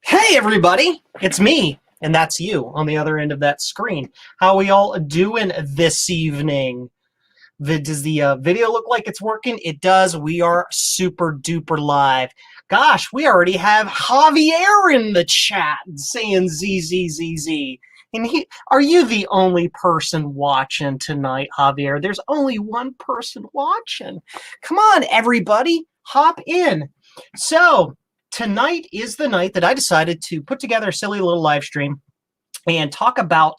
Hey everybody, it's me, and that's you on the other end of that screen. How we all doing this evening? Does the video look like it's working? It does. We are super duper live. Gosh, we already have Javier in the chat saying ZZZZ. And are you the only person watching tonight, Javier? There's only one person watching. Come on, everybody, hop in. So, tonight is the night that I decided to put together a silly little live stream and talk about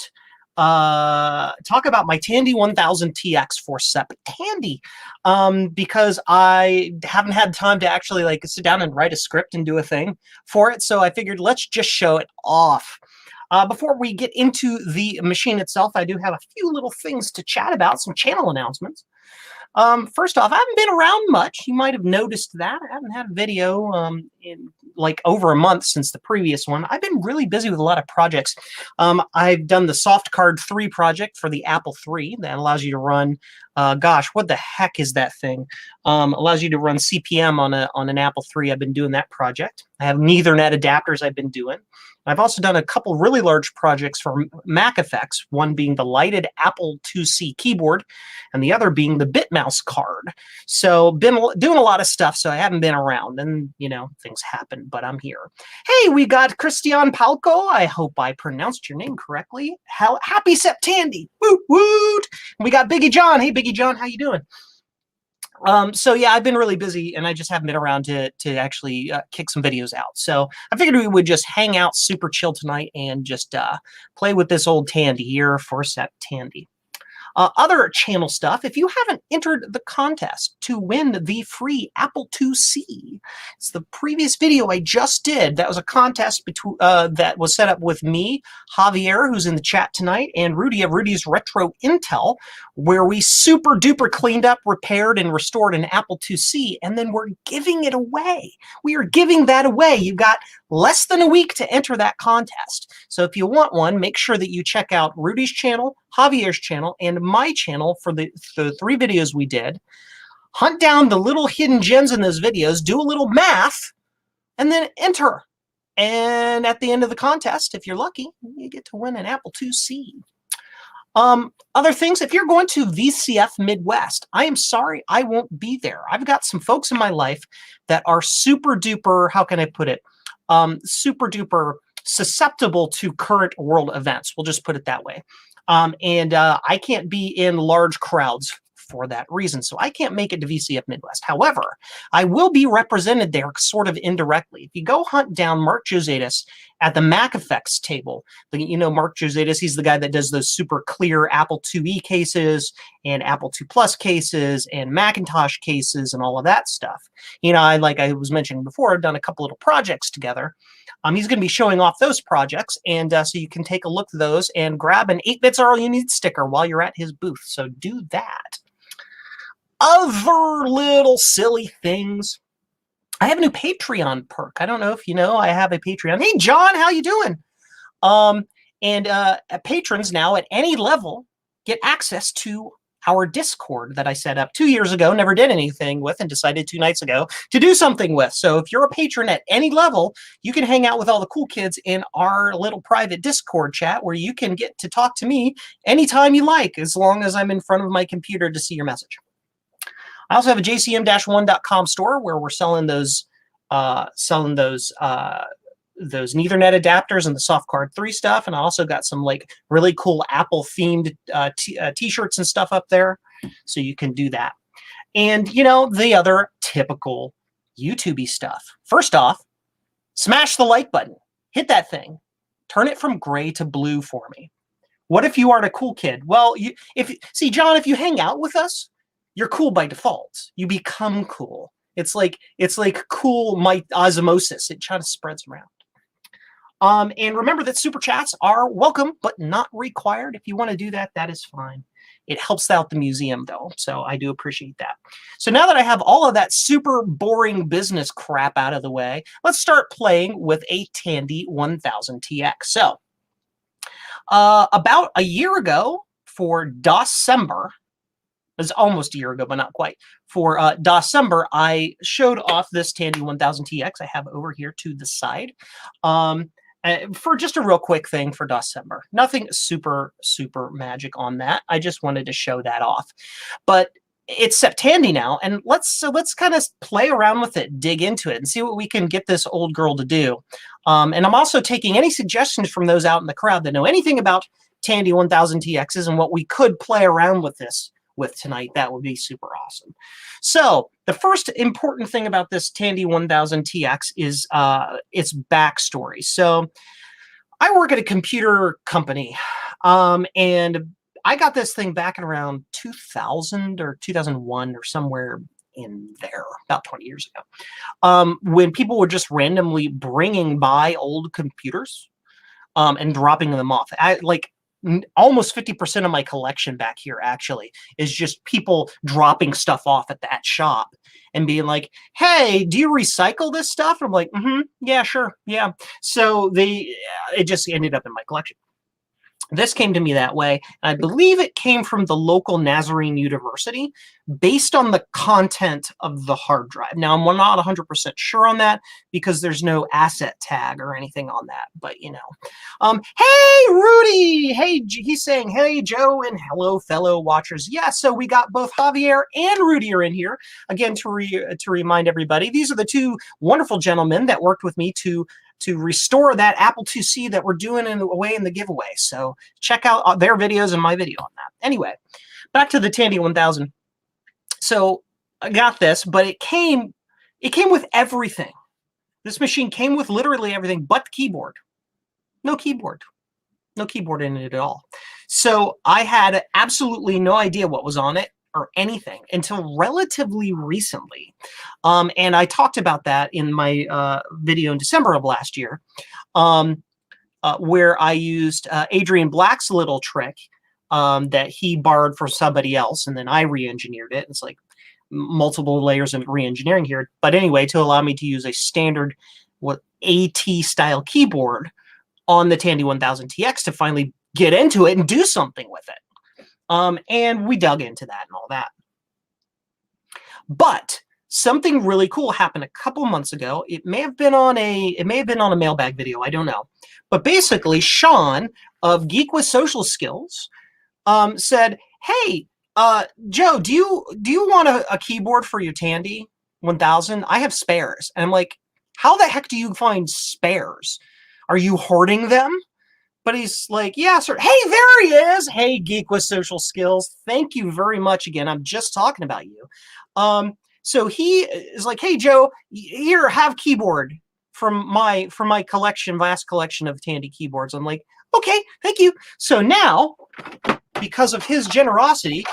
my Tandy 1000TX for SEP Tandy, because I haven't had time to actually like sit down and write a script and do a thing for it. So I figured let's just show it off. Before we get into the machine itself, I do have a few little things to chat about, some channel announcements. First off, I haven't been around much. You might have noticed that. I haven't had a video in like over a month since the previous one. I've been really busy with a lot of projects. I've done the CoCo3 project for the Apple III that allows you to run, gosh, what the heck is that thing? Allows you to run CPM on an Apple III. I've been doing that project. I have Ethernet adapters I've been doing. I've also done a couple really large projects for Mac effects, one being the lighted Apple IIc keyboard and the other being the BitMouse card. So been doing a lot of stuff, so I haven't been around, and you know, things happen, but I'm here. Hey, we got Christian Palco. I hope I pronounced your name correctly. Happy Septandy. Woot woot. We got Biggie John. Hey Biggie John, how you doing? So yeah, I've been really busy and I just haven't been around to actually kick some videos out. So I figured we would just hang out super chill tonight and just play with this old Tandy here for SEP Tandy. Other channel stuff, if you haven't entered the contest to win the free Apple IIc, it's the previous video I just did. That was a contest between that was set up with me, Javier, who's in the chat tonight, and Rudy of Rudy's Retro Intel, where we super duper cleaned up, repaired, and restored an Apple IIc, and then we're giving it away. We are giving that away. You've got less than a week to enter that contest. So if you want one, make sure that you check out Rudy's channel, Javier's channel, and my channel for the 3 videos we did. Hunt down the little hidden gems in those videos, do a little math, and then enter. And at the end of the contest, if you're lucky, you get to win an Apple IIc. Other things, if you're going to VCF Midwest, I am sorry, I won't be there. I've got some folks in my life that are super duper, how can I put it, super duper susceptible to current world events. We'll just put it that way. And I can't be in large crowds for that reason, so I can't make it to VCF Midwest. However, I will be represented there sort of indirectly. If you go hunt down Mark Josetis at the Mac Effects table, you know Mark Josetis, he's the guy that does those super clear Apple IIe cases and Apple II Plus cases and Macintosh cases and all of that stuff. You know, like I was mentioning before, I've done a couple little projects together. He's going to be showing off those projects, and so you can take a look at those and grab an 8-bits are all you need sticker while you're at his booth. So do that. Other little silly things. I have a new Patreon perk. I don't know if you know, I have a Patreon. Hey, John, how you doing? Patrons now at any level get access to our Discord that I set up 2 years ago, never did anything with, and decided 2 nights ago to do something with. So if you're a patron at any level, you can hang out with all the cool kids in our little private Discord chat where you can get to talk to me anytime you like, as long as I'm in front of my computer to see your message. I also have a jcm-1.com store where we're selling those Ethernet adapters and the Softcard 3 stuff, and I also got some like really cool Apple themed t-shirts and stuff up there, so you can do that. And you know, the other typical YouTube-y stuff. First off, smash the like button, hit that thing, turn it from gray to blue for me. What if you aren't a cool kid? Well, see, John, if you hang out with us, you're cool by default. You become cool. It's like cool osmosis. It kind of spreads around. And remember that super chats are welcome, but not required. If you want to do that, that is fine. It helps out the museum, though, so I do appreciate that. So now that I have all of that super boring business crap out of the way, let's start playing with a Tandy 1000TX. So about a year ago, for December, was almost a year ago, but not quite. For December, I showed off this Tandy 1000TX I have over here to the side. For just a real quick thing for December. Nothing super, super magic on that. I just wanted to show that off. But it's Septandy now, and let's kind of play around with it, dig into it, and see what we can get this old girl to do. And I'm also taking any suggestions from those out in the crowd that know anything about Tandy 1000TXs and what we could play around with this with tonight. That would be super awesome. So the first important thing about this Tandy 1000TX is its backstory. So I work at a computer company, and I got this thing back in around 2000 or 2001 or somewhere in there, about 20 years ago, when people were just randomly bringing by old computers and dropping them off. Almost 50% of my collection back here actually is just people dropping stuff off at that shop and being like, hey, do you recycle this stuff? And I'm like, yeah, sure, yeah. So it just ended up in my collection. This came to me that way. I believe it came from the local Nazarene University based on the content of the hard drive. Now, I'm not 100% sure on that because there's no asset tag or anything on that, but you know. Hey, Rudy! Hey, he's saying, hey, Joe, and hello, fellow watchers. Yeah, so we got both Javier and Rudy are in here. Again, to remind everybody, these are the two wonderful gentlemen that worked with me to restore that Apple IIc that we're doing in the giveaway. So check out their videos and my video on that. Anyway, back to the Tandy 1000. So I got this, but it came with everything. This machine came with literally everything but the keyboard. No keyboard. No keyboard in it at all. So I had absolutely no idea what was on it or anything until relatively recently. And I talked about that in my video in December of last year, where I used Adrian Black's little trick that he borrowed from somebody else, and then I re-engineered it. It's like multiple layers of re-engineering here. But anyway, to allow me to use a standard AT-style keyboard on the Tandy 1000TX to finally get into it and do something with it. And we dug into that and all that. But something really cool happened a couple months ago. It may have been on a mailbag video, I don't know. But basically, Sean of Geek with Social Skills said, "Hey, Joe, do you want a keyboard for your Tandy 1000? I have spares." And I'm like, "How the heck do you find spares? Are you hoarding them?" But he's like, yeah, sir. Hey, there he is. Hey, Geek with Social Skills. Thank you very much again. I'm just talking about you. So he is like, hey, Joe, here, have keyboard from my collection, vast collection of Tandy keyboards. I'm like, okay, thank you. So now, because of his generosity,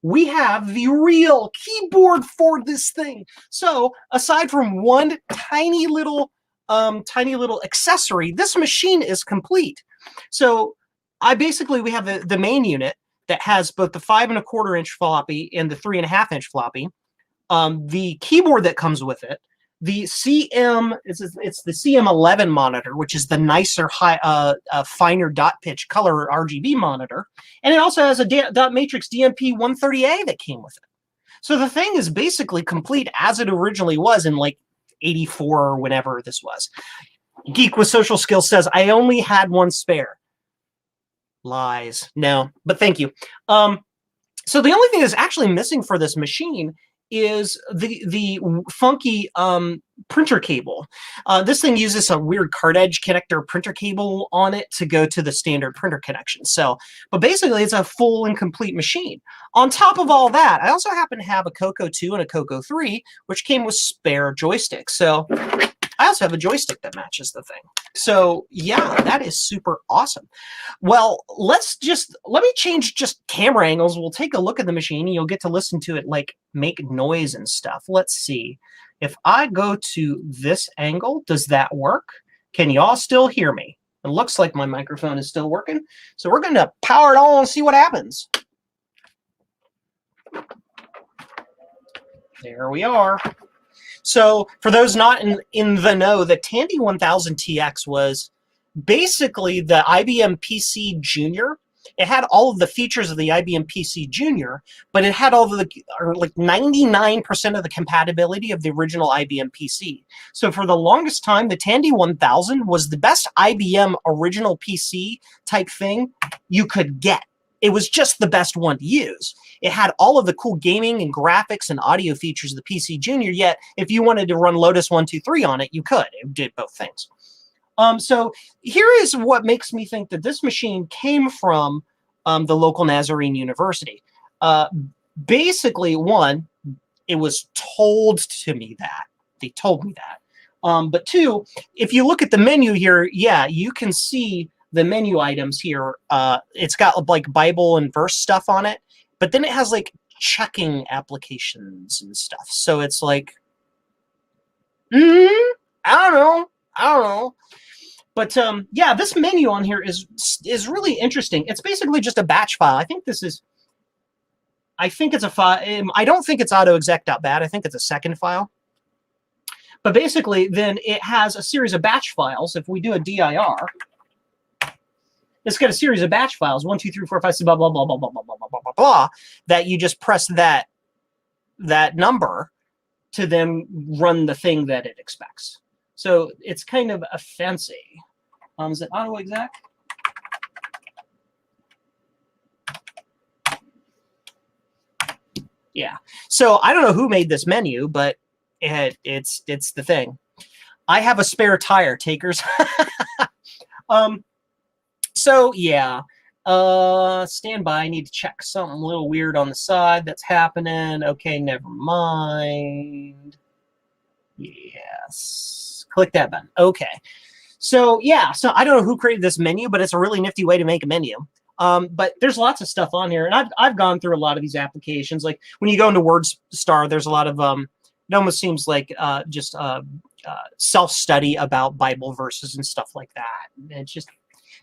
we have the real keyboard for this thing. So aside from one tiny little accessory, this machine is complete. So we have the main unit that has both the 5 1/4 inch floppy and the 3 1/2 inch floppy. The keyboard that comes with it, the CM, it's the CM11 monitor, which is the nicer, finer dot pitch color RGB monitor, and it also has a dot matrix DMP 130A that came with it. So the thing is basically complete as it originally was in like 84 or whenever this was. Geek with Social Skills says, I only had one spare. Lies. No, but thank you. So the only thing that's actually missing for this machine is the funky printer cable. This thing uses a weird card edge connector printer cable on it to go to the standard printer connection. So, but basically it's a full and complete machine. On top of all that, I also happen to have a CoCo2 and a CoCo3, which came with spare joysticks. So I also have a joystick that matches the thing. So yeah, that is super awesome. Well, let me change just camera angles. We'll take a look at the machine and you'll get to listen to it like make noise and stuff. Let's see. If I go to this angle, does that work? Can y'all still hear me? It looks like my microphone is still working. So we're going to power it on and see what happens. There we are. So for those not in the know, the Tandy 1000TX was basically the IBM PC Junior It had all of the features of the IBM PC Junior, but it had all of the, or like 99% of the compatibility of the original IBM PC. So for the longest time, the Tandy 1000 was the best IBM original PC type thing you could get. It was just the best one to use. It had all of the cool gaming and graphics and audio features of the PC Junior, yet if you wanted to run Lotus 123 on it, you could. It did both things. So here is what makes me think that this machine came from the local Nazarene University. Basically, one, it was told to me that. They told me that. But two, if you look at the menu here, yeah, you can see the menu items here. It's got like Bible and verse stuff on it, but then it has like checking applications and stuff. So it's like, I don't know. But yeah, this menu on here is really interesting. It's basically just a batch file. I think it's a file. I don't think it's autoexec.bat. I think it's a second file. But basically, then it has a series of batch files. If we do a dir, it's got a series of batch files, 1, 2, 3, 4, 5, 6, blah, blah, blah, blah, blah, blah, blah, blah, blah, blah, that you just press that number to then run the thing that it expects. So it's kind of a fancy. Is it autoexec? Yeah. So I don't know who made this menu, but it's the thing. I have a spare tire, takers. So yeah. Stand by. I need to check something a little weird on the side that's happening. Okay, never mind. Yes. Click that button. Okay. So yeah, so I don't know who created this menu, but it's a really nifty way to make a menu. But there's lots of stuff on here, and I've gone through a lot of these applications. Like when you go into WordStar, there's a lot of it almost seems like just self-study about Bible verses and stuff like that. It's just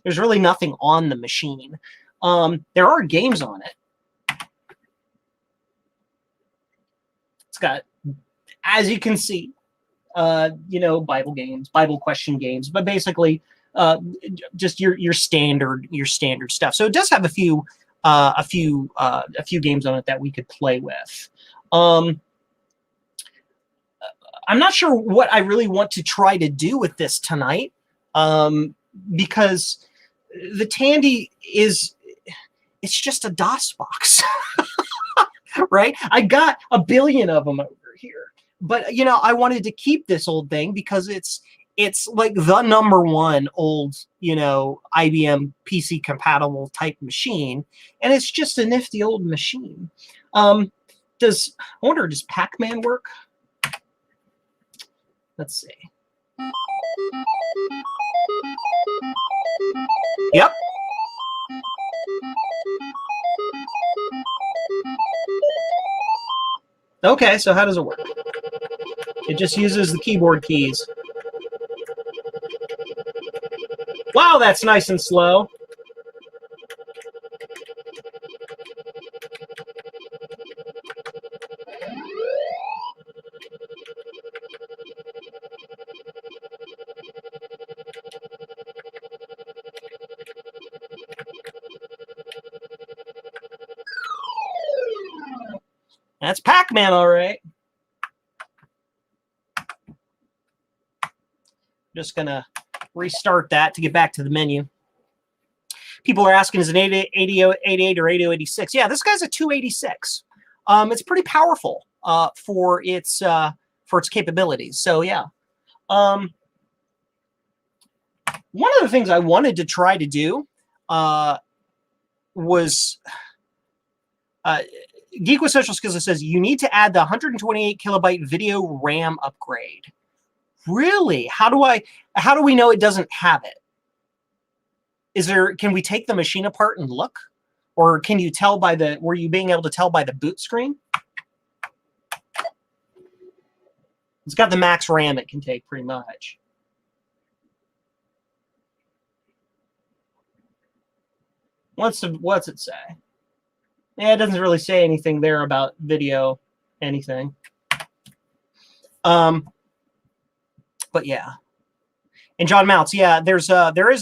there's really nothing on the machine. There are games on it. It's got, as you can see, Bible games, Bible question games, but basically just your standard stuff. So it does have a few games on it that we could play with. I'm not sure what I really want to try to do with this tonight, because the Tandy it's just a DOS box, right? I got a billion of them over here. But, I wanted to keep this old thing because it's like the #1 old, IBM PC compatible type machine. And it's just a nifty old machine. I wonder, does Pac-Man work? Let's see. Yep. Okay, so how does it work? It just uses the keyboard keys. Wow, that's nice and slow. That's Pac-Man, all right. Just gonna restart that to get back to the menu. People are asking, is it an 8088 or 8086? Yeah, this guy's a 286. It's pretty powerful for its capabilities. So yeah. One of the things I wanted to try to do was Geek with Social Skills says you need to add the 128 kilobyte video RAM upgrade. Really? How do we know it doesn't have it? Can we take the machine apart and look? Or can you tell were you being able to tell by the boot screen? It's got the max RAM it can take pretty much. What's it say? Yeah, it doesn't really say anything there about video anything. But yeah. And John Mounts, yeah, there is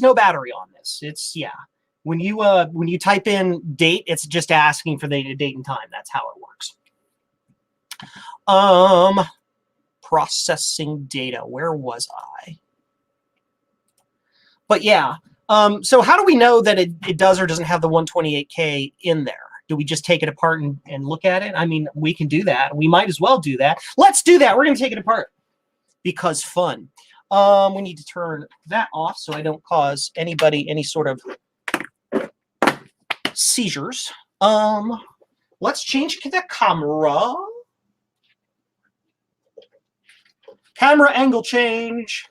no battery on this. It's, yeah. when you type in date, it's just asking for the date and time. That's how it works. Processing data. Where was I? But yeah. So how do we know that it does or doesn't have the 128K in there? Do we just take it apart and look at it? I mean, we can do that. We might as well do that. Let's do that. We're going to take it apart because fun. We need to turn that off so I don't cause anybody any sort of seizures. Let's change the camera. Camera angle change.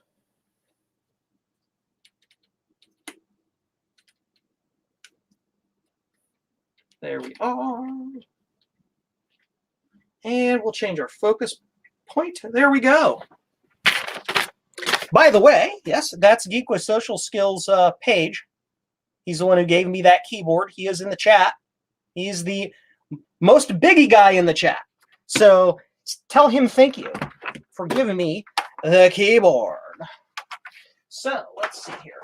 There we are. And we'll change our focus point. There we go. By the way, yes, that's Geek with Social Skills page. He's the one who gave me that keyboard. He is in the chat. He's the most biggie guy in the chat. So tell him thank you for giving me the keyboard. So let's see here.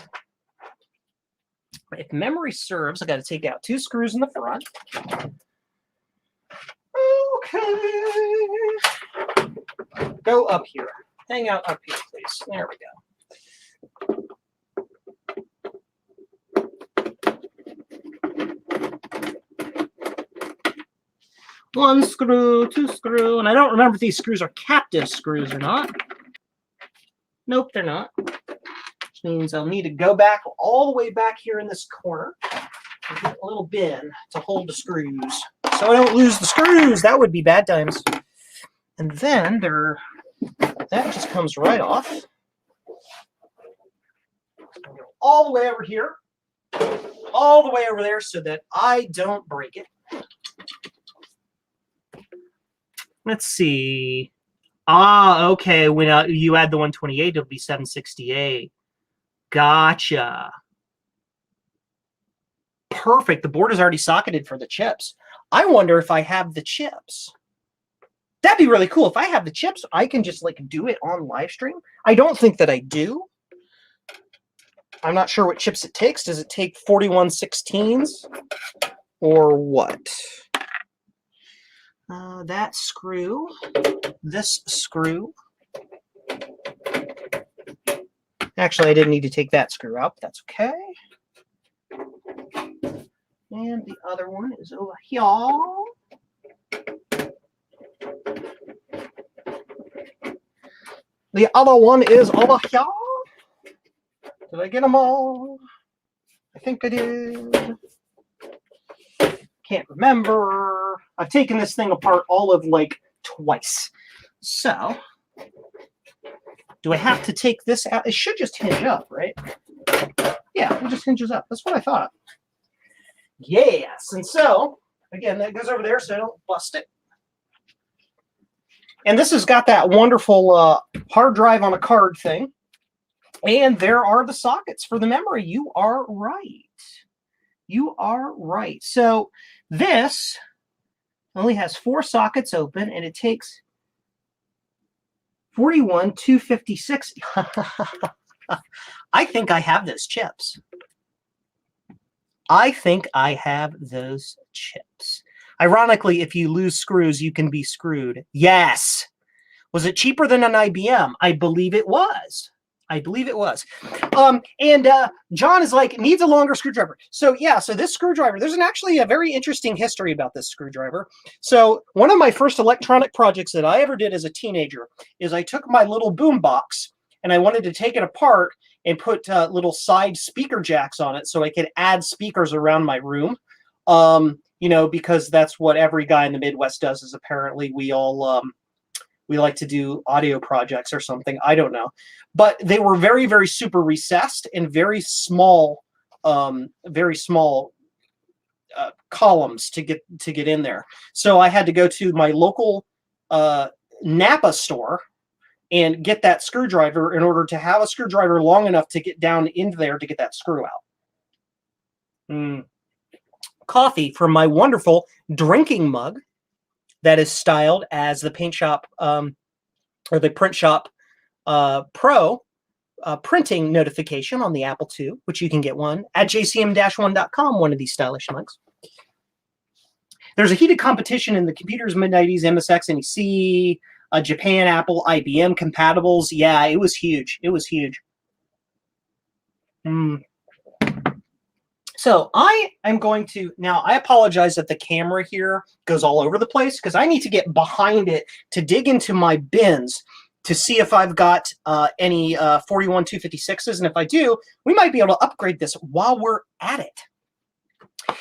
If memory serves, I got to take out 2 screws in the front. Okay. Go up here. Hang out up here, please. There we go. 1 screw, 2 screw, and I don't remember if these screws are captive screws or not. Nope, they're not. Which means I'll need to go back all the way back here in this corner and get a little bin to hold the screws. So I don't lose the screws. That would be bad times. And then that just comes right off. All the way over here. All the way over there so that I don't break it. Let's see. Okay. When you add the 128, it'll be 768. Gotcha. Perfect. The board is already socketed for the chips. I wonder if I have the chips. That'd be really cool. If I have the chips, I can just like do it on live stream. I don't think that I do. I'm not sure what chips it takes. Does it take 4116s or what? That screw, this screw. Actually, I didn't need to take that screw out, but that's okay. And the other one is over here. The other one is over here. Did I get them all? I think I did. Can't remember. I've taken this thing apart all of like twice. So, do I have to take this out? It should just hinge up, right? Yeah, it just hinges up. That's what I thought. Yes. And so, again, that goes over there so I don't bust it. And this has got that wonderful hard drive on a card thing. And there are the sockets for the memory. You are right. You are right. So this only has 4 sockets open, and it takes 41,256. I think I have those chips. I think I have those chips. Ironically, if you lose screws, you can be screwed. Yes. Was it cheaper than an IBM? I believe it was. I believe it was. And John is like, needs a longer screwdriver. So yeah, so this screwdriver, there's actually a very interesting history about this screwdriver. So one of my first electronic projects that I ever did as a teenager is I took my little boom box and I wanted to take it apart and put little side speaker jacks on it so I could add speakers around my room. You know, because that's what every guy in the Midwest does, is apparently we all we like to do audio projects or something. I don't know. But they were very, very super recessed and very small columns to get in there. So I had to go to my local Napa store and get that screwdriver in order to have a screwdriver long enough to get down into there to get that screw out. Coffee from my wonderful drinking mug that is styled as the Paint Shop or the Print Shop Pro printing notification on the Apple II, which you can get one at jcm-1.com, one of these stylish mugs. There's a heated competition in the computers, mid-90s, MSX, NEC, Japan, Apple, IBM compatibles. Yeah, it was huge. It was huge. So I am going to, now I apologize that the camera here goes all over the place because I need to get behind it to dig into my bins to see if I've got any 41 256s. And if I do, we might be able to upgrade this while we're at it.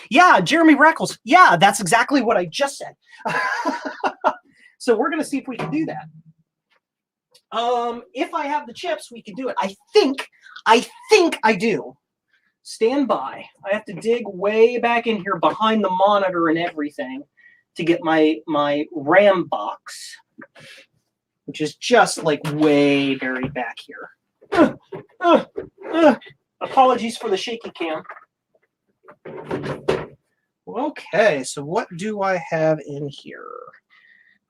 Yeah, Jeremy Reckles. Yeah, that's exactly what I just said. So we're going to see if we can do that. If I have the chips, we can do it. I think I do. Stand by. I have to dig way back in here behind the monitor and everything to get my RAM box, which is just like way buried back here. Apologies for the shaky cam. Okay, so what do I have in here?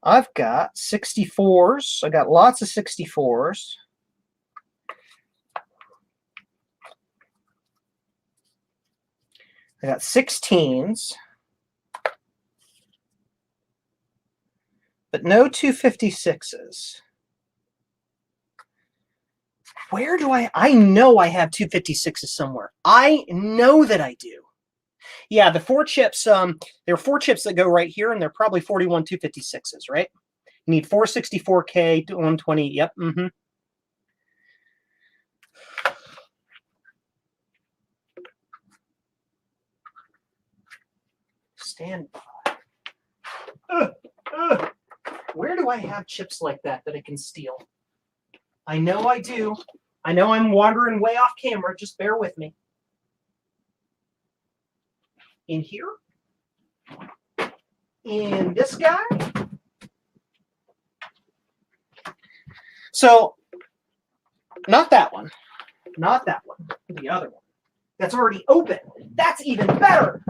I've got 64s. I got lots of 64s. I got 16s, but no 256s. Where do I know I have 256s somewhere. I know that I do. Yeah, the 4 chips, there are 4 chips that go right here, and they're probably 41 256s, right? You need 4 64K to 120. Yep. Stand by. Where do I have chips like that I can steal? I know I do. I know I'm wandering way off camera. Just bear with me. In here? In this guy? So, not that one. Not that one. The other one. That's already open. That's even better.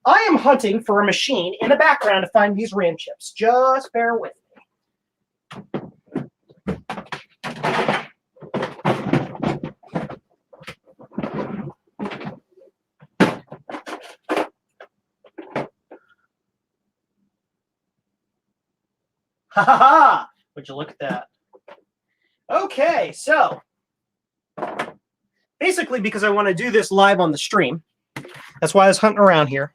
I am hunting for a machine in the background to find these RAM chips. Just bear with me. Ha ha ha! Would you look at that? Okay, so basically because I want to do this live on the stream, that's why I was hunting around here.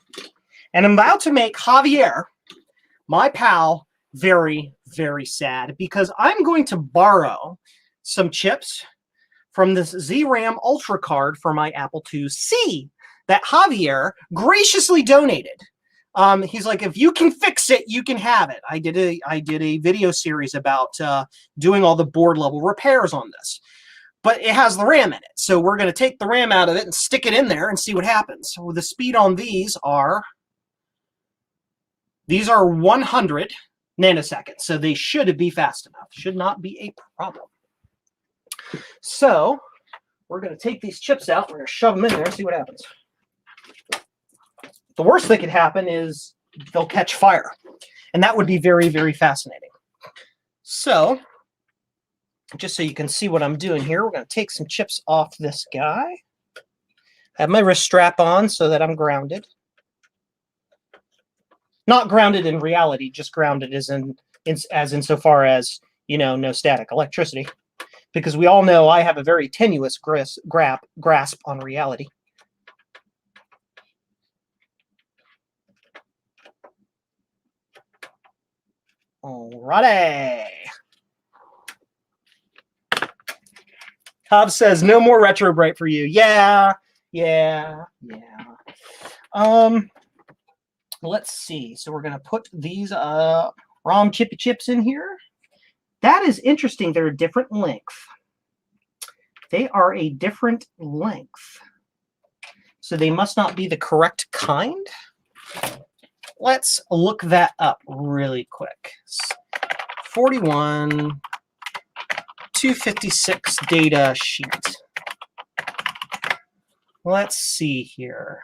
And I'm about to make Javier, my pal, very, very sad because I'm going to borrow some chips from this ZRAM Ultra card for my Apple IIc that Javier graciously donated. He's like, if you can fix it, you can have it. I did a video series about doing all the board level repairs on this. But it has the RAM in it. So we're going to take the RAM out of it and stick it in there and see what happens. So the speed on these are 100 nanoseconds. So they should be fast enough. Should not be a problem. So we're going to take these chips out. We're going to shove them in there and see what happens. The worst that could happen is they'll catch fire. And that would be very, very fascinating. So just so you can see what I'm doing here, we're going to take some chips off this guy. I have my wrist strap on so that I'm grounded. Not grounded in reality, just grounded as insofar as, you know, no static electricity. Because we all know I have a very tenuous grasp on reality. Alrighty. Hobbs says, no more retro bright for you. Yeah. Let's see. So we're going to put these ROM chippy chips in here. That is interesting. They're a different length. They are a different length. So they must not be the correct kind. Let's look that up really quick. 41 256 data sheet. Let's see here.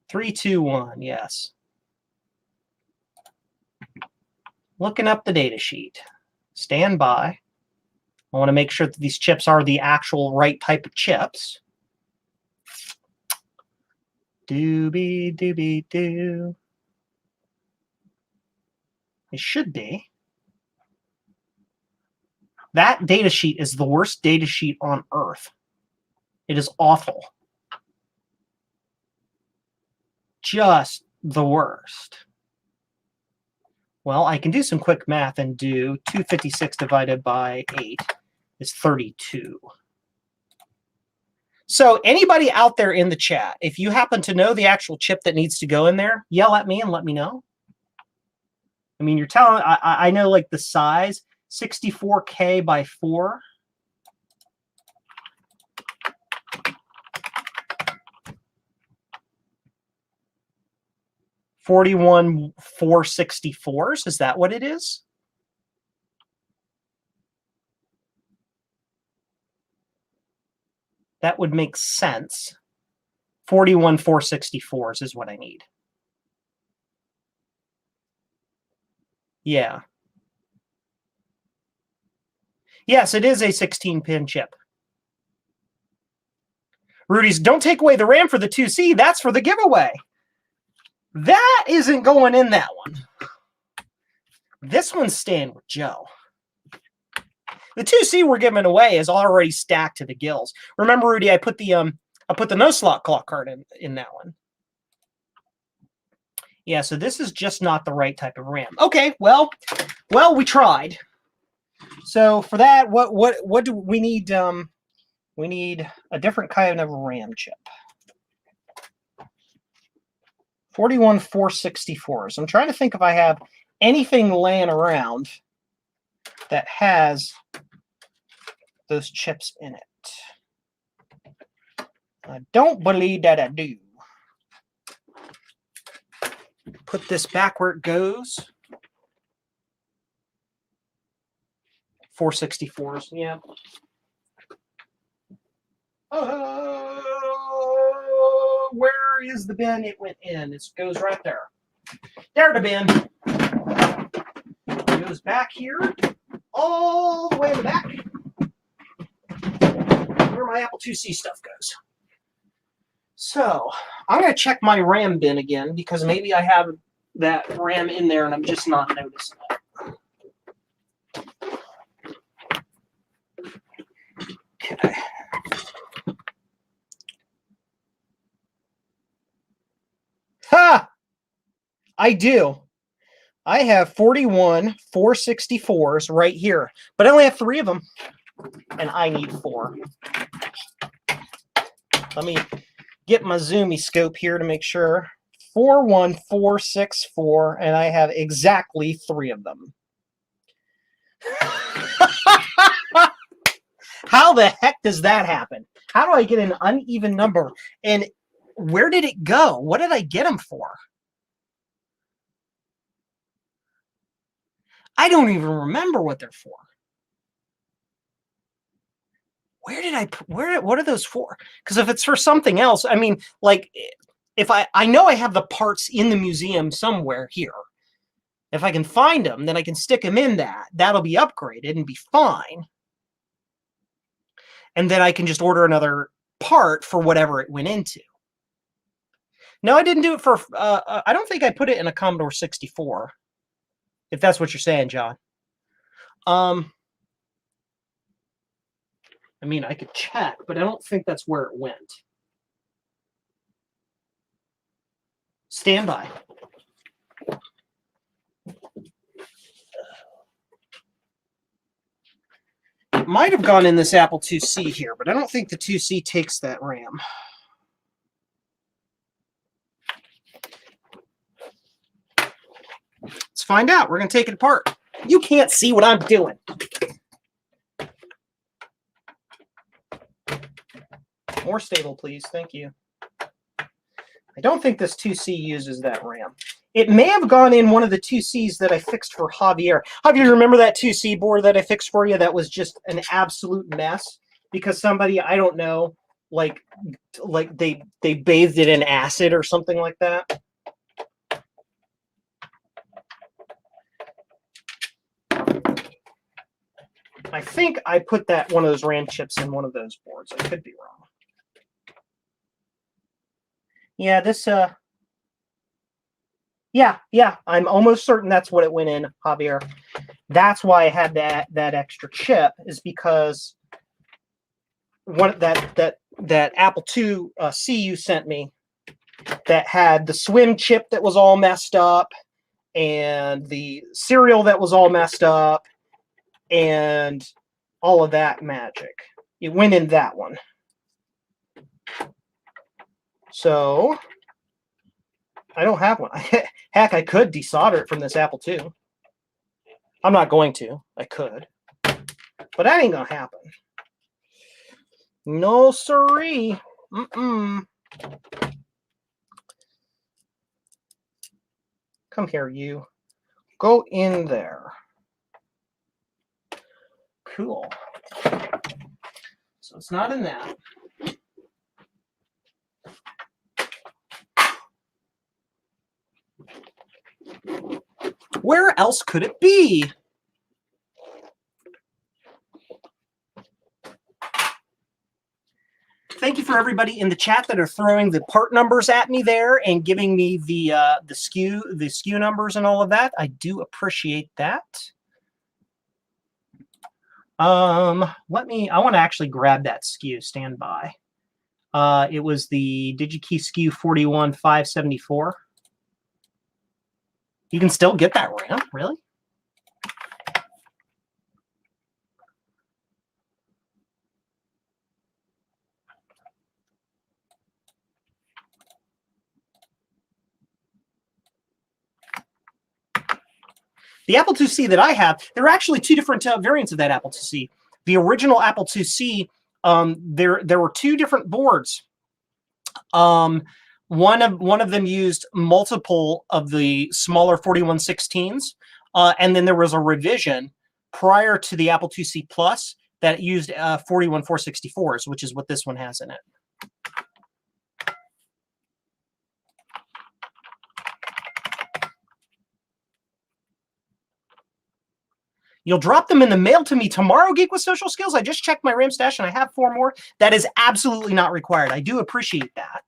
321, yes. Looking up the data sheet. Stand by. I want to make sure that these chips are the actual right type of chips. Doobie doobie doo. It should be. That data sheet is the worst data sheet on earth. It is awful. Just the worst. Well, I can do some quick math and do 256 divided by 8 is 32. So anybody out there in the chat, if you happen to know the actual chip that needs to go in there, yell at me and let me know. I mean, you're telling, I know like the size, 64K by 4. $41 464s, is that what it is? That would make sense. 41 464s is what I need. Yeah. Yes, it is a 16-pin chip. Rudy's, don't take away the RAM for the 2C. That's for the giveaway. That isn't going in that one. This one's staying with Joe. The 2C we're giving away is already stacked to the gills. Remember, Rudy, I put the no slot clock card in that one. Yeah, so this is just not the right type of RAM. Okay, well, we tried. So for that, what do we need? We need a different kind of RAM chip. 41 464s. I'm trying to think if I have anything laying around that has those chips in it. I don't believe that I do. Put this back where it goes. 464s, yeah. Where is the bin it went in? It goes right there. There the bin. It goes back here, all the way in the back, where my Apple IIc stuff goes. So I'm going to check my RAM bin again because maybe I have that RAM in there and I'm just not noticing it. Okay. Ha! I do. I have 41 464s right here, but I only have 3 of them, and I need 4. Let me get my zoomy scope here to make sure. 41464, and I have exactly 3 of them. How the heck does that happen? How do I get an uneven number? And where did it go? What did I get them for? I don't even remember what they're for. Where did I put, what are those for? Because if it's for something else, I mean, like, if I know I have the parts in the museum somewhere here. If I can find them, then I can stick them in that. That'll be upgraded and be fine. And then I can just order another part for whatever it went into. No, I didn't do it for, I don't think I put it in a Commodore 64. If that's what you're saying, John. I mean, I could check, but I don't think that's where it went. Stand by. It might have gone in this Apple IIc here, but I don't think the 2C takes that RAM. Let's find out. We're going to take it apart. You can't see what I'm doing. More stable, please. Thank you. I don't think this 2C uses that RAM. It may have gone in one of the 2Cs that I fixed for Javier. Javier, remember that 2C board that I fixed for you that was just an absolute mess? Because somebody, I don't know, like they bathed it in acid or something like that. I think I put one of those RAM chips in one of those boards. I could be wrong. Yeah, this yeah, I'm almost certain that's what it went in, Javier. That's why I had that extra chip, is because that Apple IIc you sent me that had the swim chip that was all messed up, and the cereal that was all messed up, and all of that magic. It went in that one. So I don't have one. Heck, I could desolder it from this Apple II. I'm not going to. I could. But that ain't going to happen. No siree. Mm-mm. Come here, you. Go in there. Cool. So it's not in that. Where else could it be? Thank you for everybody in the chat that are throwing the part numbers at me there and giving me the SKU numbers and all of that. I do appreciate that. I want to actually grab that SKU. Stand by. It was the DigiKey SKU 41574. You can still get that RAM, really? The Apple IIc that I have, there are actually two different variants of that Apple IIc. The original Apple IIc, there were two different boards. One of them used multiple of the smaller 4116s, and then there was a revision prior to the Apple IIc Plus that used 41464s, which is what this one has in it. You'll drop them in the mail to me tomorrow, Geek with Social Skills. I just checked my RAM stash and I have 4 more. That is absolutely not required. I do appreciate that.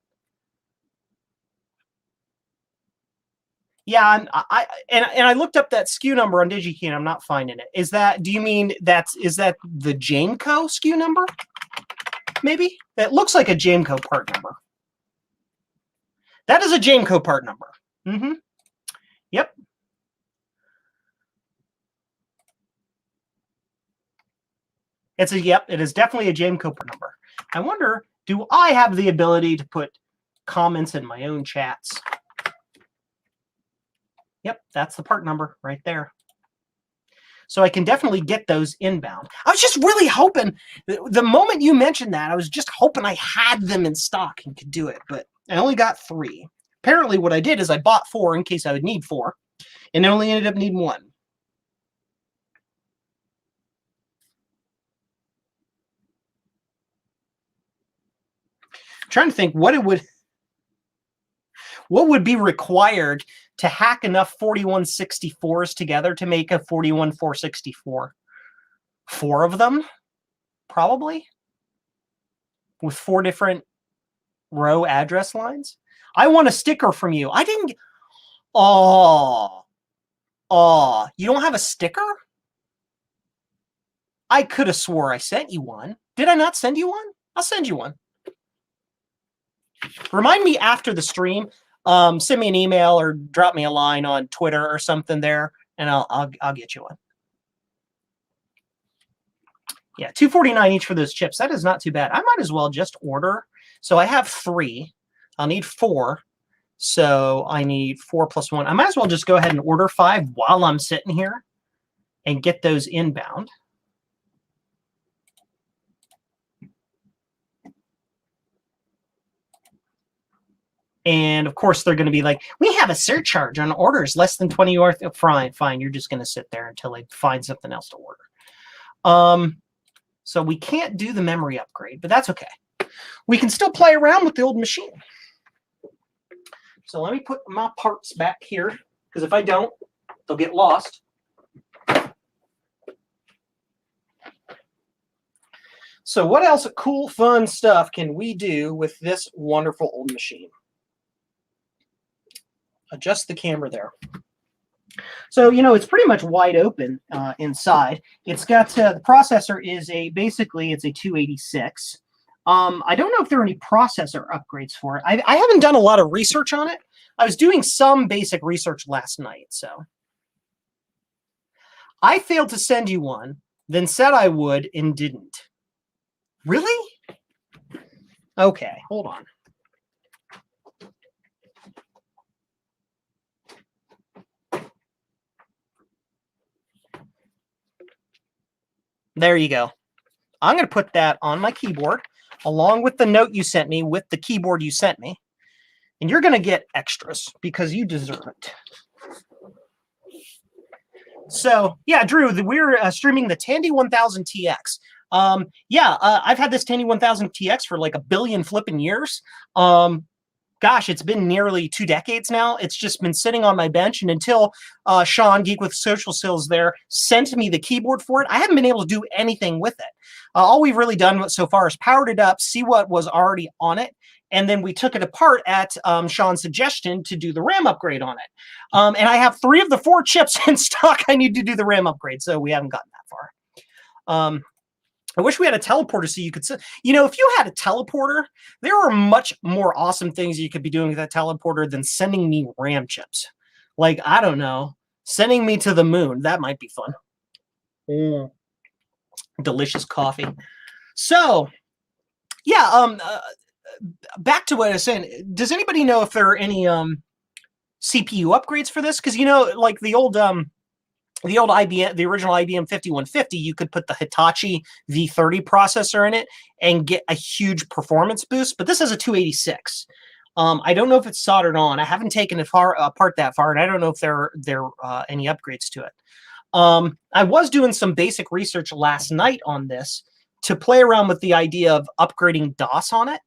Yeah, I looked up that SKU number on DigiKey and I'm not finding it. Is that? Do you mean is that the Jameco SKU number? Maybe that looks like a Jameco part number. That is a Jameco part number. Mm-hmm. Yep. Yep. It is definitely a Jameco part number. I wonder, do I have the ability to put comments in my own chats? Yep, that's the part number right there. So I can definitely get those inbound. I was just really hoping, the moment you mentioned that, I was just hoping I had them in stock and could do it, but I only got 3. Apparently what I did is I bought 4 in case I would need 4, and I only ended up needing 1. I'm trying to think what would be required to hack enough 4164s together to make a 41464. 4 of them, probably, with 4 different row address lines. I want a sticker from you. I didn't. Oh, you don't have a sticker? I could have swore I sent you one. Did I not send you one? I'll send you one. Remind me after the stream. Send me an email or drop me a line on Twitter or something there, and I'll get you one. Yeah, $249 each for those chips. That is not too bad. I might as well just order. So I have 3. I'll need 4. So I need 4 plus 1. I might as well just go ahead and order 5 while I'm sitting here and get those inbound. And of course, they're going to be like, we have a surcharge on orders less than 20 or fine. You're just going to sit there until they find something else to order. So we can't do the memory upgrade, but that's okay. We can still play around with the old machine. So let me put my parts back here, because if I don't, they'll get lost. So what else cool, fun stuff can we do with this wonderful old machine? Adjust the camera there. So, you know, it's pretty much wide open inside. It's got, the processor is basically it's a 286. I don't know if there are any processor upgrades for it. I haven't done a lot of research on it. I was doing some basic research last night, so. I failed to send you one, then said I would and didn't. Really? Okay, hold on. There you go. I'm going to put that on my keyboard along with the note you sent me with the keyboard you sent me. And you're going to get extras because you deserve it. So, yeah, Drew, we're streaming the Tandy 1000TX. I've had this Tandy 1000TX for like a billion flipping years. Gosh, it's been nearly 2 decades now. It's just been sitting on my bench, and until Sean, Geek with Social Skills there, sent me the keyboard for it, I haven't been able to do anything with it. All we've really done so far is powered it up, see what was already on it, and then we took it apart at Sean's suggestion to do the RAM upgrade on it. And I have 3 of the 4 chips in stock I need to do the RAM upgrade, so we haven't gotten that far. I wish we had a teleporter so you could, you know, if you had a teleporter, there are much more awesome things you could be doing with that teleporter than sending me RAM chips. Like, I don't know, sending me to the moon. That might be fun. Delicious coffee. So, yeah, back to what I was saying. Does anybody know if there are any CPU upgrades for this? Because, you know, like the old IBM, the original IBM 5150, you could put the Hitachi V30 processor in it and get a huge performance boost. But this is a 286. I don't know if it's soldered on. I haven't taken it apart that far, and I don't know if there are any upgrades to it. I was doing some basic research last night on this to play around with the idea of upgrading DOS on it.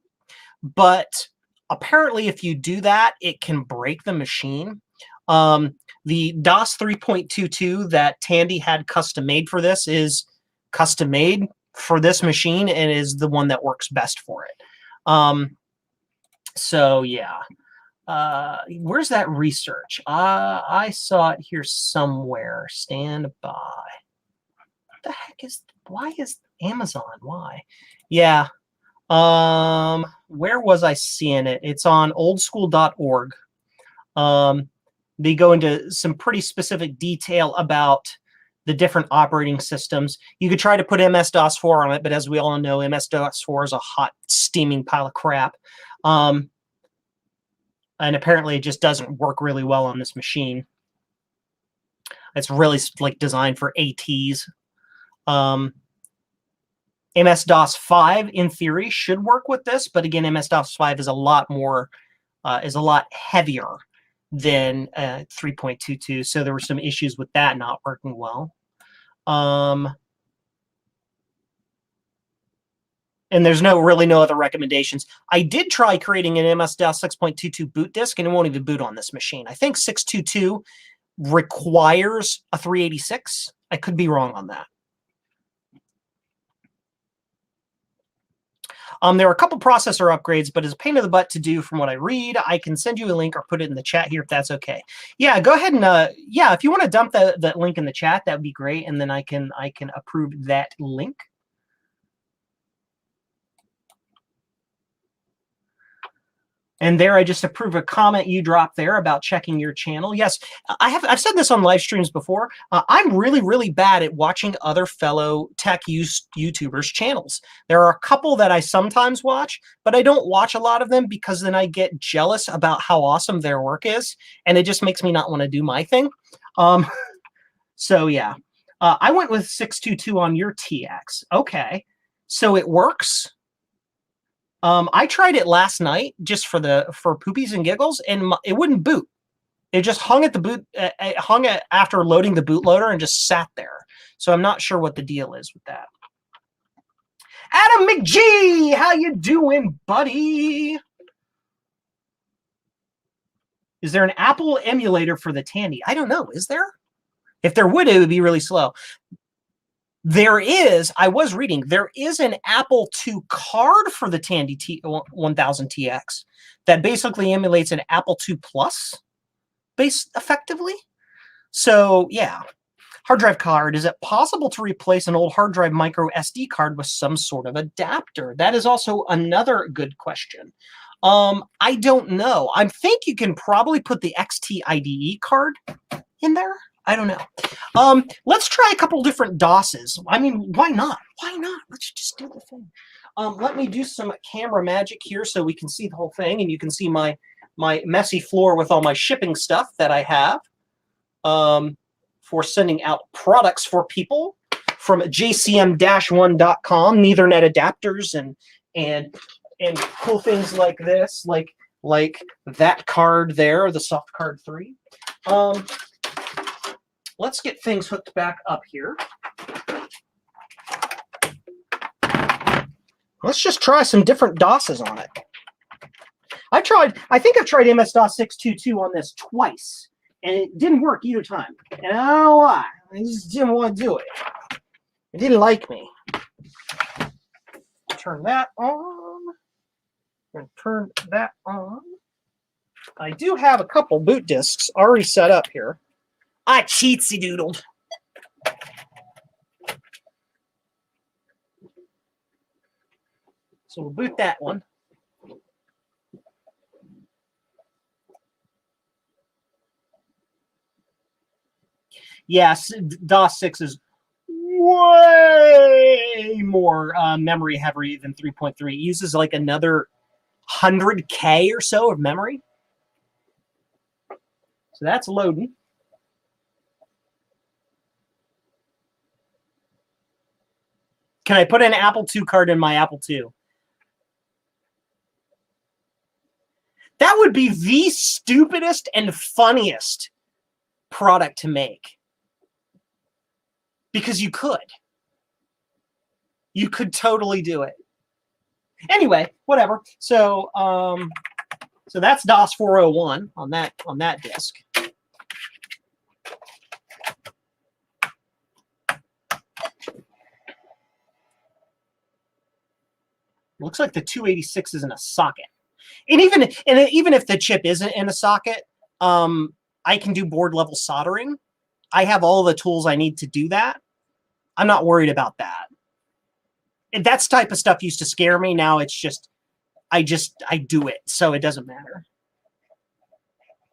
But apparently, if you do that, it can break the machine. The DOS 3.22 that Tandy had custom made for this is custom made for this machine and is the one that works best for it. So yeah, where's that research? I saw it here somewhere. Stand by. What the heck why is Amazon? Why? Yeah. Where was I seeing it? It's on oldschool.org. They go into some pretty specific detail about the different operating systems. You could try to put MS-DOS 4 on it, but as we all know, MS-DOS 4 is a hot, steaming pile of crap. And apparently it just doesn't work really well on this machine. It's really like designed for ATs. MS-DOS 5, in theory, should work with this, but again, MS-DOS 5 is a lot more, is a lot heavier than 3.22, so there were some issues with that not working well. And there's really no other recommendations. I did try creating an MS-DOS 6.22 boot disk, and it won't even boot on this machine. I think 622 requires a 386. I could be wrong on that. There are a couple processor upgrades, but it's a pain in the butt to do from what I read. I can send you a link or put it in the chat here if that's okay. Yeah, go ahead and yeah, if you want to dump that link in the chat, that would be great, and then I can approve that link. And there, I just approve a comment you dropped there about checking your channel. Yes, I've said this on live streams before. I'm really, really bad at watching other fellow tech YouTubers' channels. There are a couple that I sometimes watch, but I don't watch a lot of them because then I get jealous about how awesome their work is, and it just makes me not want to do my thing. So yeah, I went with 622 on your TX. Okay, so it works. I tried it last night just for poopies and giggles, and it wouldn't boot. It just hung at the boot, hung at after loading the bootloader and just sat there. So I'm not sure what the deal is with that. Adam McGee, how you doing, buddy? Is there an Apple emulator for the Tandy? I don't know. Is there? If there would, it would be really slow. There is, I was reading, there is an Apple II card for the Tandy 1000TX that basically emulates an Apple II Plus base effectively. So yeah. Hard drive card. Is it possible to replace an old hard drive micro SD card with some sort of adapter? That is also another good question. I don't know. I think you can probably put the XT IDE card in there. I don't know. Let's try a couple different DOSes. I mean, why not? Why not? Let's just do the thing. Let me do some camera magic here so we can see the whole thing, and you can see my messy floor with all my shipping stuff that I have for sending out products for people from jcm-1.com, Ethernet adapters and cool things like this, like that card there, the soft card 3. Let's get things hooked back up here. Let's just try some different DOSes on it. I think I've tried MS-DOS 622 on this twice, and it didn't work either time. And I don't know why. I just didn't want to do it. It didn't like me. Turn that on. And turn that on. I do have a couple boot disks already set up here. I cheatsy doodled. So we'll boot that one. Yes, DOS 6 is way more memory heavy than 3.3. It uses like another 100K or so of memory. So that's loading. Can I put an Apple II card in my Apple II? That would be the stupidest and funniest product to make. Because you could. You could totally do it. Anyway, whatever. So so that's DOS 401 on that disk. Looks like the 286 is in a socket. And even if the chip isn't in a socket, I can do board level soldering. I have all the tools I need to do that. I'm not worried about that. And that type of stuff used to scare me. Now it's just, I do it, so it doesn't matter.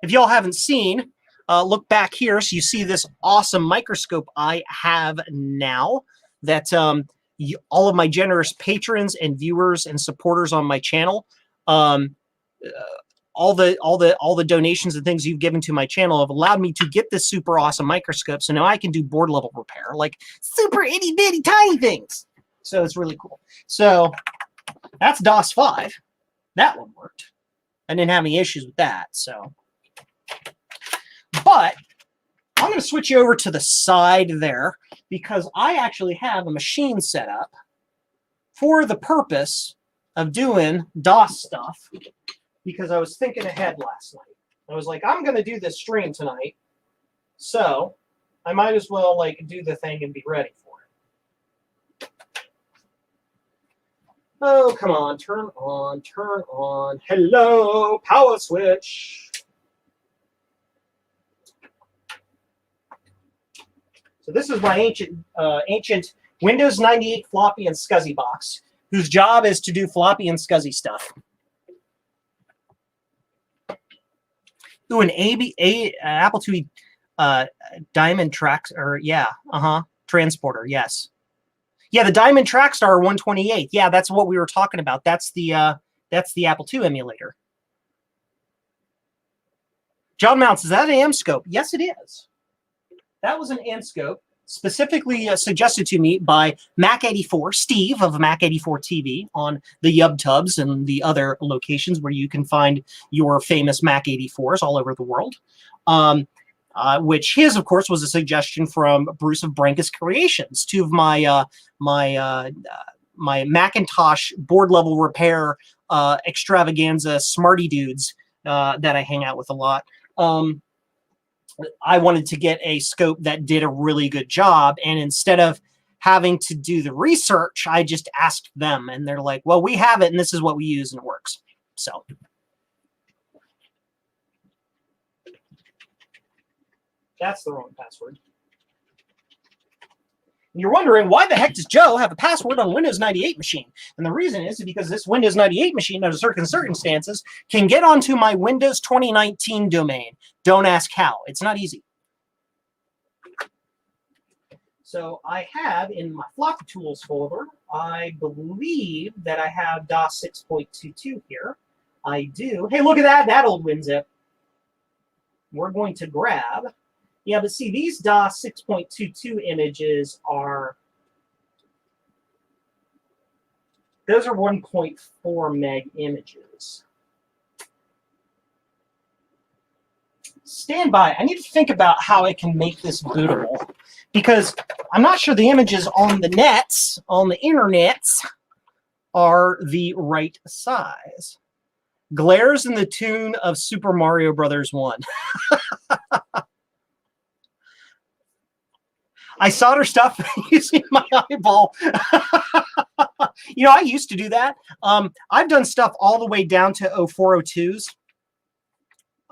If y'all haven't seen, look back here so you see this awesome microscope I have now that all of my generous patrons and viewers and supporters on my channel, all the donations and things you've given to my channel have allowed me to get this super awesome microscope. So now I can do board level repair, like super itty bitty tiny things. So it's really cool. So that's DOS 5. That one worked. I didn't have any issues with that. So, but I'm going to switch you over to the side there because I actually have a machine set up for the purpose of doing DOS stuff. Because I was thinking ahead last night. I was like, I'm going to do this stream tonight, so I might as well like do the thing and be ready for it. Oh, come on, turn on, turn on. Hello, power switch. So this is my ancient Windows 98 floppy and SCSI box, whose job is to do floppy and SCSI stuff. Ooh, an Apple II Diamond Trax, or yeah, transporter, yes. Yeah, the Diamond Trackstar 128. Yeah, that's what we were talking about. That's the Apple II emulator. John Mounts, is that an M-scope? Yes, it is. That was an M-scope specifically suggested to me by Mac84, Steve of Mac84 TV on the YubTubs and the other locations where you can find your famous Mac84s all over the world. Which his, of course, was a suggestion from Bruce of Brankus Creations, two of my my Macintosh board level repair extravaganza smarty dudes that I hang out with a lot. I wanted to get a scope that did a really good job, and instead of having to do the research. I just asked them, and they're like, well, we have it, and this is what we use, and it works. So that's the wrong password. And you're wondering, why the heck does Joe have a password on Windows 98 machine? And the reason is because this Windows 98 machine, under certain circumstances, can get onto my Windows 2019 domain. Don't ask how. It's not easy. So I have in my floppy tools folder, I believe that I have DOS 6.22 here. I do. Hey, look at that. That old WinZip. We're going to grab. Yeah, but see, these DOS 6.22 images are, those are 1.4 meg images. Stand by. I need to think about how I can make this bootable, because I'm not sure the images on the nets, on the internets, are the right size. Glares in the tune of Super Mario Brothers 1. I solder stuff using my eyeball. You know, I used to do that. I've done stuff all the way down to 0402s.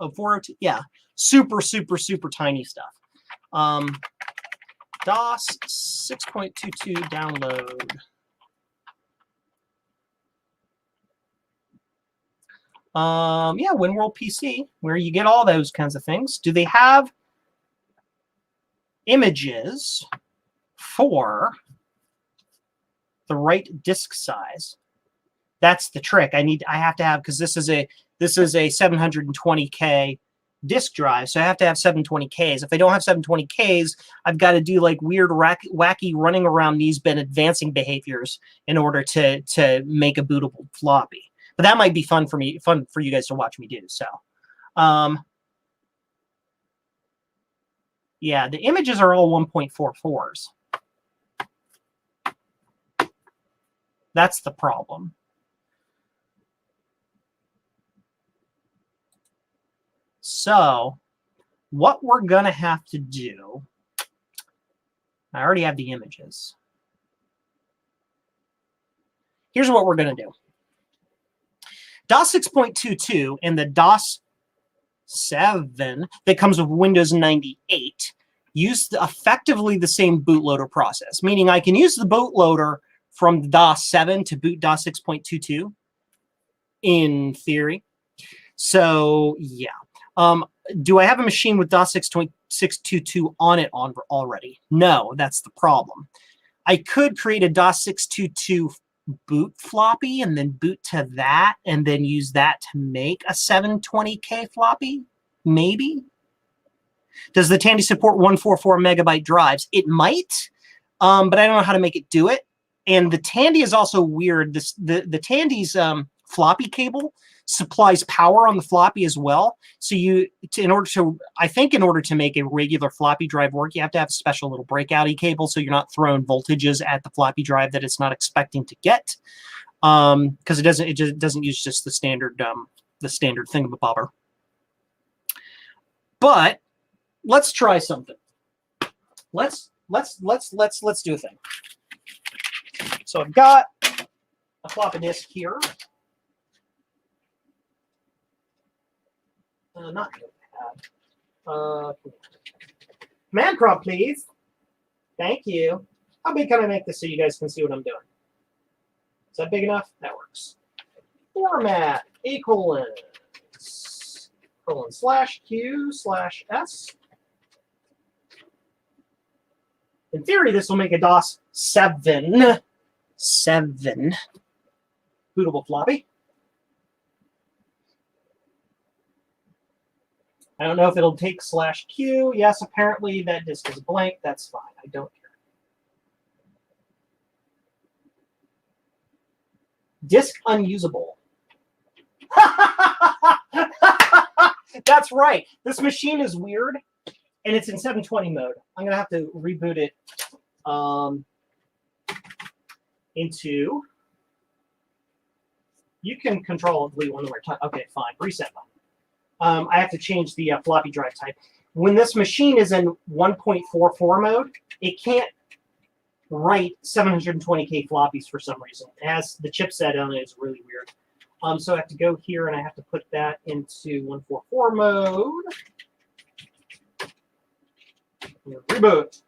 0402, yeah. Super, super, super tiny stuff. DOS 6.22 download. Yeah, WinWorld PC, where you get all those kinds of things. Do they have images for the right disk size? That's the trick. I have to have, because this is a 720K disk drive, so I have to have 720Ks. If I don't have 720Ks, I've got to do like weird wacky running around knees bent advancing behaviors in order to make a bootable floppy. But that might be fun for you guys to watch me do. So yeah, the images are all 1.44s. That's the problem. So what we're going to have to do, I already have the images. Here's what we're going to do. DOS 6.22 and the DOS 7 that comes with Windows 98 use effectively the same bootloader process, meaning I can use the bootloader from DOS 7 to boot DOS 6.22 in theory. So yeah. Do I have a machine with DOS 6.622 on it already? No, that's the problem. I could create a DOS 622 boot floppy and then boot to that and then use that to make a 720K floppy, maybe. Does the Tandy support 144 megabyte drives? It might, but I don't know how to make it do it. And the Tandy is also weird. The Tandy's floppy cable supplies power on the floppy as well. So in order to make a regular floppy drive work, you have to have a special little breakouty cable, so you're not throwing voltages at the floppy drive that it's not expecting to get, because it just doesn't use just the standard thingamabobber. But let's try something. Let's do a thing. So I've got a floppy disk here. Not good. Command prompt, please. Thank you. How big can I make this so you guys can see what I'm doing? Is that big enough? That works. Format /Q/S. In theory, this will make a DOS 7 bootable floppy. I don't know if it'll take /Q. Yes, apparently that disk is blank. That's fine. I don't care. Disk unusable. That's right. This machine is weird, and it's in 720 mode. I'm going to have to reboot it into... You can control delete one more time. Okay, fine. Reset button. I have to change the floppy drive type. When this machine is in 1.44 mode, it can't write 720K floppies for some reason. It has the chipset on it. It's really weird. So I have to go here and I have to put that into 144 mode. Reboot.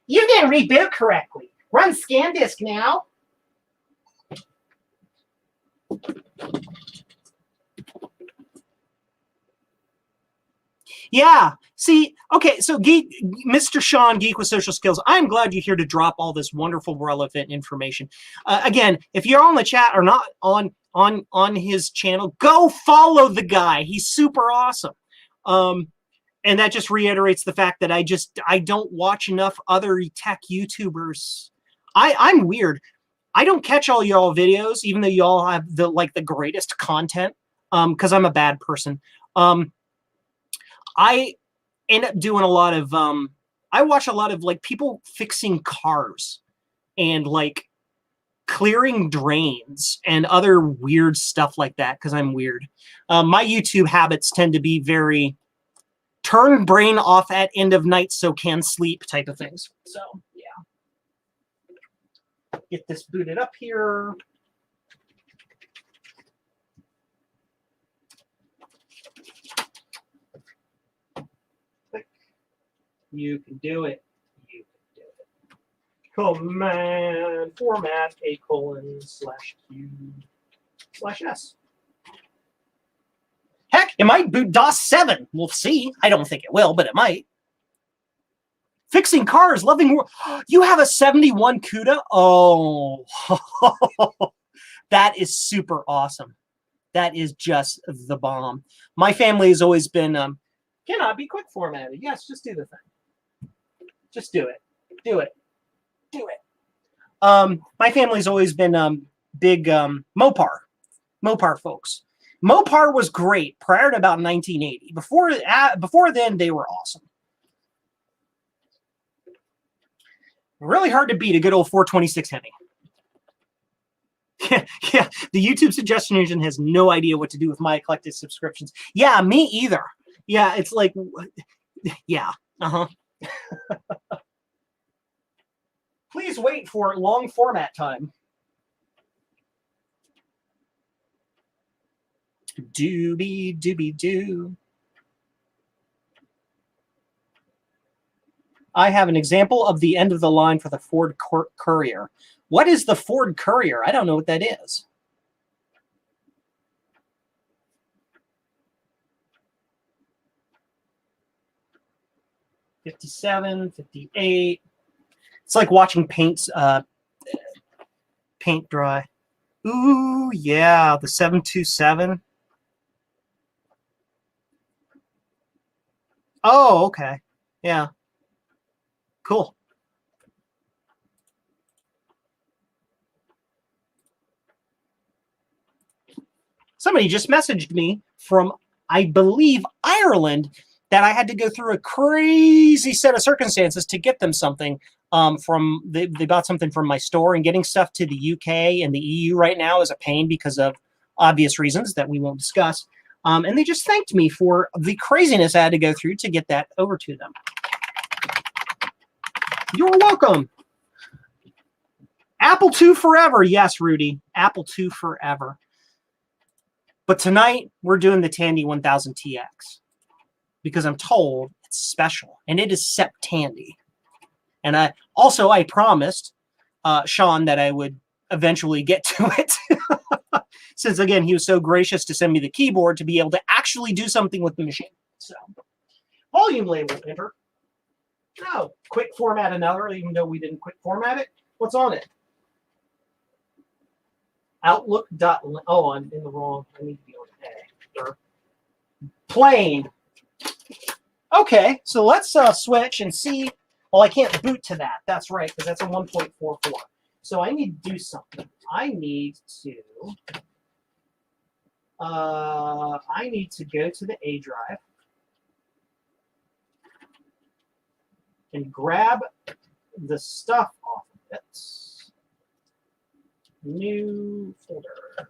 You didn't reboot correctly. Run scan disk now. Yeah. See, okay, so Mr. Sean, Geek with Social Skills, I'm glad you're here to drop all this wonderful, relevant information. Again, if you're on the chat or not on his channel, go follow the guy. He's super awesome. And that just reiterates the fact that I don't watch enough other tech YouTubers. I'm weird. I don't catch all y'all videos, even though y'all have the greatest content. Because I'm a bad person. I end up doing a lot of I watch a lot of people fixing cars and clearing drains and other weird stuff like that because I'm weird. My YouTube habits tend to be very turn brain off at end of night so can sleep type of things. So yeah. Get this booted up here. You can do it. You can do it. Command format :/Q/S. Heck, it might boot DOS 7. We'll see. I don't think it will, but it might. Fixing cars, loving world. You have a 71 CUDA? Oh, that is super awesome. That is just the bomb. My family has always been, cannot be quick formatted. Yes, just do the thing. Just do it. Do it. Do it. My family's always been big Mopar folks. Mopar was great prior to about 1980. Before then, they were awesome. Really hard to beat a good old 426 Hemi. Yeah. The YouTube suggestion engine has no idea what to do with my eclectic subscriptions. Yeah, me either. Yeah, it's like, yeah. Uh-huh. Please wait for long format time. Doobie doobie doo. I have an example of the end of the line for the Ford Courier. What is the Ford Courier? I don't know what that is. '57, '58. It's like watching paint dry. Ooh, yeah, the 727. Oh, okay. Yeah. Cool. Somebody just messaged me from, I believe, Ireland, that I had to go through a crazy set of circumstances to get them something they bought something from my store, and getting stuff to the UK and the EU right now is a pain because of obvious reasons that we won't discuss. And they just thanked me for the craziness I had to go through to get that over to them. You're welcome. Apple II forever. Yes, Rudy. Apple II forever. But tonight, we're doing the Tandy 1000TX because I'm told it's special, and it is Septandy. And I promised Sean that I would eventually get to it. Since, again, he was so gracious to send me the keyboard to be able to actually do something with the machine. So, volume label enter. Oh, quick format another, even though we didn't quick format it. What's on it? Outlook. Oh, I'm in the wrong. I need to be on A. Plain. Okay, so let's switch and see. Well, I can't boot to that. That's right, because that's a 1.44. So I need to do something. I need to go to the A drive and grab the stuff off of it. New folder.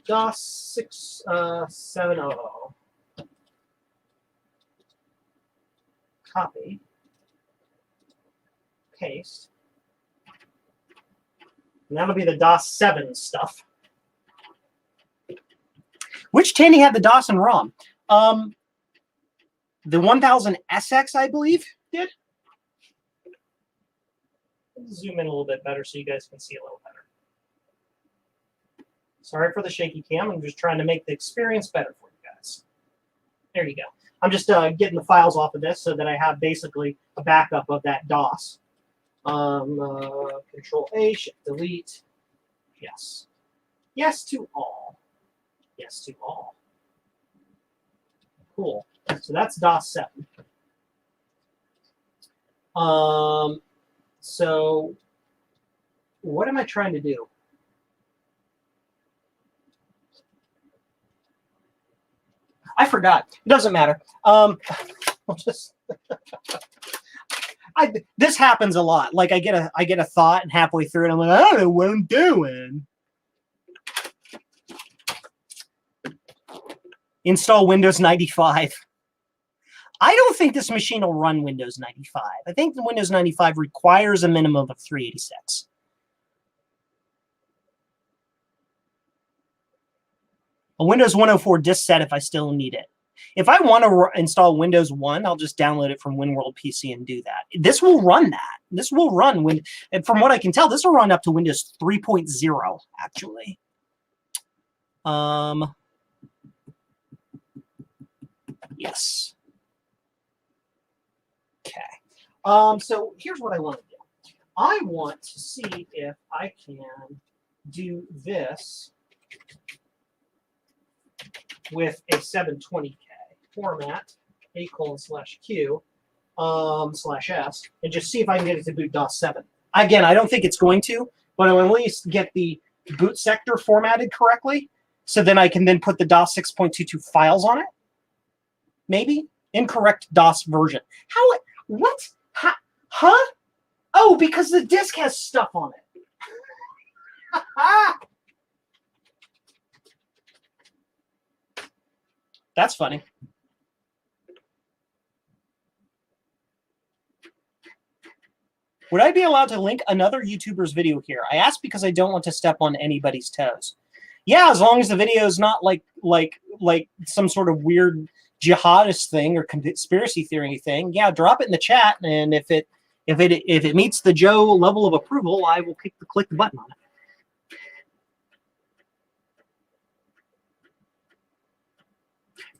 DOS 670. Copy. Paste. And that'll be the DOS 7 stuff. Which Tandy had the DOS and ROM? The 1000SX, I believe, did. Zoom in a little bit better so you guys can see a little better. Sorry for the shaky cam. I'm just trying to make the experience better for you guys. There you go. I'm just getting the files off of this so that I have basically a backup of that DOS. Control A, Shift Delete. Yes. Yes to all. Yes to all. Cool. So that's DOS 7. So what am I trying to do? I forgot. It doesn't matter. I'll just this happens a lot. Like I get a thought, and halfway through it, I'm like, I don't know what I'm doing. Install Windows 95. I don't think this machine will run Windows 95. I think the Windows 95 requires a minimum of 386. A Windows 104 disk set if I still need it. If I want to install Windows 1, I'll just download it from WinWorld PC and do that. This will run that. This will run when, and from what I can tell, this will run up to Windows 3.0 actually. Yes. Okay. So here's what I want to do. I want to see if I can do this with a 720K format, A:/Q /S, and just see if I can get it to boot DOS 7. Again, I don't think it's going to, but I'll at least get the boot sector formatted correctly, so then I can then put the DOS 6.22 files on it. Maybe incorrect DOS version. How? What? Huh? Oh, because the disk has stuff on it. That's funny. Would I be allowed to link another YouTuber's video here? I ask because I don't want to step on anybody's toes. Yeah, as long as the video is not like some sort of weird jihadist thing or conspiracy theory thing. Yeah, drop it in the chat, and if it meets the Joe level of approval, I will click the button on it.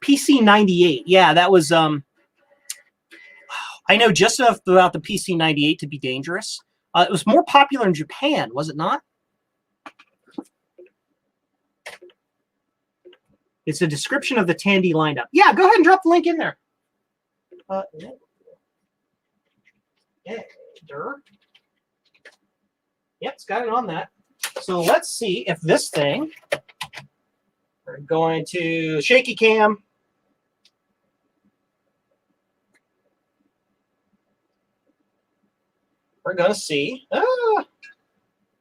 PC98. Yeah, that was I know just enough about the PC98 to be dangerous. It was more popular in Japan, was it not? It's a description of the Tandy lineup. Yeah, go ahead and drop the link in there. Yep, it's got it on that. So let's see if this thing, we're going to shaky cam. We're going to see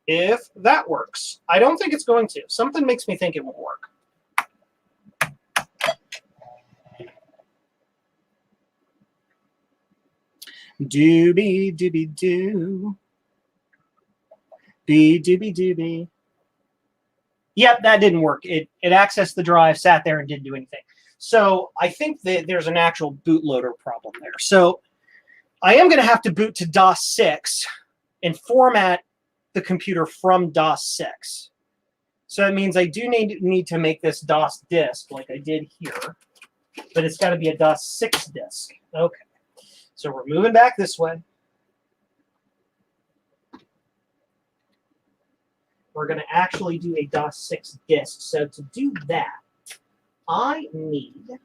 if that works. I don't think it's going to. Something makes me think it won't work. Doobie doobie doo. Be doobie doobie. Yep, that didn't work. It accessed the drive, sat there, and didn't do anything. So I think that there's an actual bootloader problem there. So I am going to have to boot to DOS 6 and format the computer from DOS 6. So it means I do need to make this DOS disk like I did here, but it's got to be a DOS 6 disk. Okay. So we're moving back this way. We're going to actually do a DOS 6 disk. So to do that, I need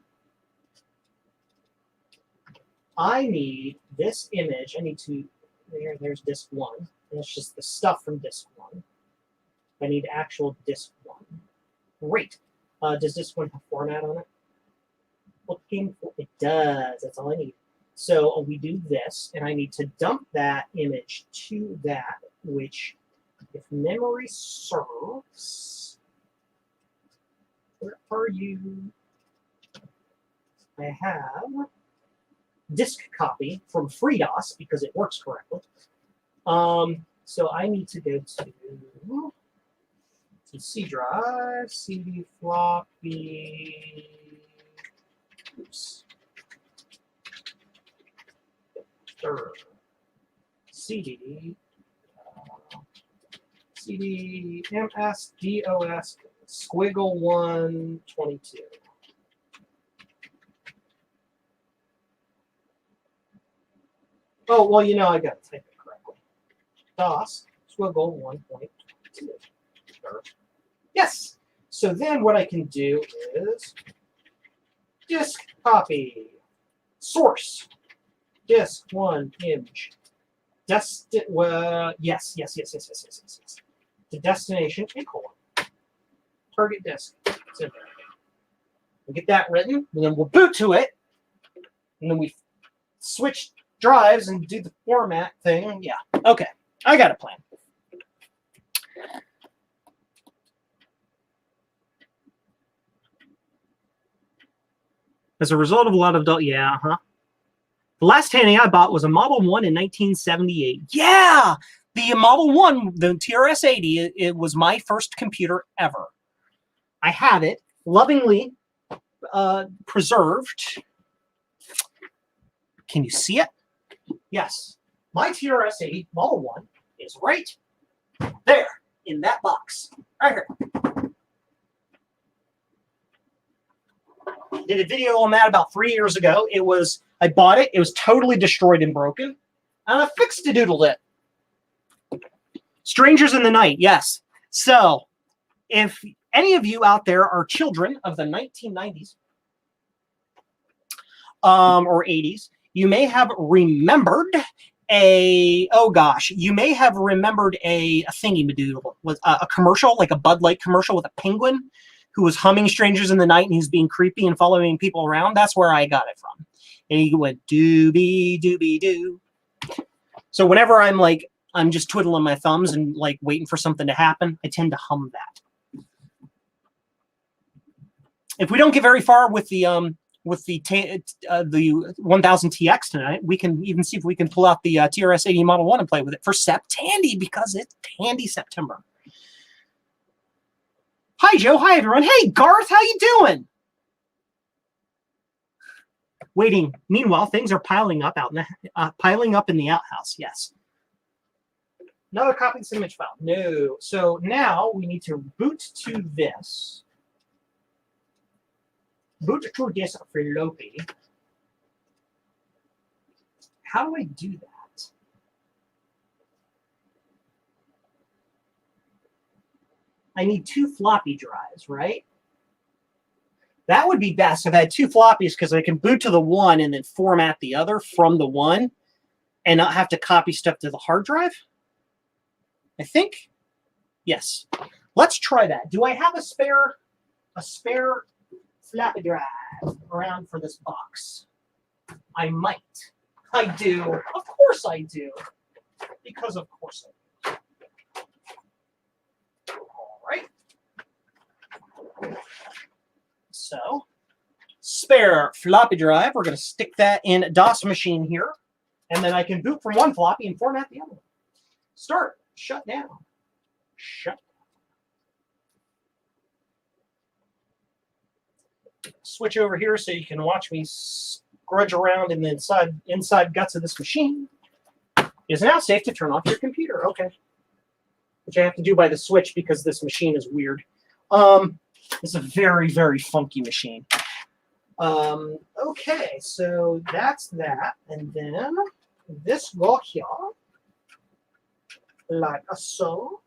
this image. I need to, there's disk 1. And it's just the stuff from disk 1. I need actual disk 1. Great. Does disk 1 have format on it? Looking for, it does. That's all I need. So we do this, and I need to dump that image to that, which, if memory serves, where are you? I have disk copy from FreeDOS because it works correctly. So I need to go to C drive, CD floppy. Oops. Third. CD. CD MS DOS squiggle 122. Oh, well, you know, I got to type it correctly. DOS squiggle 1.2. Yes. So then what I can do is disk copy, source, disk 1 image. Yes. The destination, a colon. Target disk. It's in there. We'll get that written, and then we'll boot to it, and then we switch drives and do the format thing. Yeah. Okay. I got a plan. As a result of a lot of The last Tandy I bought was a Model 1 in 1978. Yeah! The Model 1, the TRS-80, it was my first computer ever. I have it, lovingly preserved. Can you see it? Yes. My TRS-80 Model 1 is right there in that box. Right here. Did a video on that about 3 years ago. I bought it. It was totally destroyed and broken. And I fixed it, doodled it. Strangers in the Night, yes. So, if any of you out there are children of the 1990s or 80s, you may have remembered a thingy-madoodle, with a commercial, like a Bud Light commercial with a penguin who was humming Strangers in the Night, and he's being creepy and following people around. That's where I got it from. And he went, doobie, doobie, doo. So whenever I'm just twiddling my thumbs and like waiting for something to happen, I tend to hum that. If we don't get very far with the 1000TX tonight, we can even see if we can pull out the TRS-80 Model 1 and play with it for Septandy, because it's Tandy September. Hi, Joe. Hi, everyone. Hey, Garth. How you doing? Waiting. Meanwhile, things are piling up in the outhouse. Yes. Another copy of this image file. No. So now we need to boot to this. Boot to this floppy. How do I do that? I need 2 floppy drives, right? That would be best if I had 2 floppies, because I can boot to the one and then format the other from the one and not have to copy stuff to the hard drive. I think. Yes. Let's try that. Do I have a spare floppy drive around for this box? I might. I do. Of course I do. Because of course I do. So, spare floppy drive. We're going to stick that in DOS machine here. And then I can boot from one floppy and format the other one. Start. Shut down. Shut down. Switch over here so you can watch me scrunch around in the inside guts of this machine. It is now safe to turn off your computer. Okay. Which I have to do by the switch because this machine is weird. It's a very, very funky machine. Okay, so that's that. And then this go here, like so.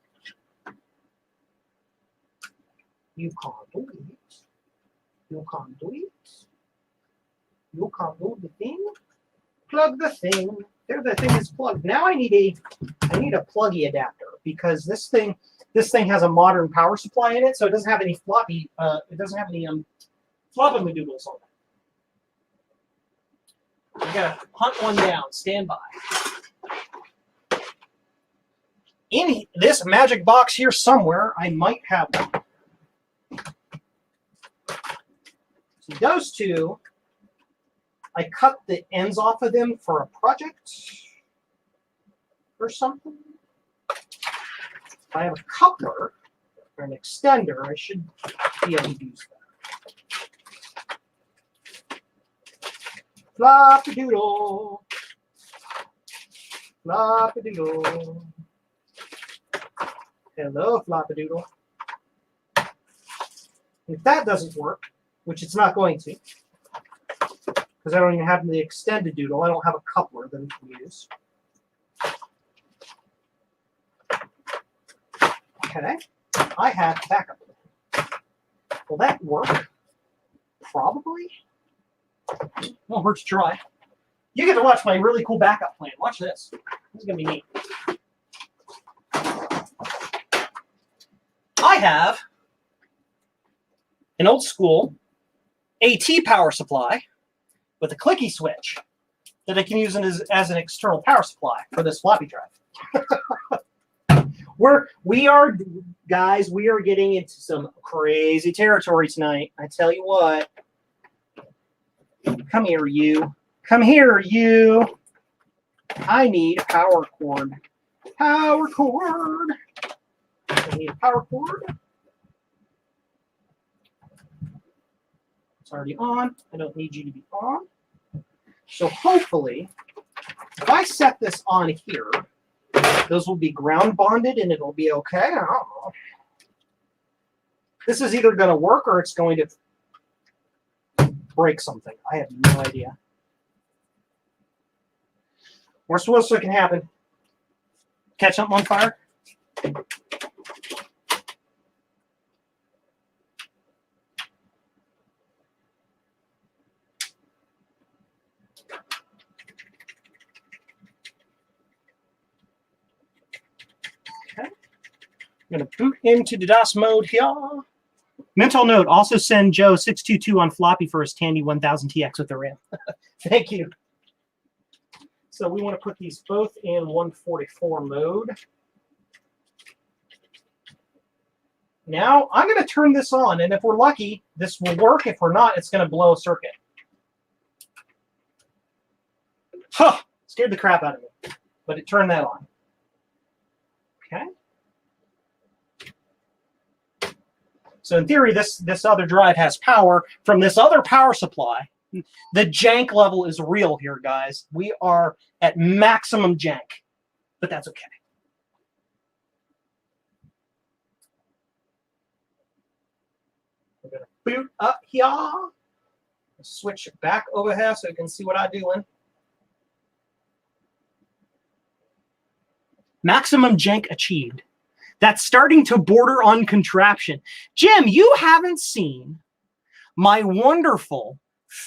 You can do it. You can do it. You can do the thing. Plug the thing. There, the thing is plugged. Now I need a pluggy adapter, because this thing has a modern power supply in it, so it doesn't have any floppy. It doesn't have any floppy modules on it. I gotta hunt one down. Stand by. In this magic box here somewhere, I might have one. So those two, I cut the ends off of them for a project or something. If I have a coupler or an extender, I should be able to use that. Floppy doodle. Floppy doodle. Hello, floppy doodle. If that doesn't work, which it's not going to, because I don't even have the extended doodle, I don't have a coupler that I can use. Okay, I have backup. Will that work? Probably. Won't hurt to try. You get to watch my really cool backup plan. Watch this. This is going to be neat. I have an old school AT power supply with a clicky switch that I can use as an external power supply for this floppy drive. We are getting into some crazy territory tonight. I tell you what. Come here, you. Come here, you. I need a power cord. Power cord. I need a power cord. It's already on. I don't need you to be on. So hopefully, if I set this on here, those will be ground bonded and it'll be okay. I don't know. This is either going to work or it's going to break something. I have no idea. Worst that can happen. Catch something on fire. Okay. I'm going to boot into the DOS mode here. Mental note, also send Joe 622 on floppy for his Tandy 1000TX with the RAM. Thank you. So we want to put these both in 144 mode. Now I'm going to turn this on, and if we're lucky, this will work. If we're not, it's going to blow a circuit. Huh! Scared the crap out of me, but it turned that on. Okay. So in theory, this other drive has power from this other power supply. The jank level is real here, guys. We are at maximum jank, but that's okay. We're going to boot up here. Switch it back over here so you can see what I'm doing. Maximum jank achieved. That's starting to border on contraption. Jim, you haven't seen my wonderful,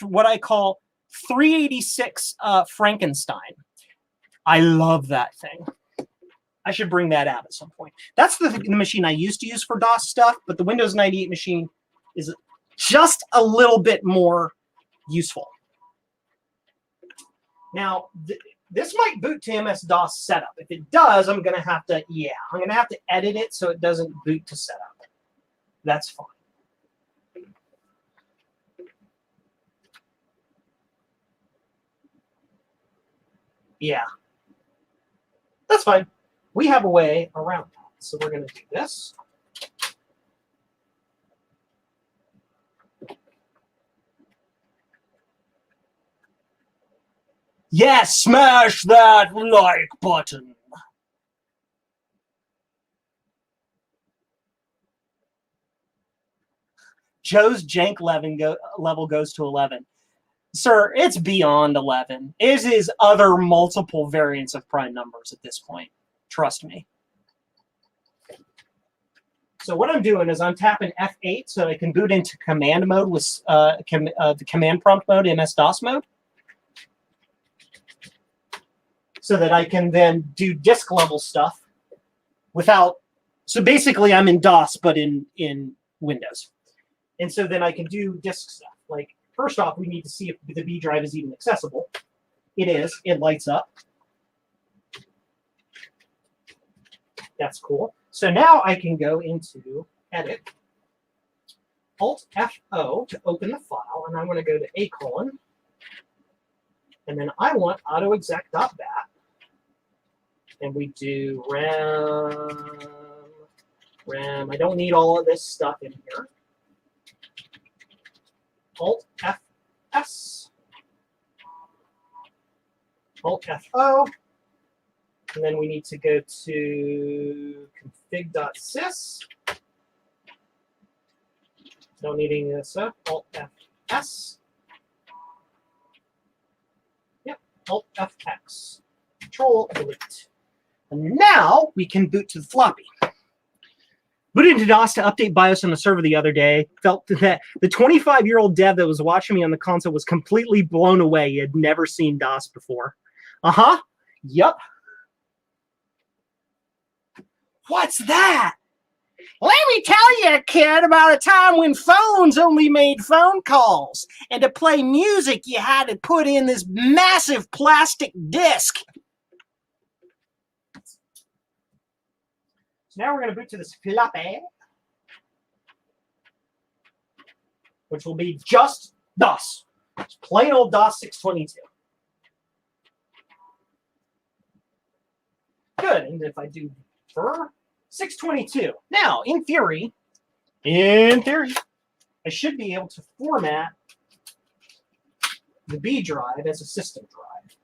what I call 386 Frankenstein. I love that thing. I should bring that out at some point. That's the machine I used to use for DOS stuff, but the Windows 98 machine is just a little bit more useful. Now, this might boot to MS-DOS setup. If it does, I'm going to have to, I'm going to have to edit it so it doesn't boot to setup. That's fine. Yeah. That's fine. We have a way around that. So we're going to do this. Yes, smash that like button. Joe's jank level goes to 11. Sir, it's beyond 11. It is other multiple variants of prime numbers at this point. Trust me. So what I'm doing is I'm tapping F8 so I can boot into command mode with the command prompt mode, MS-DOS mode. So that I can then do disk level stuff without, so basically I'm in DOS, but in Windows. And so then I can do disk stuff. Like, first off, we need to see if the B drive is even accessible. It is. It lights up. That's cool. So now I can go into Edit, Alt-F-O to open the file, and I'm going to go to A:, and then I want autoexec.bat. And we do RAM. I don't need all of this stuff in here. Alt FS. Alt FO. And then we need to go to config.sys. Don't need any of this stuff. Alt FS. Yep. Alt FX. Control delete. And now we can boot to the floppy. Booted into DOS to update BIOS on the server the other day. Felt that the 25-year-old dev that was watching me on the console was completely blown away. He had never seen DOS before. Uh-huh. Yup. What's that? Let me tell you, kid, about a time when phones only made phone calls. And to play music, you had to put in this massive plastic disc. So now we're going to boot to this floppy, which will be just DOS. It's plain old DOS 622. Good. And if I do for 622. Now, in theory, I should be able to format the B drive as a system drive.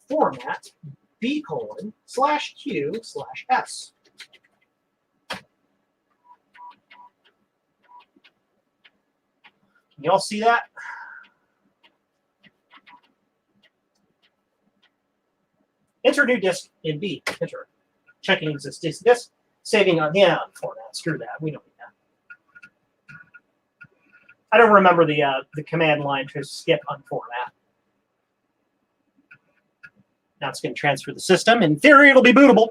Format B:/Q/S. Y'all see that? Enter new disk in B. Enter. Checking existing disk. Saving on format. Screw that. We don't need that. I don't remember the command line to skip unformat. Now it's going to transfer the system. In theory, it'll be bootable.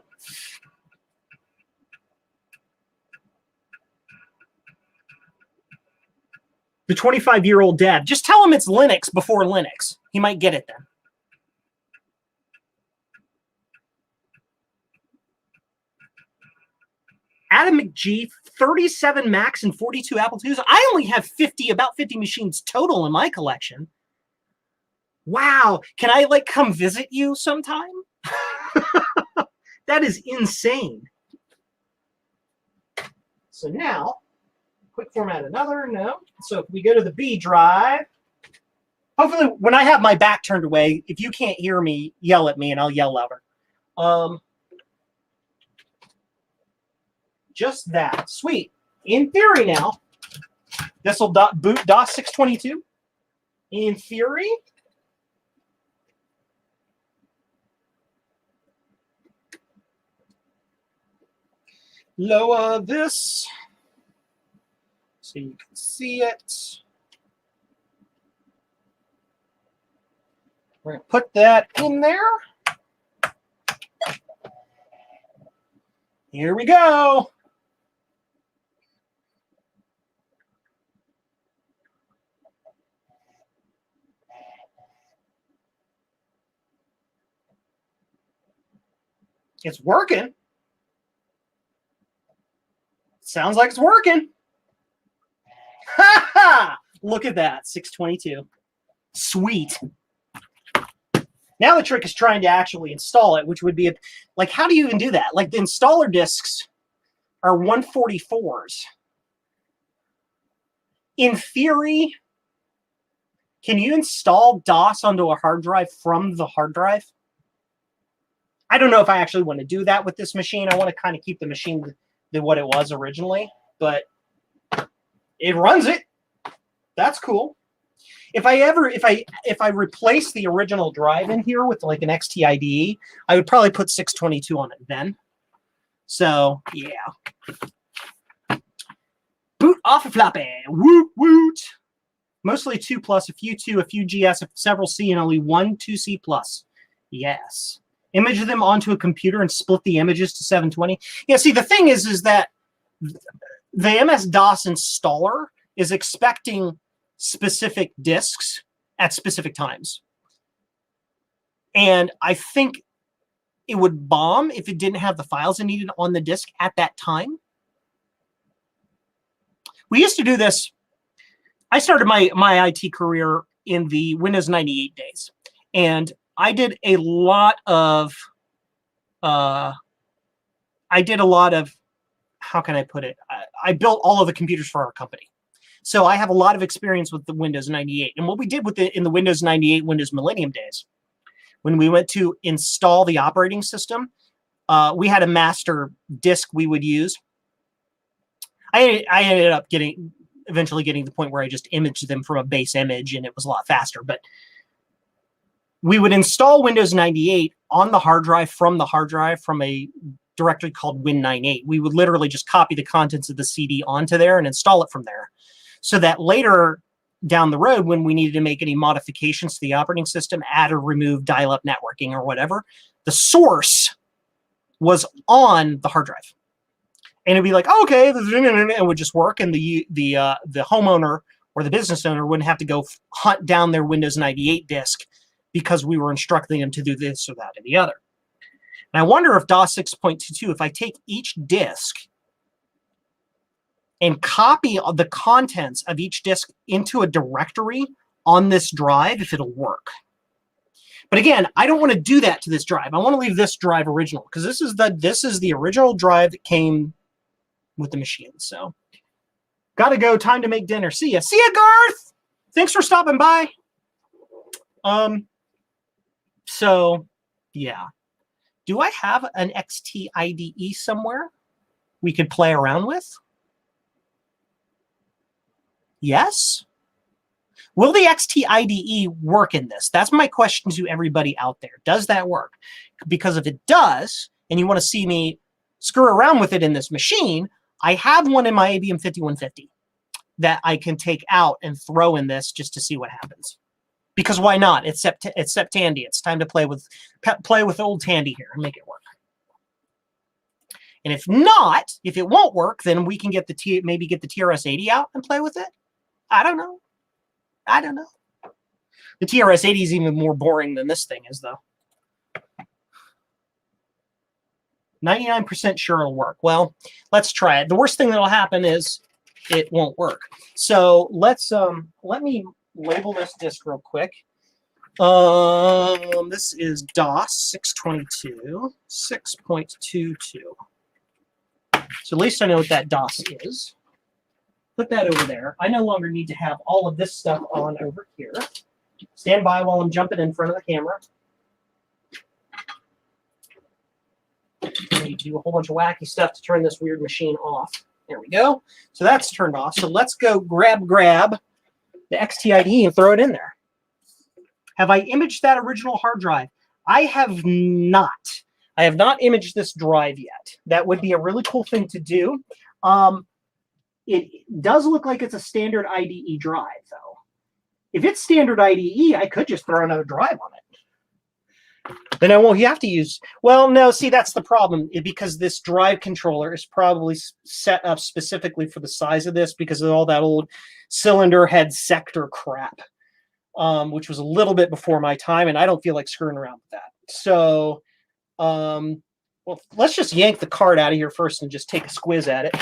The 25-year-old dev. Just tell him it's Linux before Linux. He might get it then. Adam McGee, 37 Macs and 42 Apple IIs. I only have about 50 machines total in my collection. Wow. Can I come visit you sometime? That is insane. So now, quick format another. No. So if we go to the B drive, hopefully when I have my back turned away, if you can't hear me, yell at me and I'll yell louder. Just that. Sweet. In theory now, this will boot DOS 622. In theory, lower this so you can see it. We're going to put that in there. Here we go. It's working. Sounds like it's working. Ha ha! Look at that, 622. Sweet. Now the trick is trying to actually install it, which would be how do you even do that? The installer disks are 144s. In theory, can you install DOS onto a hard drive from the hard drive? I don't know if I actually want to do that with this machine. I want to kind of keep the machine to what it was originally, but it runs it. That's cool. If I replace the original drive in here with an XTIDE, I would probably put 622 on it then. So yeah. Boot off a floppy. Woot woot. Mostly 2+, a few 2, a few GS, several C, and only 1 2C+. Yes. Image them onto a computer and split the images to 720. Yeah, see, the thing is that the MS-DOS installer is expecting specific disks at specific times. And I think it would bomb if it didn't have the files it needed on the disk at that time. We used to do this. I started my IT career in the Windows 98 days. And I did a lot of I did a lot of, how can I put it? I built all of the computers for our company. So I have a lot of experience with the Windows 98. And what we did with in the Windows 98, Windows Millennium days, when we went to install the operating system, we had a master disk we would use. I ended up eventually getting to the point where I just imaged them from a base image, and it was a lot faster. But we would install Windows 98 on the hard drive from a directory called Win98. We would literally just copy the contents of the CD onto there and install it from there, so that later down the road, when we needed to make any modifications to the operating system, add or remove dial-up networking or whatever, the source was on the hard drive. And it'd be like, oh, okay, it would just work, and the homeowner or the business owner wouldn't have to go hunt down their Windows 98 disk because we were instructing them to do this or that or the other. And I wonder if DOS 6.22, if I take each disk and copy the contents of each disk into a directory on this drive, if it'll work. But again, I don't want to do that to this drive. I want to leave this drive original, because this is the original drive that came with the machine. So gotta go, time to make dinner. See ya, Garth. Thanks for stopping by. So yeah, do I have an XT IDE somewhere we could play around with? Yes. Will the XT IDE work in this? That's my question to everybody out there. Does that work? Because if it does, and you want to see me screw around with it in this machine, I have one in my ABM 5150 that I can take out and throw in this just to see what happens. Because why not? It's Tandy. It's time to play with old Tandy here and make it work. And if not, if it won't work, then we can get maybe get the TRS-80 out and play with it. I don't know. The TRS-80 is even more boring than this thing is, though. 99% sure it'll work. Well, let's try it. The worst thing that'll happen is it won't work. So let's let me label this disk real quick. This is DOS 622 6.22. So at least I know what that DOS is. Put that over there. I no longer need to have all of this stuff on over here. Stand by while I'm jumping in front of the camera. I need to do a whole bunch of wacky stuff to turn this weird machine off. There we go. So that's turned off. So let's go grab the XT IDE and throw it in there. Have I imaged that original hard drive? I have not. I have not imaged this drive yet. That would be a really cool thing to do. It does look like it's a standard IDE drive, though. If it's standard IDE, I could just throw another drive on it. Then I won't have to use... Well, no, see, that's the problem. Because this drive controller is probably set up specifically for the size of this because of all that old cylinder head sector crap, which was a little bit before my time, and I don't feel like screwing around with that. So, well, let's just yank the card out of here first and just take a squiz at it.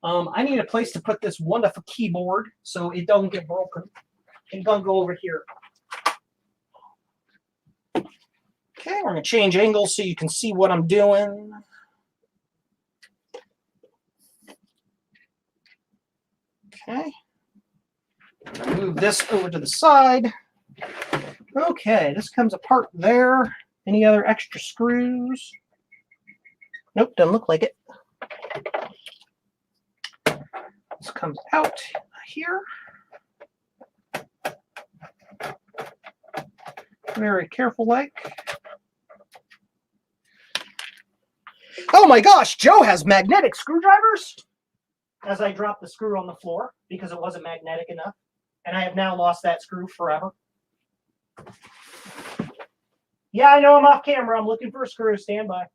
I need a place to put this wonderful keyboard so it doesn't get broken. I'm going to go over here. Okay, we're going to change angles so you can see what I'm doing. Okay. Move this over to the side. Okay, this comes apart there. Any other extra screws? Nope, doesn't look like it. This comes out here. Very careful like. Oh my gosh, Joe has magnetic screwdrivers! As I drop the screw on the floor because it wasn't magnetic enough. And I have now lost that screw forever. Yeah, I know I'm off camera. I'm looking for a screw. Stand by.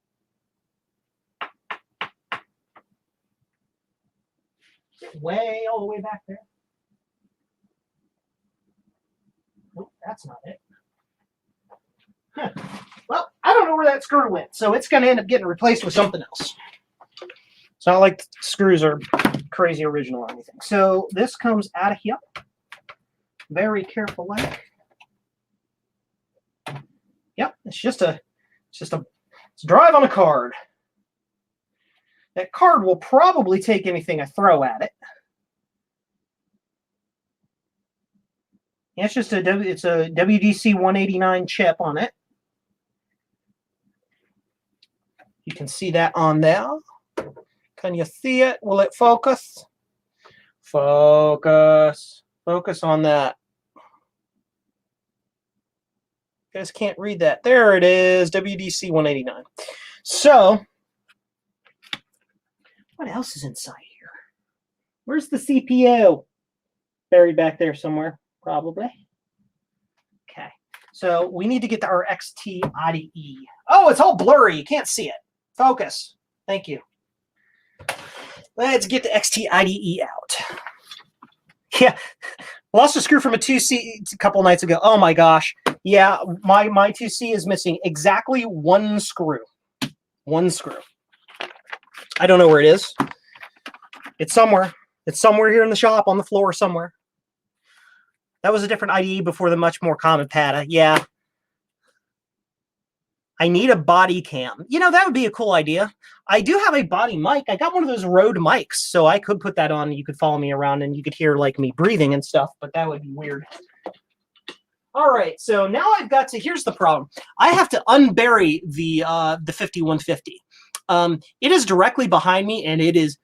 Way all the way back there. Nope, that's not it. Huh. Well, I don't know where that screw went, so it's going to end up getting replaced with something else. It's not like the screws are crazy original or anything. So this comes out of here. Very careful like. Yep, it's just a It's a drive on a card. That card will probably take anything I throw at it. Yeah, it's just it's a WDC 189 chip on it. You can see that on there. Can you see it? Will it focus? Focus. Focus on that. You guys can't read that. There it is, WDC 189. So, what else is inside here? Where's the CPU? Buried back there somewhere, probably. Okay, so we need to get to our XT IDE. Oh, it's all blurry. You can't see it. Focus. Thank you. Let's get the XT IDE out. Yeah, lost a screw from a 2C a couple nights ago. Oh my gosh. Yeah, my 2C is missing exactly one screw. One screw. I don't know where it is. It's somewhere. It's somewhere here in the shop on the floor somewhere. That was a different IDE before the much more common PATA. Yeah. I need a body cam. You know, that would be a cool idea. I do have a body mic. I got one of those Rode mics, so I could put that on. You could follow me around and you could hear like me breathing and stuff, but that would be weird. All right, so now I've got to, here's the problem. I have to unbury the 5150. It is directly behind me and it is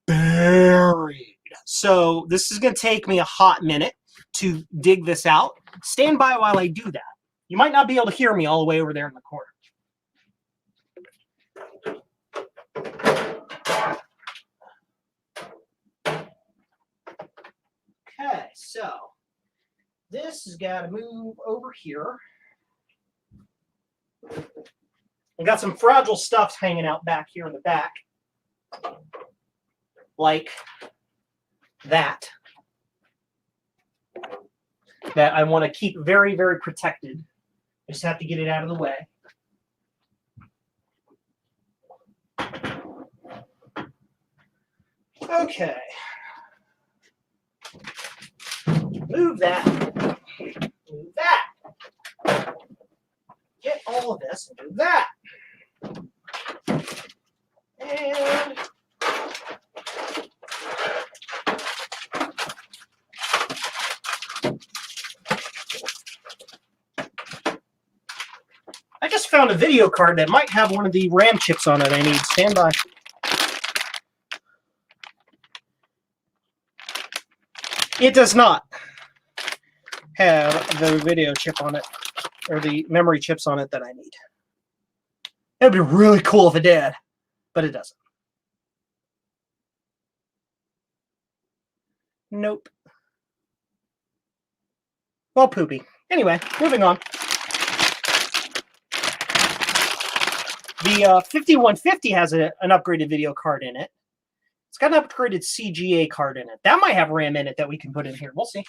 buried. So this is going to take me a hot minute to dig this out. Stand by while I do that. You might not be able to hear me all the way over there in the corner. Okay, so this has got to move over here. I've got some fragile stuff hanging out back here in the back, like that I want to keep very, very protected. I just have to get it out of the way. Okay. Move that. Move that. Get all of this and do that. And I just found a video card that might have one of the RAM chips on it I need. Stand by. It does not have the video chip on it, or the memory chips on it that I need. It would be really cool if it did, but it doesn't. Nope. Well, poopy. Anyway, moving on. The 5150 has an upgraded video card in it. It's got an upgraded CGA card in it. That might have RAM in it that we can put in here. We'll see.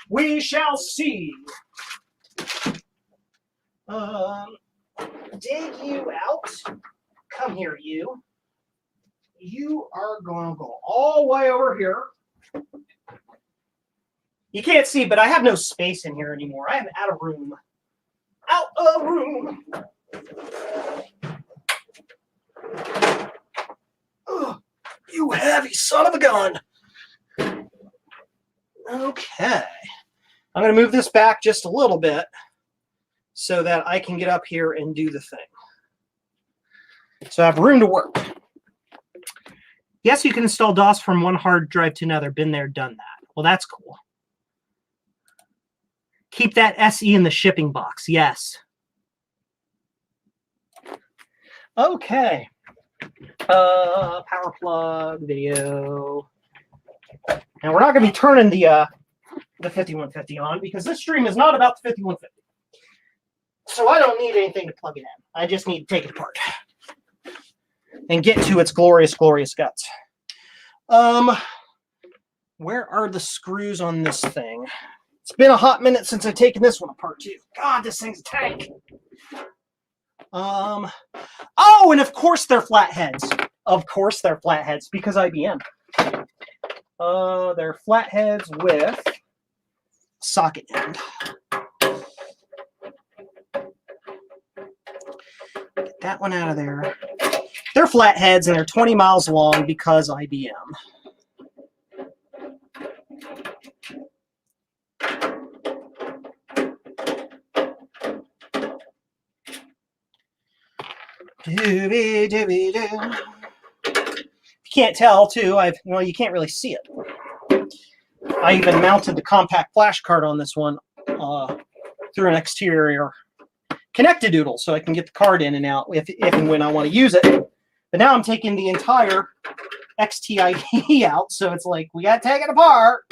We shall see. Dig you out. Come here, you. You are going to go all the way over here. You can't see, but I have no space in here anymore. I am out of room. Out of room. Ugh, you heavy son of a gun. Okay. I'm going to move this back just a little bit so that I can get up here and do the thing. So I have room to work. Yes, you can install DOS from one hard drive to another. Been there, done that. Well, that's cool. Keep that SE in the shipping box. Yes. Okay. Power plug, video. Now we're not going to be turning the 5150 on because this stream is not about the 5150. So I don't need anything to plug it in. I just need to take it apart and get to its glorious, glorious guts. Where are the screws on this thing? It's been a hot minute since I've taken this one apart too. God, this thing's a tank. Oh, and of course they're flatheads. Of course they're flatheads because IBM. They're flatheads with socket end. that one out of there. They're flatheads and they're 20 miles long because IBM. Dooby-dooby-doo. You can't tell, too. Well, you can't really see it. I even mounted the compact flash card on this one through an exterior connected doodle, so I can get the card in and out if and when I want to use it. But now I'm taking the entire XTID out, so it's like we got to take it apart.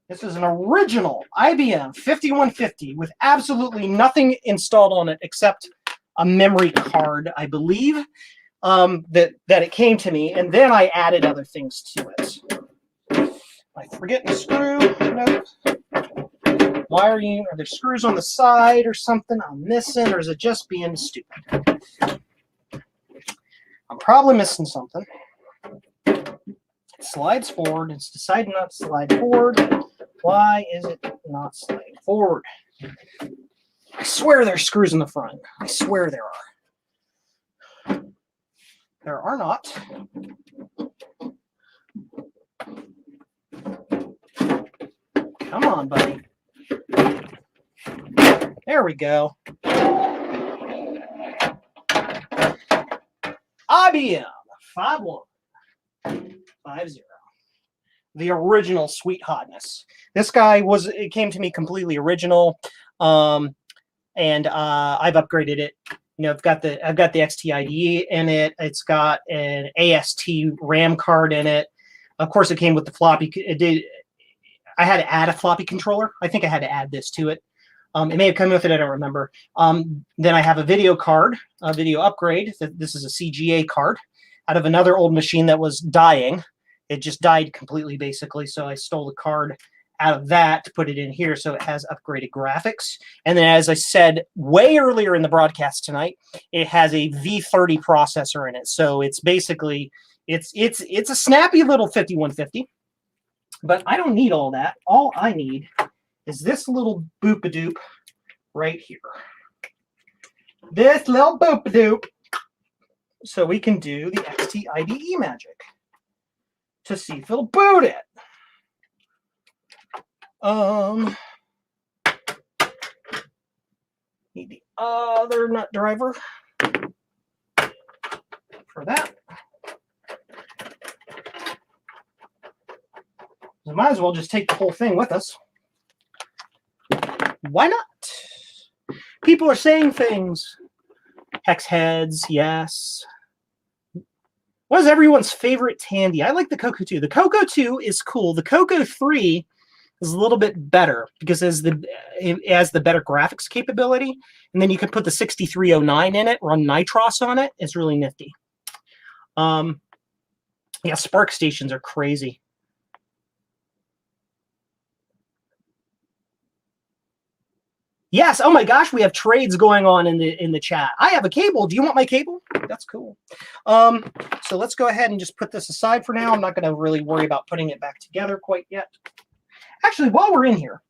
This is an original IBM 5150 with absolutely nothing installed on it except a memory card, I believe, that it came to me, and then I added other things to it. I forget the screw. Nope. Why are there screws on the side or something I'm missing, or is it just being stupid? I'm probably missing something. It slides forward. It's decided not to slide forward. Why is it not sliding forward? I swear there's screws in the front. I swear there are. There are not. Come on, buddy. There we go. IBM 5150. The original sweet hotness. This guy it came to me completely original. And I've upgraded it. You know, I've got the XTIDE in it. It's got an AST RAM card in it. Of course, it came with the floppy. I had to add a floppy controller. I think I had to add this to it. It may have come with it. I don't remember. Then I have a video card, a video upgrade. This is a CGA card out of another old machine that was dying. It just died completely, basically. So I stole the card out of that to put it in here, so it has upgraded graphics. And then, as I said way earlier in the broadcast tonight, it has a V30 processor in it. So it's basically it's a snappy little 5150. But I don't need all that. All I need is this little boop-a-doop right here. This little boop-a-doop. So we can do the XTIDE magic to see if it'll boot it. Need the other nut driver for that. So might as well just take the whole thing with us. Why not? People are saying things. Hex heads, yes. What is everyone's favorite Tandy? I like the CoCo3. The CoCo2 is cool. The CoCo3 is a little bit better because it has the better graphics capability. And then you can put the 6309 in it, run Nitros on it. It's really nifty. Yeah, Spark stations are crazy. Yes. Oh my gosh, we have trades going on in the chat. I have a cable. Do you want my cable? That's cool. So let's go ahead and just put this aside for now. I'm not going to really worry about putting it back together quite yet. Actually, while we're in here,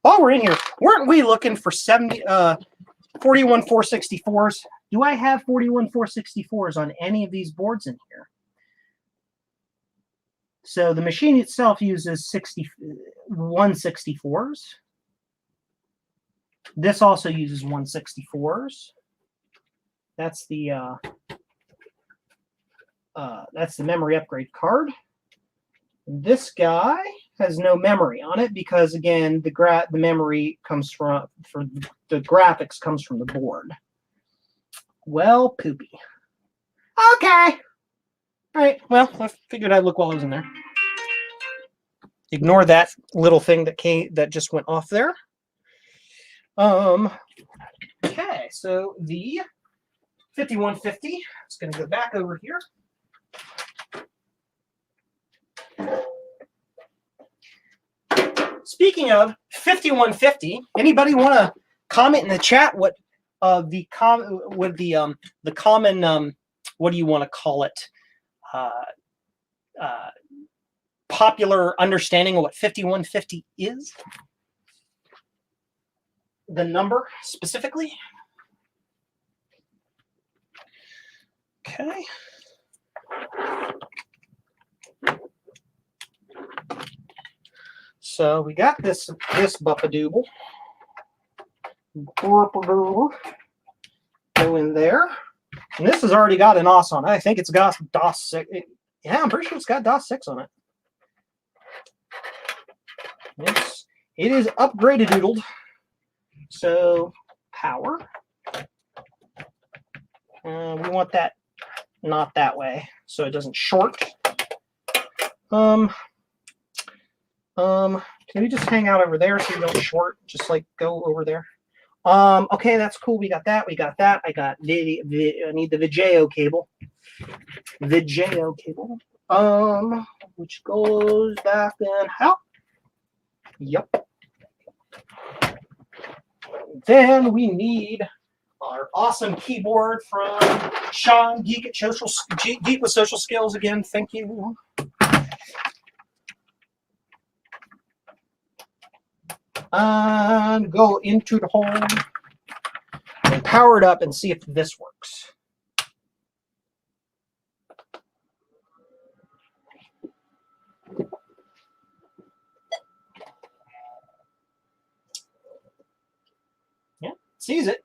weren't we looking for 41 464s? Do I have 41 464s on any of these boards in here? So the machine itself uses 164s. This also uses 164s. That's the memory upgrade card. This guy has no memory on it because, again, the memory comes for the graphics comes from the board. Well, poopy. Okay. All right. Well, I figured I'd look while I was in there. Ignore that little thing that just went off there. Okay, so the 5150 is going to go back over here. Speaking of 5150, anybody want to comment in the chat what the common what do you want to call it? Popular understanding of what 5150 is? the number specifically. Okay. So we got this buffadoodle. Go in there. And this has already got an OS on it. I think it's got DOS 6. Yeah, I'm pretty sure it's got DOS 6 on it. It is upgraded doodled. So power. We want that not that way, so it doesn't short. Can we just hang out over there so you don't short? Just like go over there. Okay, that's cool. We got that. We got that. I got I need the VGA cable. VGA cable. Which goes back and how? Yep. Then we need our awesome keyboard from Sean, Geek with Social Skills again. Thank you. And go into the hole and power it up and see if this works. Yeah, sees it.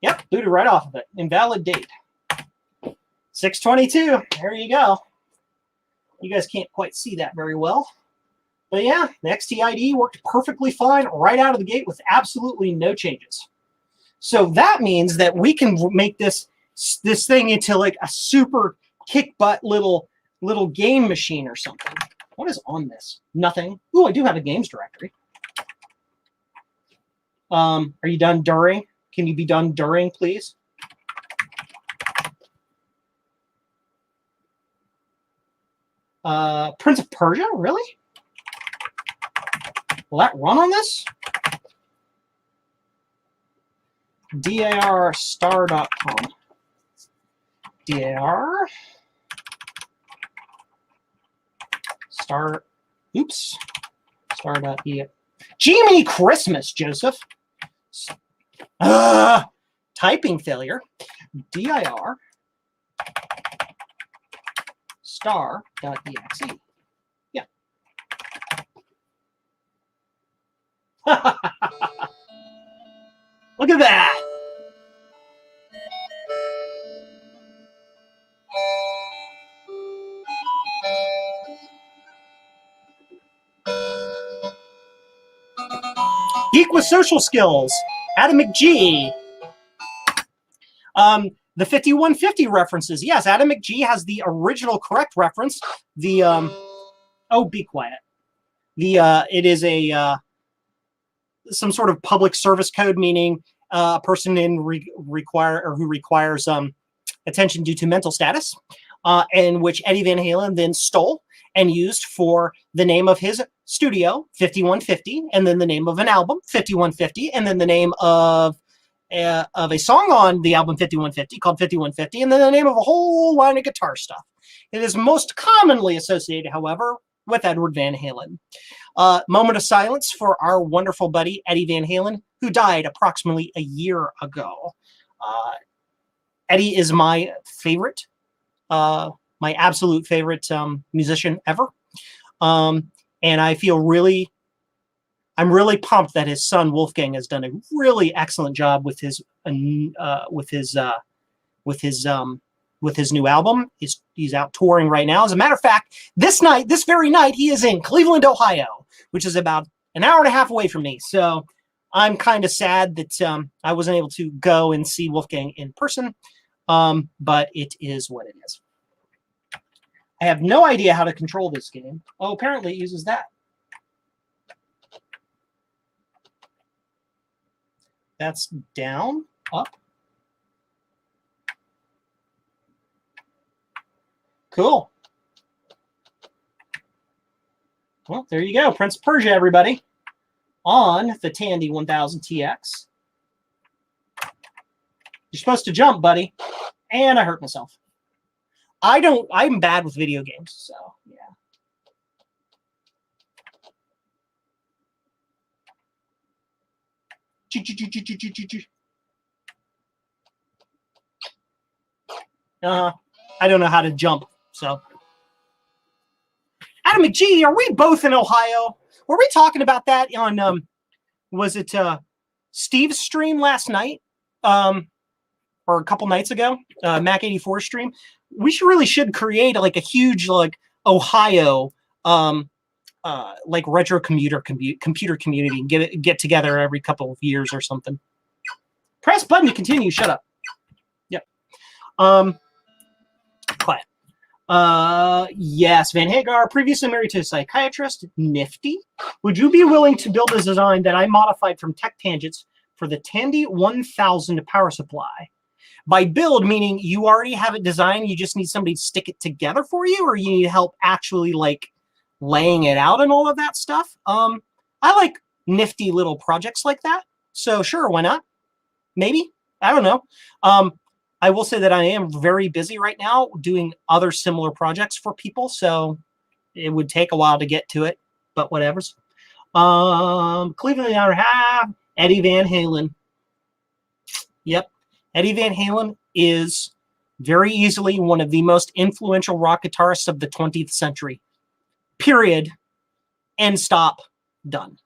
Yep, booted right off of it. Invalid date. 6/22. There you go. You guys can't quite see that very well. But yeah, the XTID worked perfectly fine right out of the gate with absolutely no changes. So that means that we can make this thing into like a super kick butt little game machine or something. What is on this? Nothing. Ooh, I do have a games directory. Are you done during? Can you be done during, please? Prince of Persia, really? Will that run on this? DARstar.com. DAR star. Oops. Star.e. Jiminy Christmas, Joseph. Typing failure. DIR star.exe. Yeah. Look at that. Geek with Social Skills. Adam McGee. The 5150 references. Yes, Adam McGee has the original correct reference. The oh, be quiet. The it is a some sort of public service code, meaning a person who requires attention due to mental status, and which Eddie Van Halen then stole and used for the name of his studio, 5150, and then the name of an album, 5150, and then the name of a song on the album 5150 called 5150, and then the name of a whole line of guitar stuff. It is most commonly associated, however, with Edward Van Halen. Moment of silence for our wonderful buddy Eddie Van Halen, who died approximately a year ago. Eddie is my favorite, my absolute favorite musician ever. And I feel I'm really pumped that his son Wolfgang has done a really excellent job with his new album. He's out touring right now. As a matter of fact, this very night, he is in Cleveland, Ohio, which is about an hour and a half away from me. So I'm kind of sad that I wasn't able to go and see Wolfgang in person, but it is what it is. I have no idea how to control this game. Oh, apparently it uses that. That's down, up. Cool. Well, there you go. Prince of Persia, everybody, on the Tandy 1000TX. You're supposed to jump, buddy. And I hurt myself. I'm bad with video games, so yeah. I don't know how to jump, so. Adam McGee, are we both in Ohio? Were we talking about that on, was it Steve's stream last night? Or a couple nights ago, Mac 84 stream. We really should create like a huge like Ohio like retro computer community and get together every couple of years or something. Press button to continue. Shut up. Yep. Quiet. Yes, Van Hagar, previously married to a psychiatrist. Nifty. Would you be willing to build a design that I modified from Tech Tangents for the Tandy 1000 power supply? By build, meaning you already have it designed, you just need somebody to stick it together for you, or you need help actually like laying it out and all of that stuff. I like nifty little projects like that. So sure, why not? Maybe. I don't know. I will say that I am very busy right now doing other similar projects for people, so it would take a while to get to it, but whatevers. Cleveland the other half, Eddie Van Halen. Yep. Eddie Van Halen is very easily one of the most influential rock guitarists of the 20th century. Period. End stop. Done.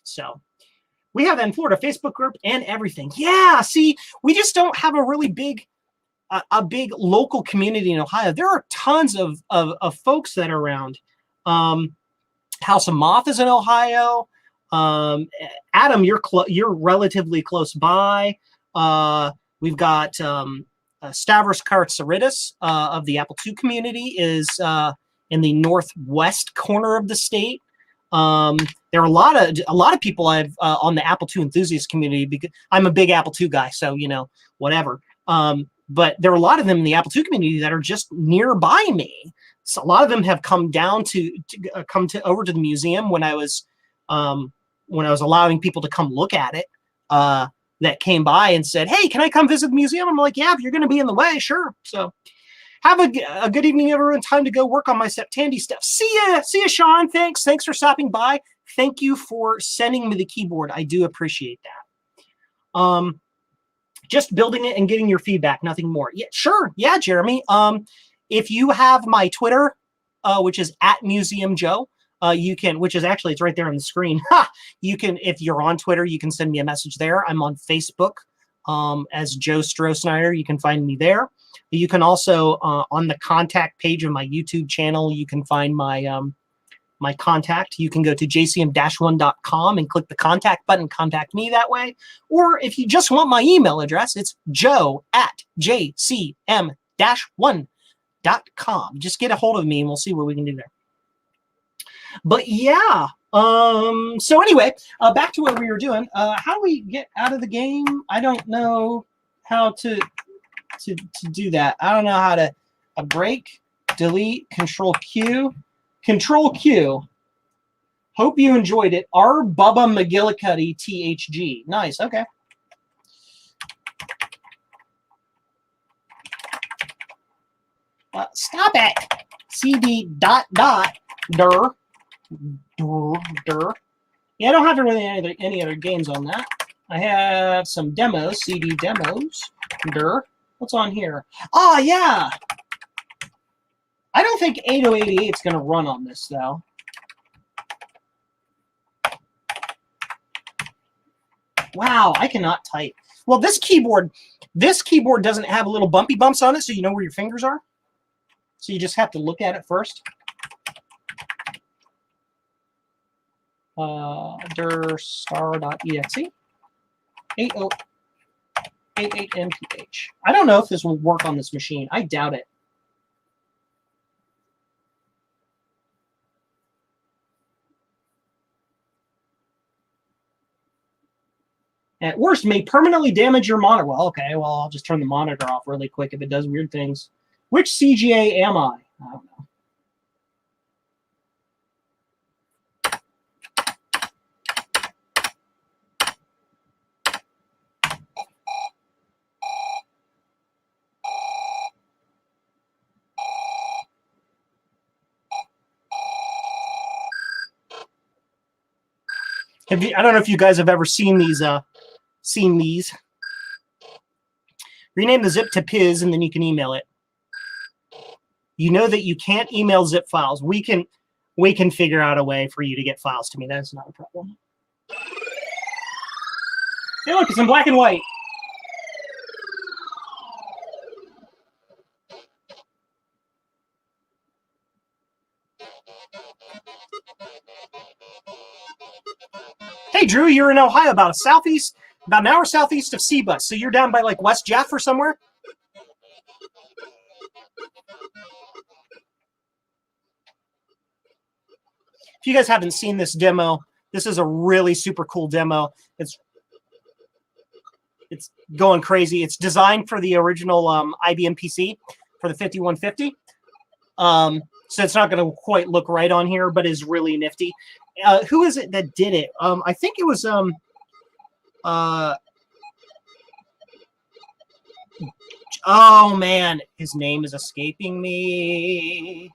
So we have that in Florida, Facebook group and everything. Yeah, see, we just don't have a really big local community in Ohio. There are tons of folks that are around. House of Moth is in Ohio. Adam, you're relatively close by. We've got Stavros Karatsaridis of the Apple II community is in the northwest corner of the state. There are a lot of people I've on the Apple II enthusiast community because I'm a big Apple II guy, so you know whatever. But there are a lot of them in the Apple II community that are just nearby me. So a lot of them have come down over to the museum when I was allowing people to come look at it. That came by and said, "Hey, can I come visit the museum?" I'm like, "Yeah, if you're going to be in the way, sure." So have a good evening, everyone. Time to go work on my Tandy stuff. See ya, Sean. Thanks for stopping by. Thank you for sending me the keyboard. I do appreciate that. Just building it and getting your feedback, nothing more. Yeah, sure. Yeah, Jeremy. If you have my Twitter, which is @MuseumJoe, you can, which is actually, it's right there on the screen. You can, if you're on Twitter, you can send me a message there. I'm on Facebook as Joe Stroh-Snyder. You can find me there. You can also, on the contact page of my YouTube channel, you can find my my contact. You can go to jcm-1.com and click the contact button, contact me that way. Or if you just want my email address, it's joe@jcm-1.com. Just get a hold of me and we'll see what we can do there. But yeah, so anyway, back to what we were doing. How do we get out of the game? I don't know how to do that. I don't know how to break, delete, Control Q. Control Q. Hope you enjoyed it. R. Bubba McGillicuddy THG. Nice. Okay. Stop it. CD ... dir. Yeah, I don't have really any other games on that. I have some demos, CD demos. Dir. What's on here? Oh, yeah. I don't think 8088 is going to run on this, though. Wow, I cannot type. Well, this keyboard doesn't have little bumpy bumps on it, so you know where your fingers are. So you just have to look at it first. Dir star.exe 8088mph. I don't know if this will work on this machine. I doubt it. At worst, may permanently damage your monitor. Well, okay, well, I'll just turn the monitor off really quick if it does weird things. Which CGA am I? I don't know. I don't know if you guys have ever seen these seen these. Rename the zip to Piz, and then you can email it. You know that you can't email zip files. We can figure out a way for you to get files to me. That's not a problem. Hey, look, it's in black and white. Hey, Drew, you're in Ohio, about an hour southeast of Sebus. So you're down by like West Jeff or somewhere? If you guys haven't seen this demo, this is a really super cool demo. It's going crazy. It's designed for the original IBM PC for the 5150. So it's not going to quite look right on here, but is really nifty. Who is it that did it? I think it was oh man, his name is escaping me.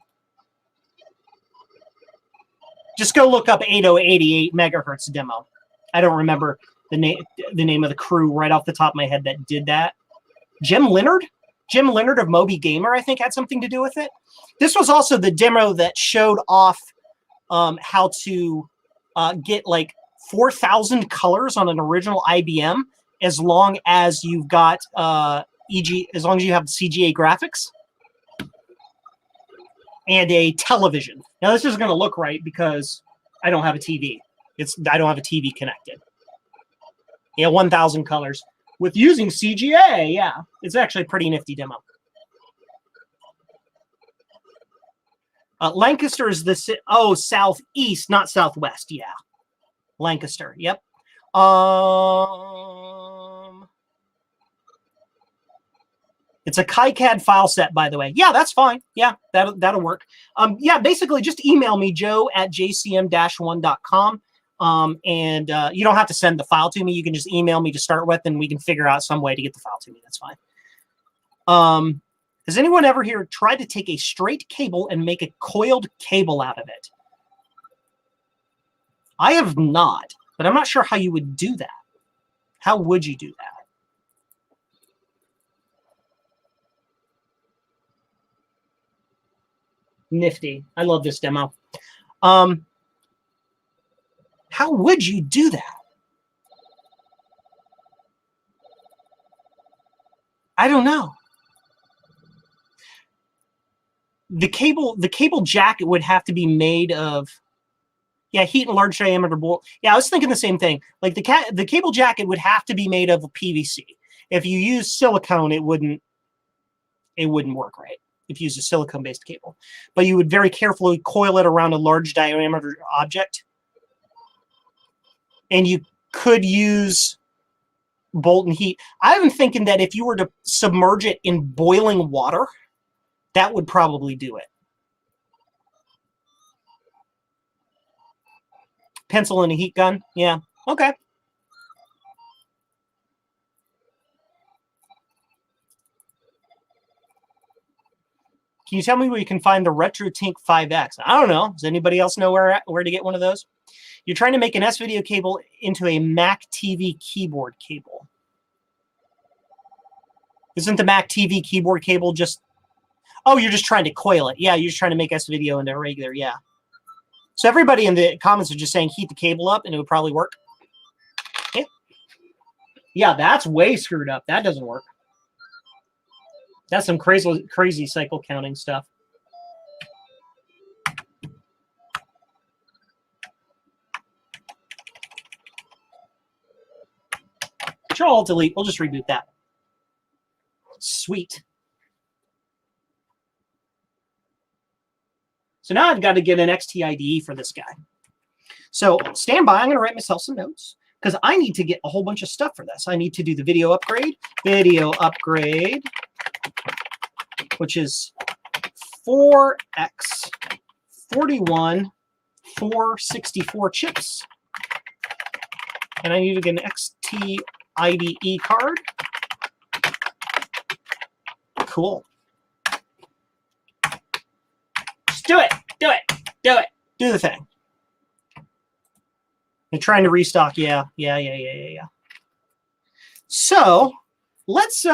Just go look up 8088 megahertz demo. I don't remember the name of the crew right off the top of my head that did that. Jim Leonard of Moby Gamer, I think, had something to do with it. This was also the demo that showed off how to get like 4,000 colors on an original IBM, as long as you've got as long as you have CGA graphics and a television. Now this isn't going to look right because I don't have a TV. I don't have a TV connected. Yeah, 1,000 colors with using CGA. Yeah, it's actually a pretty nifty demo. Lancaster is the southeast, not southwest. Yeah, Lancaster. Yep. It's a KiCad file set, by the way. Yeah, that's fine. Yeah, that'll work. Yeah, basically just email me, joe@jcm-1.com. And you don't have to send the file to me. You can just email me to start with, and we can figure out some way to get the file to me. That's fine. Has anyone ever here tried to take a straight cable and make a coiled cable out of it? I have not, but I'm not sure how you would do that. How would you do that? Nifty. I love this demo. How would you do that? I don't know. The cable jacket would have to be made of, yeah, heat and large diameter bolt. Yeah, I was thinking the same thing. Like the cable jacket would have to be made of PVC. If you use silicone, it wouldn't work right if you use a silicone-based cable. But you would very carefully coil it around a large diameter object. And you could use bolt and heat. I'm thinking that if you were to submerge it in boiling water, that would probably do it. Pencil and a heat gun? Yeah. Okay. Can you tell me where you can find the RetroTink 5X? I don't know. Does anybody else know where to get one of those? You're trying to make an S-Video cable into a Mac TV keyboard cable. Isn't the Mac TV keyboard cable just... Oh, you're just trying to coil it. Yeah, you're just trying to make S-Video into a regular, yeah. So everybody in the comments are just saying heat the cable up and it would probably work. Yeah, yeah, that's way screwed up. That doesn't work. That's some crazy cycle counting stuff. Control-Alt-Delete. We'll just reboot that. Sweet. So now I've got to get an XT-IDE for this guy. So stand by. I'm going to write myself some notes because I need to get a whole bunch of stuff for this. I need to do the video upgrade, which is 4x 41 464 chips. And I need to get an XT-IDE card. Cool. Just do it. Do it. Do it. Do the thing. I'm trying to restock. Yeah. So let's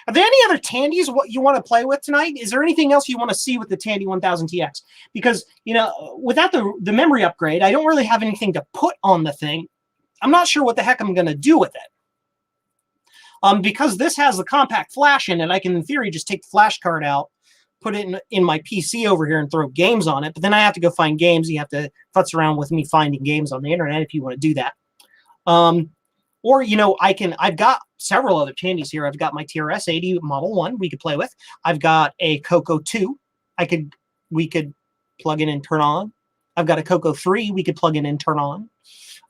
are there any other Tandys what you want to play with tonight? Is there anything else you want to see with the Tandy 1000TX? Because, you know, without the memory upgrade, I don't really have anything to put on the thing. I'm not sure what the heck I'm going to do with it. Because this has the compact flash in it, I can, in theory, just take the flash card out, put it in my PC over here and throw games on it. But then I have to go find games. You have to futz around with me finding games on the internet if you want to do that. Or, you know, I've got several other Tandys here. I've got my TRS-80 Model 1 we could play with. I've got a CoCo3 we could plug in and turn on. I've got a CoCo3 we could plug in and turn on.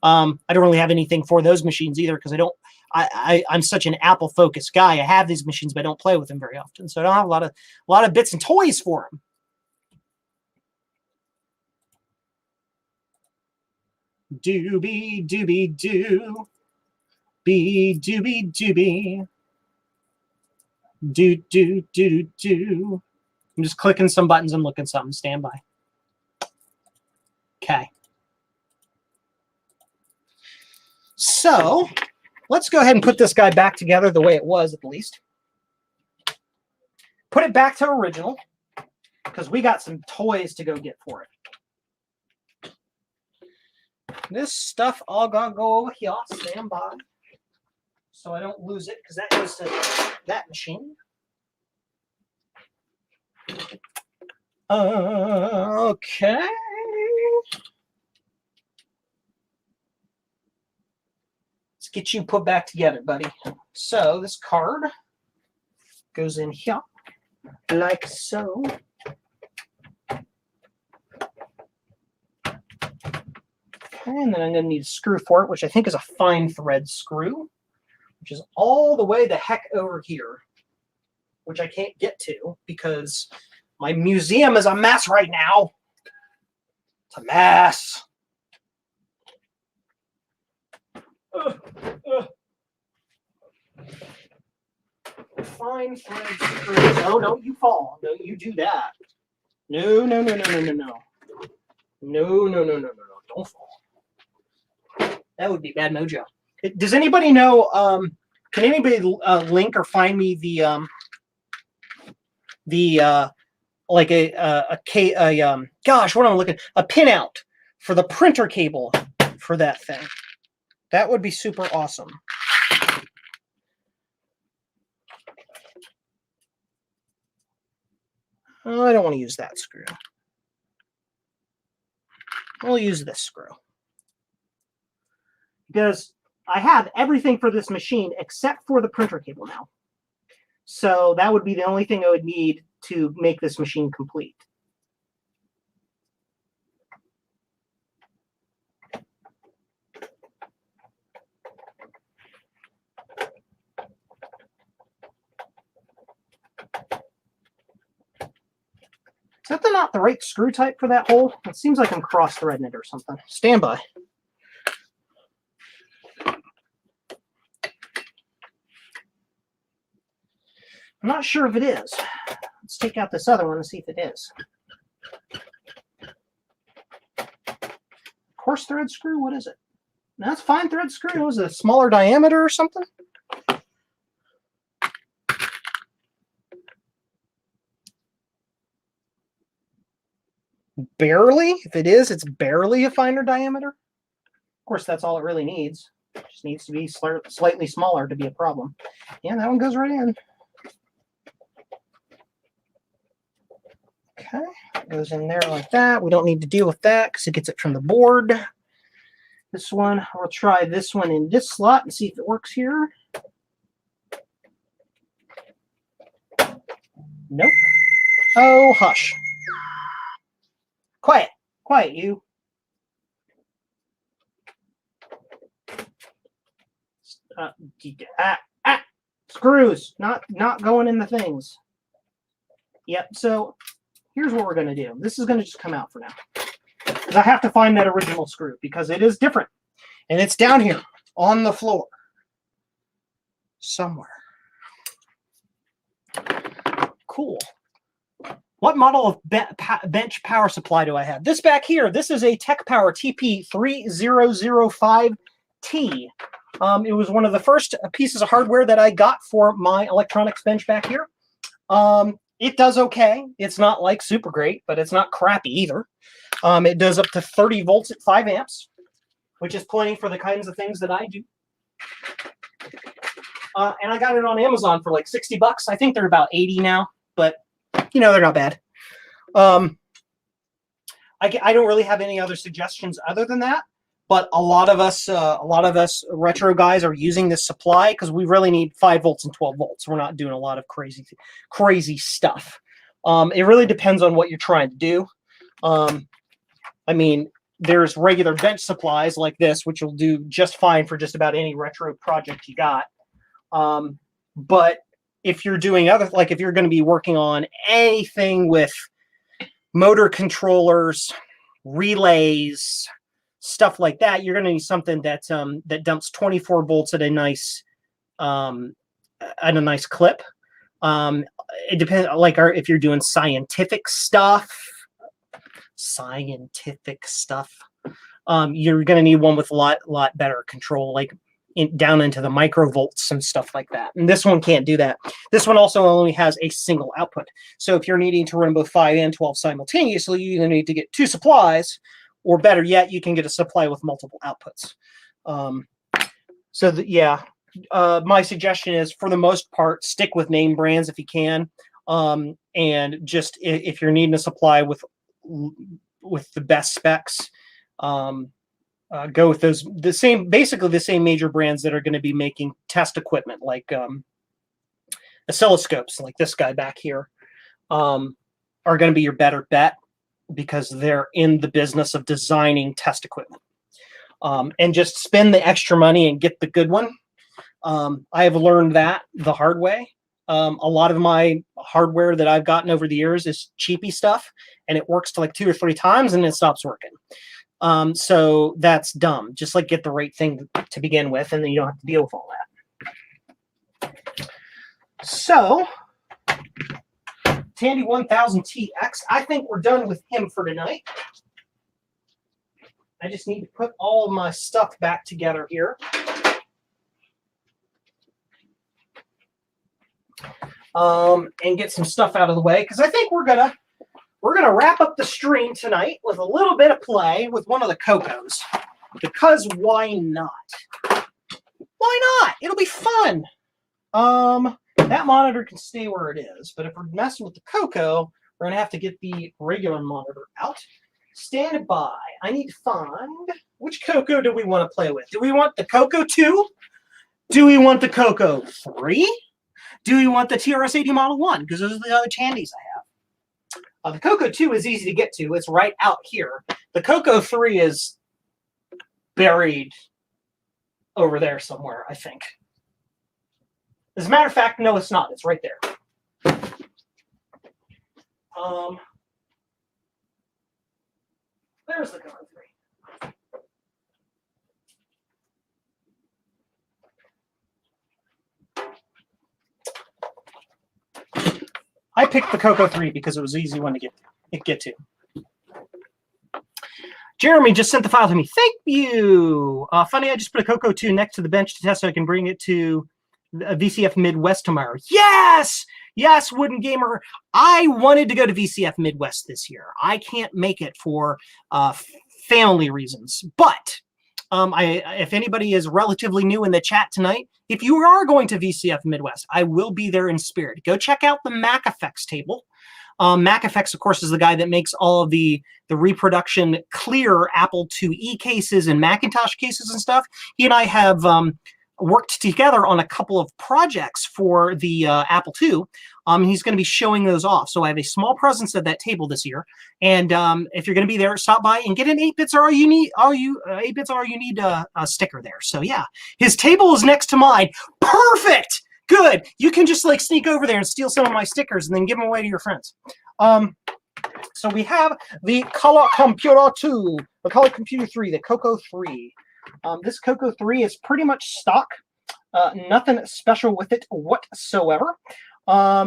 I don't really have anything for those machines either because I'm such an Apple-focused guy. I have these machines, but I don't play with them very often. So I don't have a lot of bits and toys for them. Doobie doobie doo. Be doobie doobie. Do do do do do. I'm just clicking some buttons and looking something. Stand by. Okay. So let's go ahead and put this guy back together the way it was, at least. Put it back to original because we got some toys to go get for it. This stuff all gonna go over here. Stand by. So I don't lose it because that goes to that machine. Okay. Let's get you put back together, buddy. So this card goes in here like so. Okay, and then I'm going to need a screw for it, which I think is a fine thread screw, which is all the way the heck over here, which I can't get to because my museum is a mess right now. It's a mess. Fine thread screws. No, don't you fall. Don't you do that. No, no, no, no, no, no, no. No, no, no, no, no, no. Don't fall. That would be bad mojo. Does anybody know, can anybody link or find me like gosh, what am I looking? A pinout for the printer cable for that thing. That would be super awesome. Oh, I don't want to use that screw. I'll use this screw. Because I have everything for this machine except for the printer cable now. So that would be the only thing I would need to make this machine complete. Is that not the right screw type for that hole? It seems like I'm cross-threading it or something. Stand by. I'm not sure if it is. Let's take out this other one and see if it is. Coarse thread screw? What is it? No, that's fine thread screw. Was it a smaller diameter or something? Barely? If it is, it's barely a finer diameter. Of course, that's all it really needs. It just needs to be slightly smaller to be a problem. Yeah, that one goes right in. Okay, it goes in there like that. We don't need to deal with that because it gets it from the board. This one, I'll try this one in this slot and see if it works here. Nope. Oh, hush. Quiet. Quiet, you. Screws. Not going in the things. Yep, so here's what we're going to do. This is going to just come out for now. Because I have to find that original screw because it is different. And it's down here on the floor. Somewhere. Cool. What model of bench power supply do I have? This back here, this is a Tech Power TP3005T. It was one of the first pieces of hardware that I got for my electronics bench back here. It does okay. It's not like super great, but it's not crappy either. It does up to 30 volts at 5 amps, which is plenty for the kinds of things that I do. And I got it on Amazon for like 60 bucks. I think they're about 80 now, but you know, they're not bad. I don't really have any other suggestions other than that, but a lot of us retro guys are using this supply because we really need 5 volts and 12 volts. We're not doing a lot of crazy stuff. It really depends on what you're trying to do. I mean, there's regular bench supplies like this, which will do just fine for just about any retro project you got. But if you're doing if you're going to be working on anything with motor controllers, relays, stuff like that, you're going to need something that that dumps 24 volts at a nice clip. It depends, like if you're doing scientific stuff, you're going to need one with a lot better control, like down into the microvolts and stuff like that. And this one can't do that. This one also only has a single output. So if you're needing to run both 5 and 12 simultaneously, you either need to get 2 supplies, or better yet, you can get a supply with multiple outputs. My suggestion is, for the most part, stick with name brands if you can. And just if you're needing a supply with the best specs, go with basically the same major brands that are going to be making test equipment, like oscilloscopes, like this guy back here, are going to be your better bet because they're in the business of designing test equipment. And just spend the extra money and get the good one. I have learned that the hard way. A lot of my hardware that I've gotten over the years is cheapy stuff, and it works to like 2 or 3 times and it stops working. So that's dumb. Just like get the right thing to begin with, and then you don't have to deal with all that. So Tandy 1000TX, I think we're done with him for tonight. I just need to put all of my stuff back together here. And get some stuff out of the way, because I think we're gonna wrap up the stream tonight with a little bit of play with one of the CoCos. Because why not? Why not? It'll be fun. That monitor can stay where it is, but if we're messing with the CoCo, we're gonna have to get the regular monitor out. Stand by. I need to find which CoCo do we want to play with. Do we want the CoCo2? Do we want the CoCo3? Do we want the TRS-80 Model 1? Because those are the other Tandys I have. The CoCo2 is easy to get to. It's right out here. The CoCo3 is buried over there somewhere, I think. As a matter of fact, no, it's not. It's right there. There's the CoCo3. I picked the CoCo3 because it was an easy one to get to. Jeremy just sent the file to me. Thank you. Funny, I just put a CoCo2 next to the bench to test so I can bring it to VCF Midwest tomorrow. Yes! Yes, Wooden Gamer. I wanted to go to VCF Midwest this year. I can't make it for family reasons. But if anybody is relatively new in the chat tonight, if you are going to VCF Midwest, I will be there in spirit. Go check out the Mac Effects table. Mac Effects, of course, is the guy that makes all of the reproduction clear Apple IIe cases and Macintosh cases and stuff. He and I have worked together on a couple of projects for the Apple II. He's going to be showing those off. So I have a small presence at that table this year. And if you're going to be there, stop by and get an 8-bits are all you need. 8-bits are all you need a sticker there. So yeah, his table is next to mine. Perfect. Good. You can just like sneak over there and steal some of my stickers and then give them away to your friends. So we have the Color Computer 2, the Color Computer 3, the CoCo3. This CoCo3 is pretty much stock. Nothing special with it whatsoever.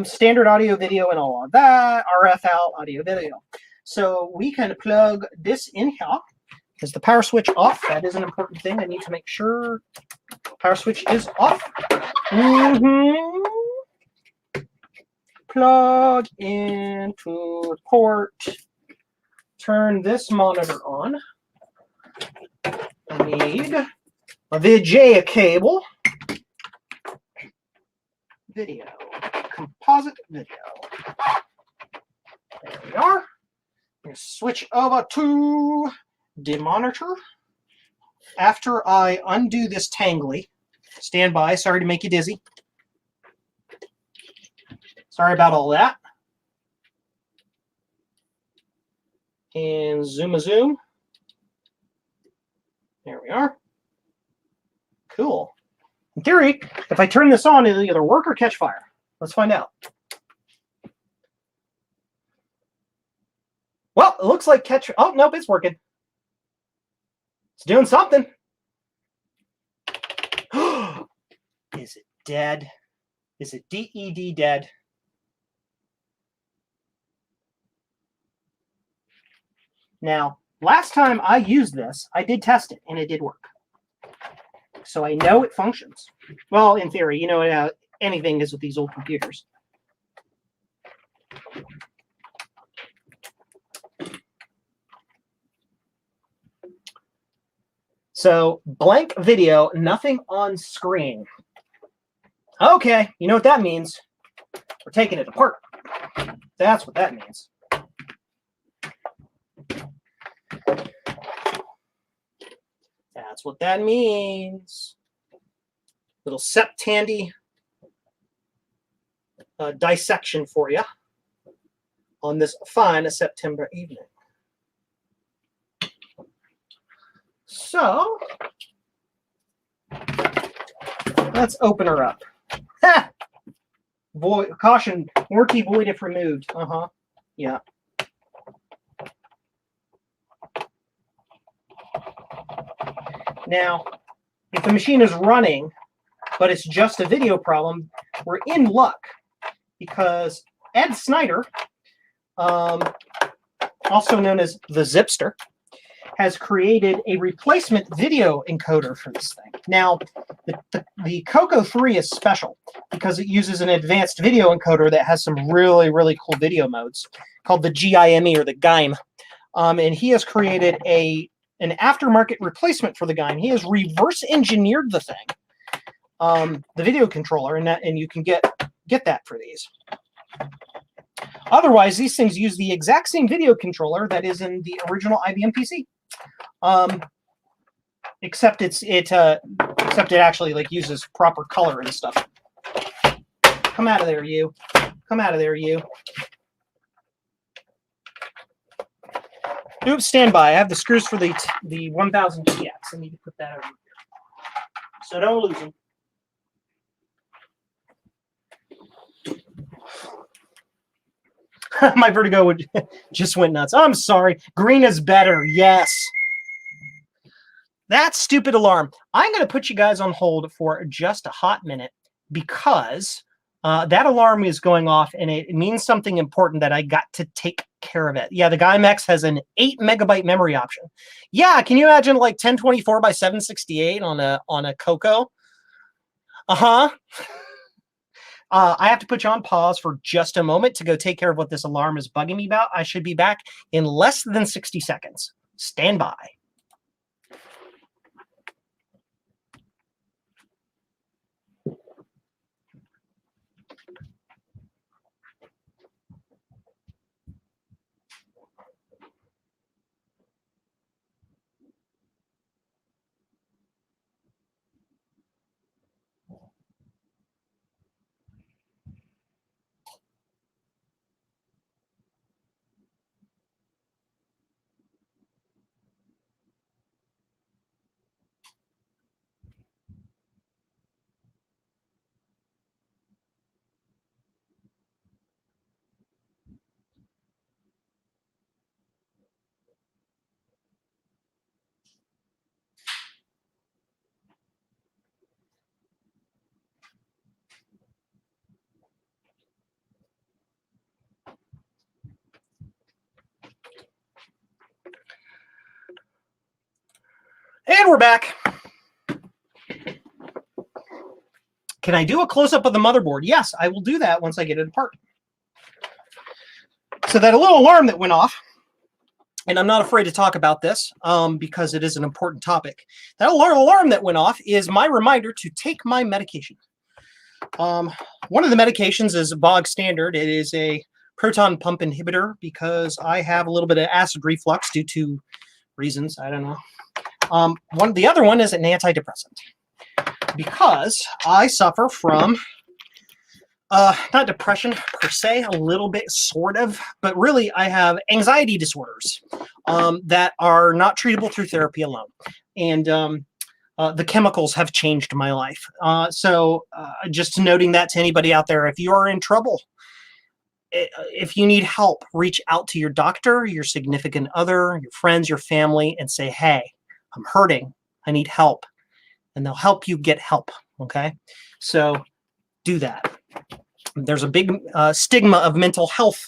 Standard audio, video, and all of that. RF out, audio, video. So we can plug this in here. Is the power switch off? That is an important thing. I need to make sure Power switch is off. Plug into port. Turn this monitor on. I need a VGA cable. Video. Composite video. There we are. Switch over to the monitor. After I undo this tangly, stand by. Sorry to make you dizzy. Sorry about all that. And zoom a zoom. There we are. Cool. In theory, if I turn this on, it'll either work or catch fire. Let's find out. Well, it looks like catch. Oh, nope, it's working. It's doing something. Is it dead? Is it DED dead? Now, last time I used this, I did test it, and it did work. So I know it functions. Well, in theory, you know how anything is with these old computers. So, blank video, nothing on screen. Okay, you know what that means. We're taking it apart. That's what that means. That's what that means. Little Tandy dissection for you on this fine September evening. So, let's open her up. Ha! Void, caution, warranty void if removed. Yeah. Now, if the machine is running, but it's just a video problem, we're in luck because Ed Snyder, also known as the Zipster, has created a replacement video encoder for this thing. Now, the CoCo3 is special because it uses an advanced video encoder that has some really, really cool video modes called the GIME or the GIME. And he has created an aftermarket replacement for the GIME. He has reverse engineered the thing, the video controller, and you can get that for these. Otherwise, these things use the exact same video controller that is in the original IBM PC. Except it actually like uses proper color and stuff. Come out of there, you. Come out of there, you. Oops, stand by. I have the screws for the 1000TX. I need to put that over here. So don't lose them. My vertigo just went nuts. I'm sorry. Green is better. Yes. That stupid alarm. I'm going to put you guys on hold for just a hot minute because that alarm is going off and it means something important that I got to take care of it. Yeah, the GIME-X has an 8 megabyte memory option. Yeah, can you imagine like 1024 by 768 on a CoCo? I have to put you on pause for just a moment to go take care of what this alarm is bugging me about. I should be back in less than 60 seconds. Stand by. And we're back. Can I do a close-up of the motherboard? Yes, I will do that once I get it apart. So that little alarm that went off, and I'm not afraid to talk about this because it is an important topic. That alarm that went off is my reminder to take my medication. One of the medications is bog standard. It is a proton pump inhibitor because I have a little bit of acid reflux due to reasons, I don't know. The other one is an antidepressant because I suffer from not depression per se, a little bit sort of, but really I have anxiety disorders that are not treatable through therapy alone. And the chemicals have changed my life. So just noting that to anybody out there, if you are in trouble, if you need help, reach out to your doctor, your significant other, your friends, your family, and say, hey, I'm hurting. I need help. And they'll help you get help. Okay? So do that. There's a big stigma of mental health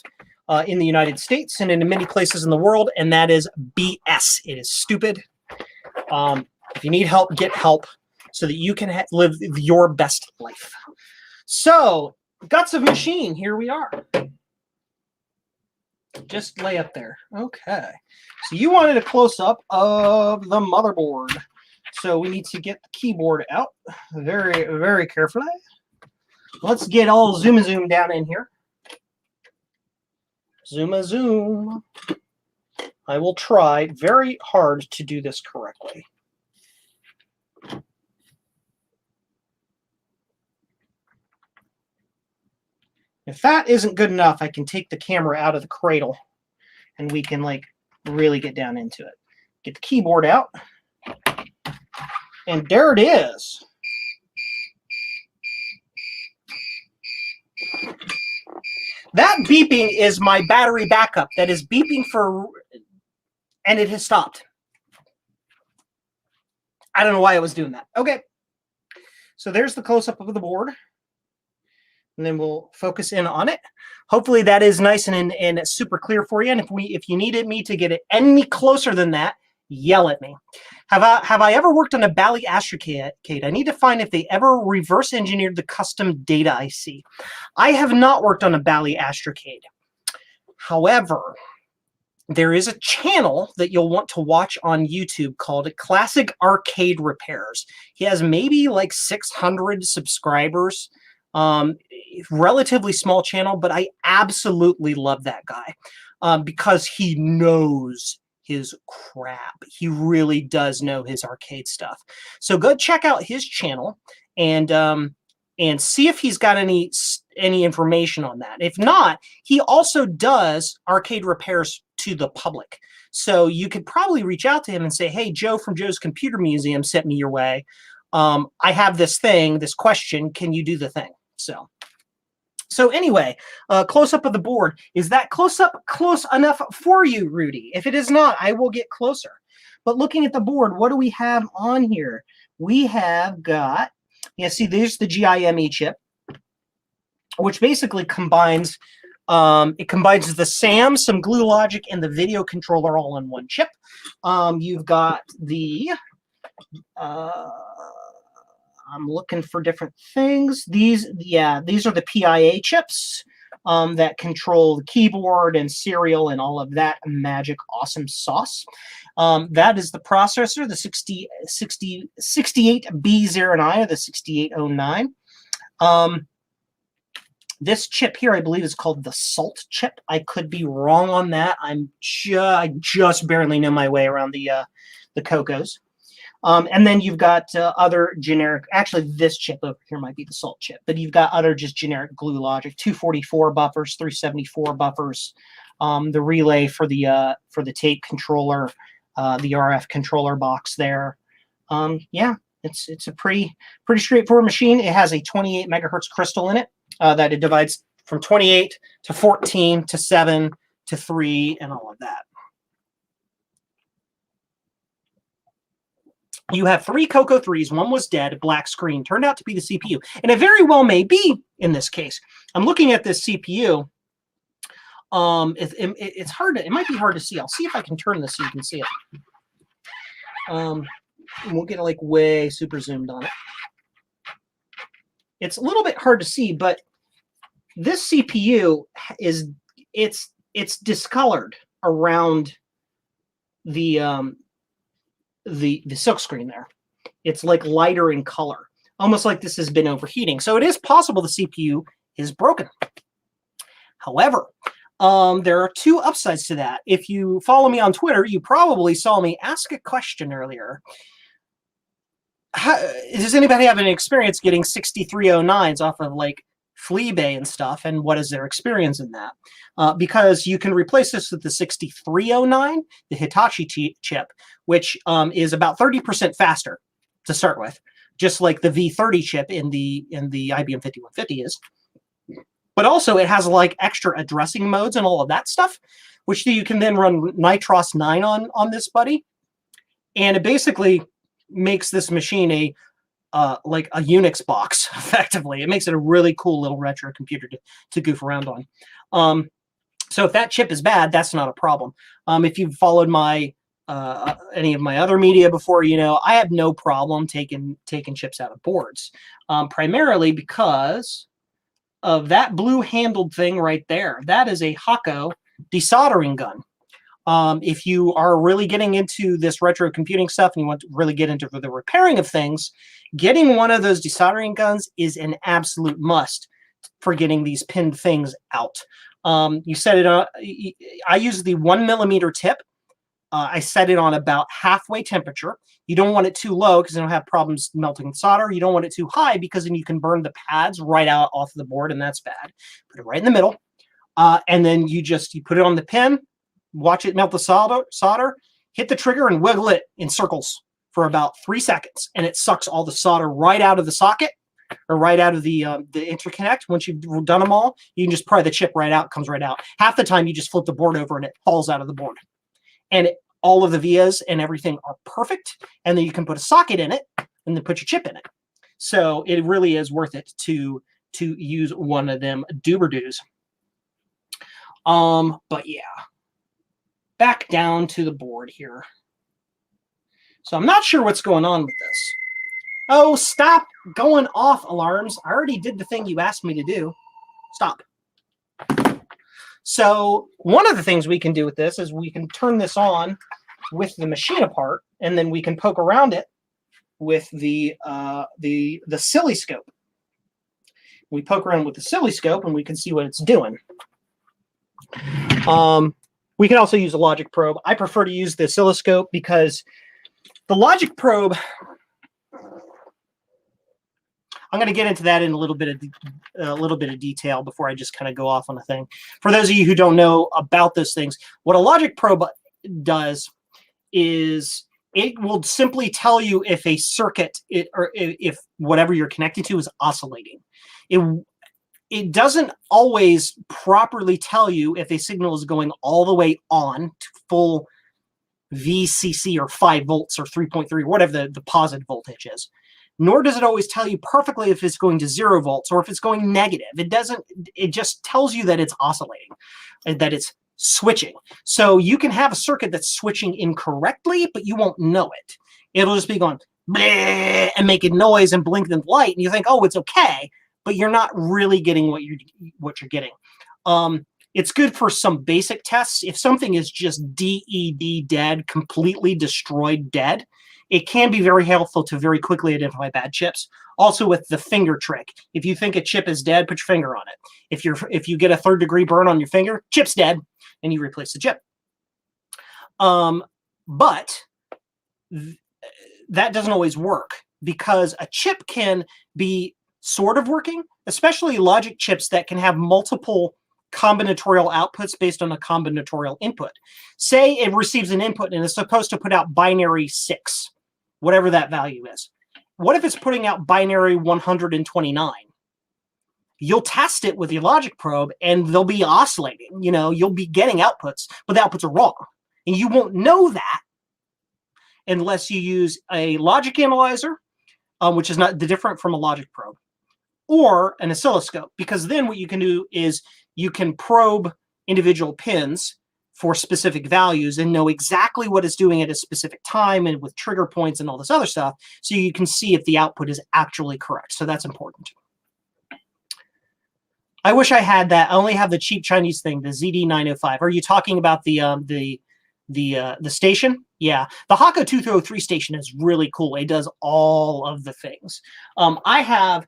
in the United States and in many places in the world, and that is BS. It is stupid. If you need help, get help so that you can live your best life. So, guts of machine, here we are. Just lay up there. Okay. So you wanted a close-up of the motherboard. So we need to get the keyboard out very, very carefully. Let's get all zoom down in here. Zoom. I will try very hard to do this correctly. If that isn't good enough, I can take the camera out of the cradle and we can like really get down into it. Get the keyboard out. And there it is. That beeping is my battery backup. That is beeping for, and it has stopped. I don't know why I was doing that. Okay. So there's the close-up of the board. And then we'll focus in on it. Hopefully that is nice and super clear for you. And if you needed me to get it any closer than that, yell at me. Have I ever worked on a Bally Astrocade? I need to find if they ever reverse engineered the custom data I see. I have not worked on a Bally Astrocade. However, there is a channel that you'll want to watch on YouTube called Classic Arcade Repairs. He has maybe like 600 subscribers. Relatively small channel, but I absolutely love that guy because he knows his crap. He really does know his arcade stuff. So go check out his channel and see if he's got any information on that. If not, he also does arcade repairs to the public. So you could probably reach out to him and say, hey, Joe from Joe's Computer Museum sent me your way. I have this question. Can you do the thing? So anyway, close-up of the board. Is that close-up close enough for you, Rudy? If it is not, I will get closer. But looking at the board, what do we have on here? We have got, see, there's the GIME chip, which basically combines, it combines the SAM, some glue logic, and the video controller all in one chip. You've got the... I'm looking for different things. These are the PIA chips that control the keyboard and serial and all of that magic awesome sauce. That is the processor, the 68B09 or the 6809. This chip here, I believe, is called the Salt chip. I could be wrong on that. I just barely know my way around the CoCos. And then you've got other generic, actually this chip over here might be the Salt chip, but you've got other just generic glue logic, 244 buffers, 374 buffers, the relay for the tape controller, the RF controller box there. Yeah, it's a pretty straightforward machine. It has a 28 megahertz crystal in it that it divides from 28 to 14 to 7 to 3 and all of that. You have 3 CoCo3s. One was dead, black screen. Turned out to be the CPU. And it very well may be in this case. I'm looking at this CPU. It's hard to, it might be hard to see. I'll see if I can turn this so you can see it. We'll get like way super zoomed on it. it's a little bit hard to see, but this CPU it's discolored around the silk screen there. It's like lighter in color, almost like this has been overheating. So it is possible the CPU is broken. However, there are two upsides to that. If you follow me on Twitter, you probably saw me ask a question earlier. Does anybody have any experience getting 6309s off of like Fleabay and stuff, and what is their experience in that? Because you can replace this with the 6309, the Hitachi chip, which is about 30% faster to start with, just like the V30 chip in the IBM 5150 is. But also it has like extra addressing modes and all of that stuff, which you can then run Nitros 9 on this buddy, and it basically makes this machine like a Unix box, effectively. It makes it a really cool little retro computer to goof around on. So if that chip is bad, that's not a problem. If you've followed my any of my other media before, you know I have no problem taking chips out of boards, primarily because of that blue-handled thing right there. That is a Hako desoldering gun. If you are really getting into this retro computing stuff and you want to really get into the repairing of things, getting one of those desoldering guns is an absolute must for getting these pinned things out. You set it on, I use the 1mm tip. I set it on about halfway temperature. You don't want it too low because you don't have problems melting solder. You don't want it too high because then you can burn the pads right out off the board, and that's bad. Put it right in the middle. And then you put it on the pin, watch it melt the solder, hit the trigger and wiggle it in circles for about 3 seconds, and it sucks all the solder right out of the socket or right out of the interconnect. Once you've done them all, you can just pry the chip right out, comes right out. Half the time you just flip the board over and it falls out of the board. And all of the vias and everything are perfect, and then you can put a socket in it and then put your chip in it. So it really is worth it to use one of them doober-doos. But yeah. Back down to the board here. So I'm not sure what's going on with this. Oh, stop going off, alarms. I already did the thing you asked me to do. Stop. So one of the things we can do with this is we can turn this on with the machine apart, and then we can poke around it with the oscilloscope. We poke around with the oscilloscope and we can see what it's doing. We can also use a logic probe. I prefer to use the oscilloscope because the logic probe, I'm going to get into that in a little bit of detail before I just kind of go off on a thing. For those of you who don't know about those things, what a logic probe does is it will simply tell you if a circuit or if whatever you're connected to is oscillating. It doesn't always properly tell you if a signal is going all the way on to full VCC or 5 volts or 3.3, whatever the positive voltage is. Nor does it always tell you perfectly if it's going to 0 volts or if it's going negative. It just tells you that it's oscillating and that it's switching. So you can have a circuit that's switching incorrectly, but you won't know it. It'll just be going bleh and making noise and blinking the light, and you think, oh, it's okay, but you're not really getting what you're getting. It's good for some basic tests. If something is just DED, dead, completely destroyed, dead, it can be very helpful to very quickly identify bad chips. Also with the finger trick. If you think a chip is dead, put your finger on it. If you get a 3rd-degree burn on your finger, chip's dead, and you replace the chip. But that doesn't always work because a chip can be sort of working, especially logic chips that can have multiple combinatorial outputs based on a combinatorial input. Say it receives an input and is supposed to put out binary 6, whatever that value is. What if it's putting out binary 129? You'll test it with your logic probe and they'll be oscillating. You know, you'll be getting outputs, but the outputs are wrong. And you won't know that unless you use a logic analyzer, which is not different from a logic probe, or an oscilloscope, because then what you can do is you can probe individual pins for specific values and know exactly what it's doing at a specific time and with trigger points and all this other stuff, so you can see if the output is actually correct. So that's important. I wish I had that. I only have the cheap Chinese thing, the ZD905. Are you talking about the station? Yeah, the CoCo3 station is really cool. It does all of the things. I have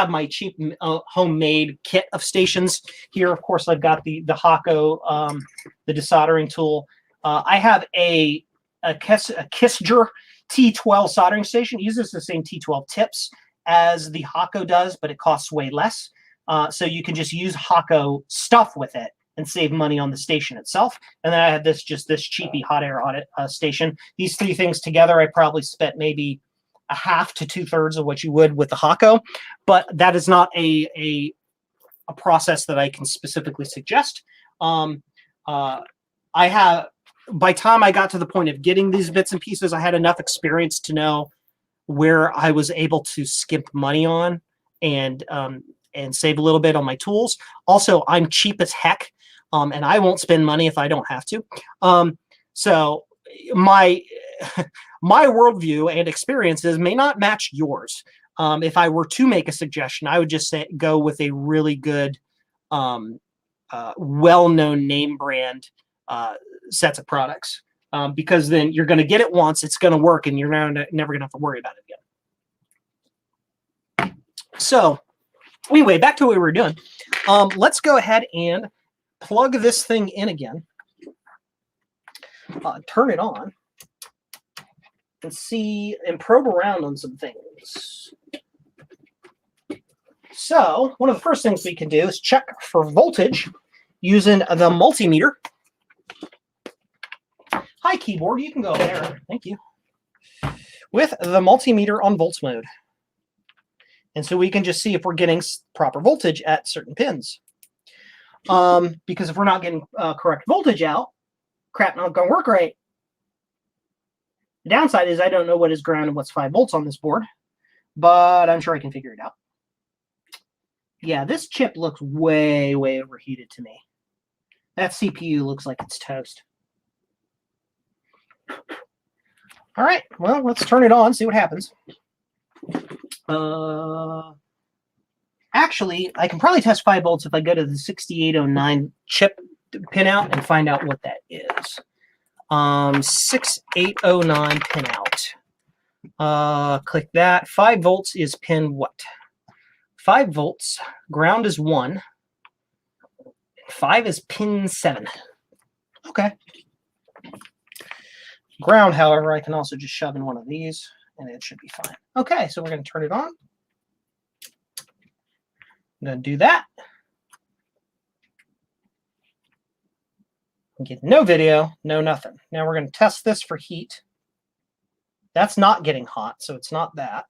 my cheap homemade kit of stations here. Of course, I've got the CoCo, the desoldering tool. I have a Kissinger T12 soldering station. It uses the same T12 tips as the CoCo does, but it costs way less. So you can just use CoCo stuff with it and save money on the station itself. And then I had this cheapy hot air audit station. These three things together, I probably spent maybe a half to 2/3 of what you would with the CoCo, but that is not a process that I can specifically suggest. I have, by time I got to the point of getting these bits and pieces, I had enough experience to know where I was able to skimp money on and save a little bit on my tools. Also, I'm cheap as heck, and I won't spend money if I don't have to. So my my worldview and experiences may not match yours. If I were to make a suggestion, I would just say go with a really good, well-known name brand sets of products, because then you're going to get it once, it's going to work, and you're never going to have to worry about it again. So anyway, back to what we were doing. Let's go ahead and plug this thing in again. Turn it on and see and probe around on some things. So one of the first things we can do is check for voltage using the multimeter. Hi, keyboard. You can go there. Thank you. With the multimeter on volts mode. And so we can just see if we're getting proper voltage at certain pins. Because if we're not getting correct voltage out, crap, not going to work right. The downside is I don't know what is ground and what's 5 volts on this board, but I'm sure I can figure it out. Yeah, this chip looks way, way overheated to me. That CPU looks like it's toast. All right, well, let's turn it on, see what happens. Actually, I can probably test 5 volts if I go to the 6809 chip pinout and find out what that is. 6809 pinout. Click that. 5 volts is pin what? 5 volts. Ground is 1. 5 is pin 7. Okay. Ground, however, I can also just shove in one of these, and it should be fine. Okay, so we're going to turn it on. I'm going to do that. Get no video, no nothing. Now we're going to test this for heat. That's not getting hot, so it's not that.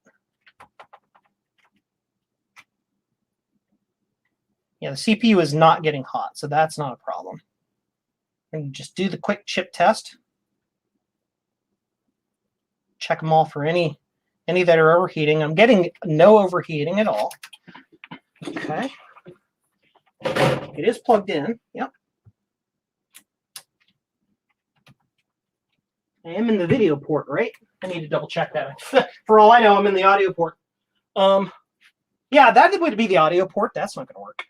Yeah, the CPU is not getting hot, so that's not a problem. And just do the quick chip test. Check them all for any that are overheating. I'm getting no overheating at all. Okay. It is plugged in. Yep. I am in the video port, right? I need to double check that. For all I know, I'm in the audio port. Yeah, that would be the audio port. That's not going to work.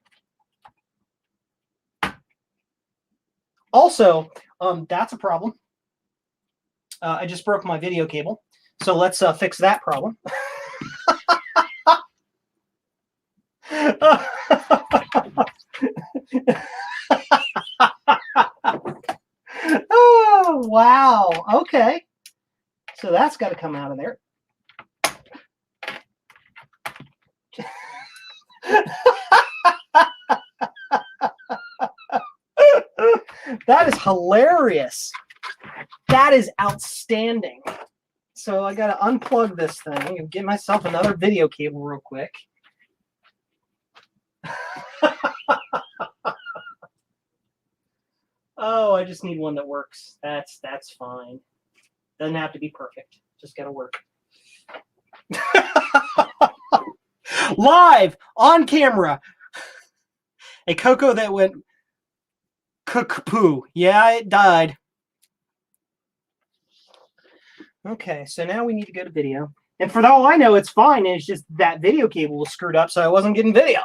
Also, that's a problem. I just broke my video cable. So let's fix that problem. Oh, wow. Okay. So that's got to come out of there. That is hilarious. That is outstanding. So I got to unplug this thing and get myself another video cable real quick. Oh, I just need one that works. That's fine. Doesn't have to be perfect. Just got to work. Live on camera. A CoCo that went cook-poo. Yeah, it died. Okay, so now we need to go to video. And for all I know, it's fine. And it's just that video cable was screwed up, so I wasn't getting video.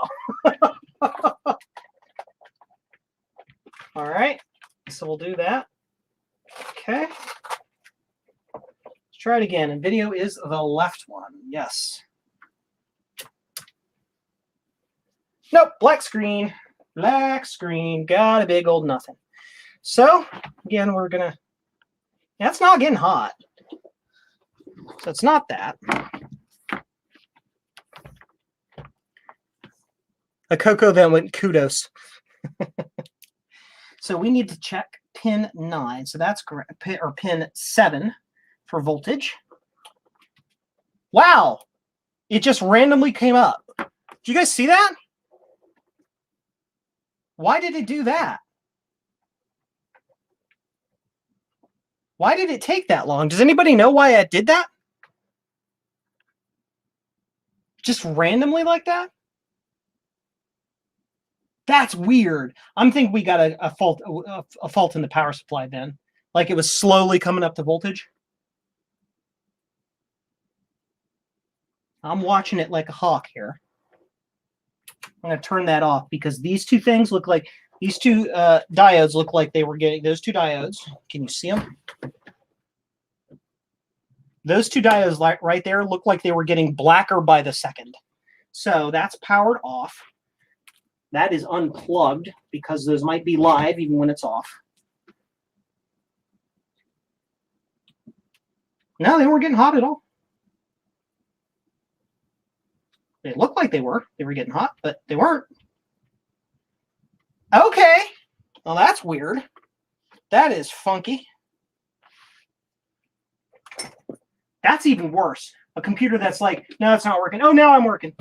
All right, so we'll do that. Okay. Let's try it again. And video is the left one. Yes. Nope, black screen. Black screen. Got a big old nothing. So, again, we're going to... That's not getting hot. So it's not that. A CoCo then went kudos. So we need to check pin 9. So that's correct. Or pin 7 for voltage. Wow. It just randomly came up. Did you guys see that? Why did it do that? Why did it take that long? Does anybody know why it did that? Just randomly like that? That's weird. I'm thinking we got a fault in the power supply then. Like it was slowly coming up to voltage. I'm watching it like a hawk here. I'm going to turn that off because these two things look like, these two diodes look like they were getting, those two diodes, can you see them? Those two diodes right there look like they were getting blacker by the second. So that's powered off. That is unplugged because those might be live even when it's off. No, they weren't getting hot at all. They looked like they were. They were getting hot, but they weren't. Okay. Well, that's weird. That is funky. That's even worse. A computer that's like, no, it's not working. Oh, now I'm working.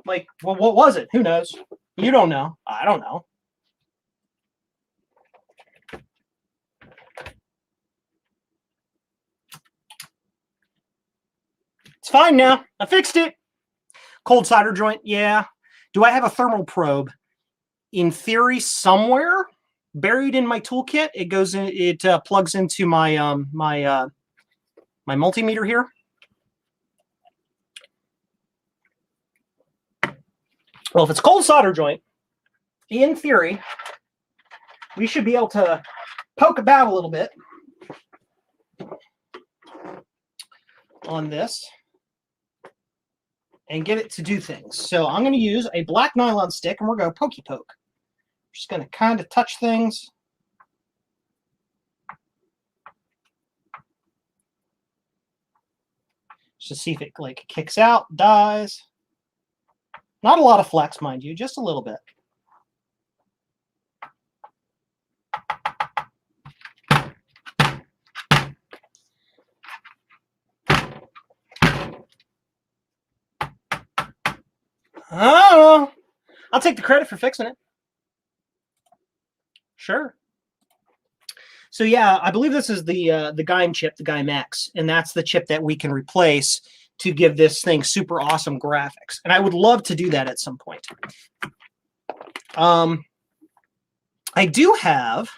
Like, well, what was it? Who knows? You don't know. I don't know. It's fine now. I fixed it. Cold solder joint. Yeah. Do I have a thermal probe? In theory, somewhere buried in my toolkit. It goes in. It plugs into my my multimeter here. Well, if it's cold solder joint, in theory, we should be able to poke about a little bit on this and get it to do things. So I'm going to use a black nylon stick and we're going to pokey poke. Just going to kind of touch things. Just to see if it like kicks out, dies. Not a lot of flex, mind you, just a little bit. Oh, I'll take the credit for fixing it. Sure. So yeah, I believe this is the GAIM chip, the GAIM X, and that's the chip that we can replace to give this thing super awesome graphics. And I would love to do that at some point. I do have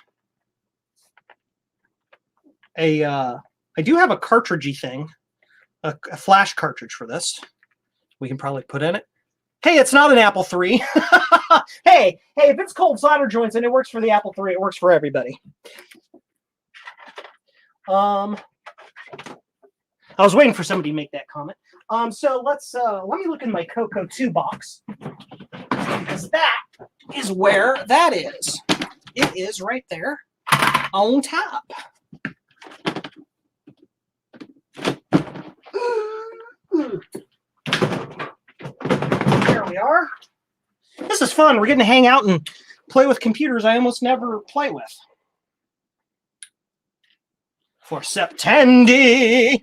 a cartridgey thing, a flash cartridge for this. We can probably put in it. Hey, it's not an Apple III. hey, if it's cold solder joints and it works for the Apple III, it works for everybody. I was waiting for somebody to make that comment. So let me look in my CoCo3 box because that is where that is. It is right there on top. There we are. This is fun. We're getting to hang out and play with computers I almost never play with. For September.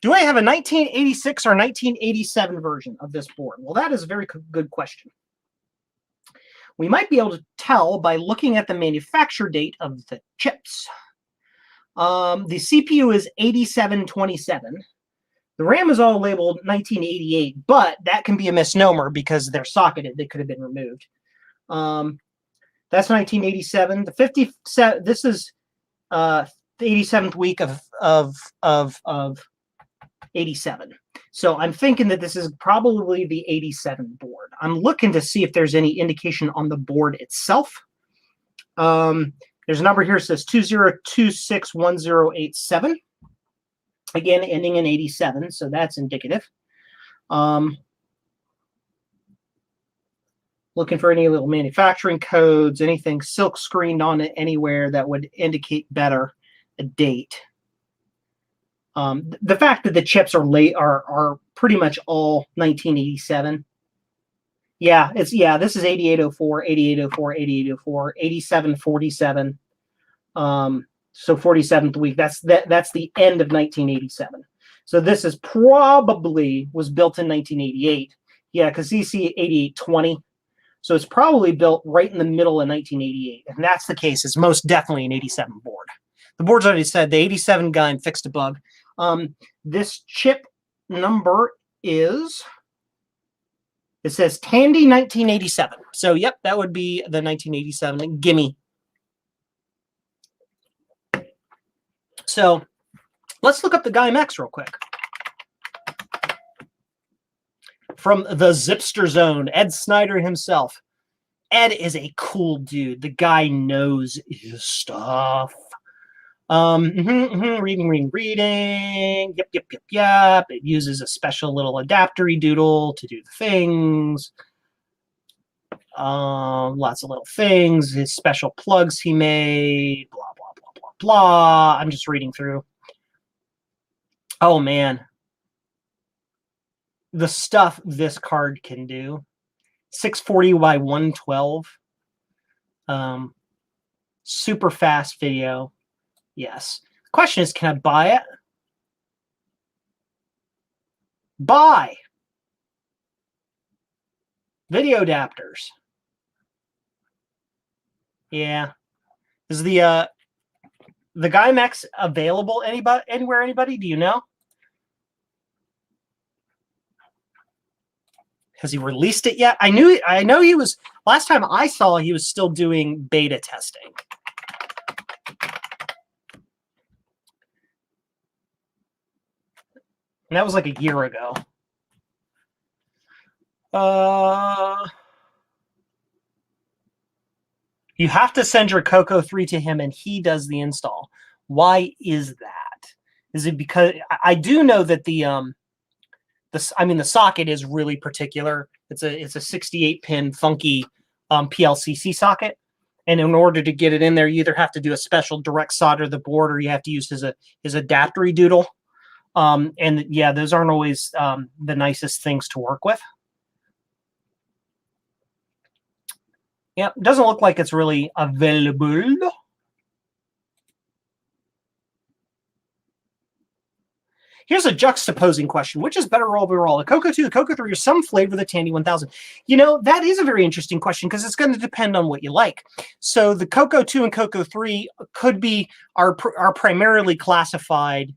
Do I have a 1986 or 1987 version of this board? Well, that is a very good question. We might be able to tell by looking at the manufacture date of the chips. The CPU is 8727. The RAM is all labeled 1988, but that can be a misnomer because they're socketed. They could have been removed. That's 1987. The 57. This is the 87th week of 87. So I'm thinking that this is probably the 87 board. I'm looking to see if there's any indication on the board itself. There's a number here that says 20261087. Again, ending in 87, so that's indicative. Looking for any little manufacturing codes, anything silk screened on it anywhere that would indicate better a date. The fact that the chips are late are pretty much all 1987. Yeah, this is 8804, 8804, 8804, 8747. So 47th week. That's the end of 1987. So this is probably was built in 1988. Yeah, because you see 8820. So it's probably built right in the middle of 1988. If that's the case, it's most definitely an 87 board. The board's already said the 87 guy fixed a bug. This chip number is, it says Tandy 1987. So yep, that would be the 1987 gimme. So let's look up the GuyMX real quick. From the Zipster Zone, Ed Snyder himself. Ed is a cool dude. The guy knows his stuff. Reading. Yep. It uses a special little adaptery doodle to do the things. Lots of little things. His special plugs he made. Blah, blah, blah, blah, blah. I'm just reading through. Oh, man. The stuff this card can do. 640 by 112. Super fast video. Yes. The question is, can I buy it? Buy. Video adapters. Yeah. Is the GuyMX available anywhere? Anybody? Do you know? Has he released it yet? I know he was, last time I saw he was still doing beta testing. And that was like a year ago. You have to send your CoCo3 to him and he does the install. Why is that? Is it because I do know that the socket is really particular. It's a 68 pin funky PLCC socket, and in order to get it in there, you either have to do a special direct solder the board, or you have to use his adaptery doodle. And yeah, those aren't always the nicest things to work with. Yeah, it doesn't look like it's really available. Here's a juxtaposing question. Which is better overall, the CoCo2, the CoCo3, or some flavor of the Tandy 1000? You know, that is a very interesting question because it's going to depend on what you like. So the CoCo2 and CoCo3 are primarily classified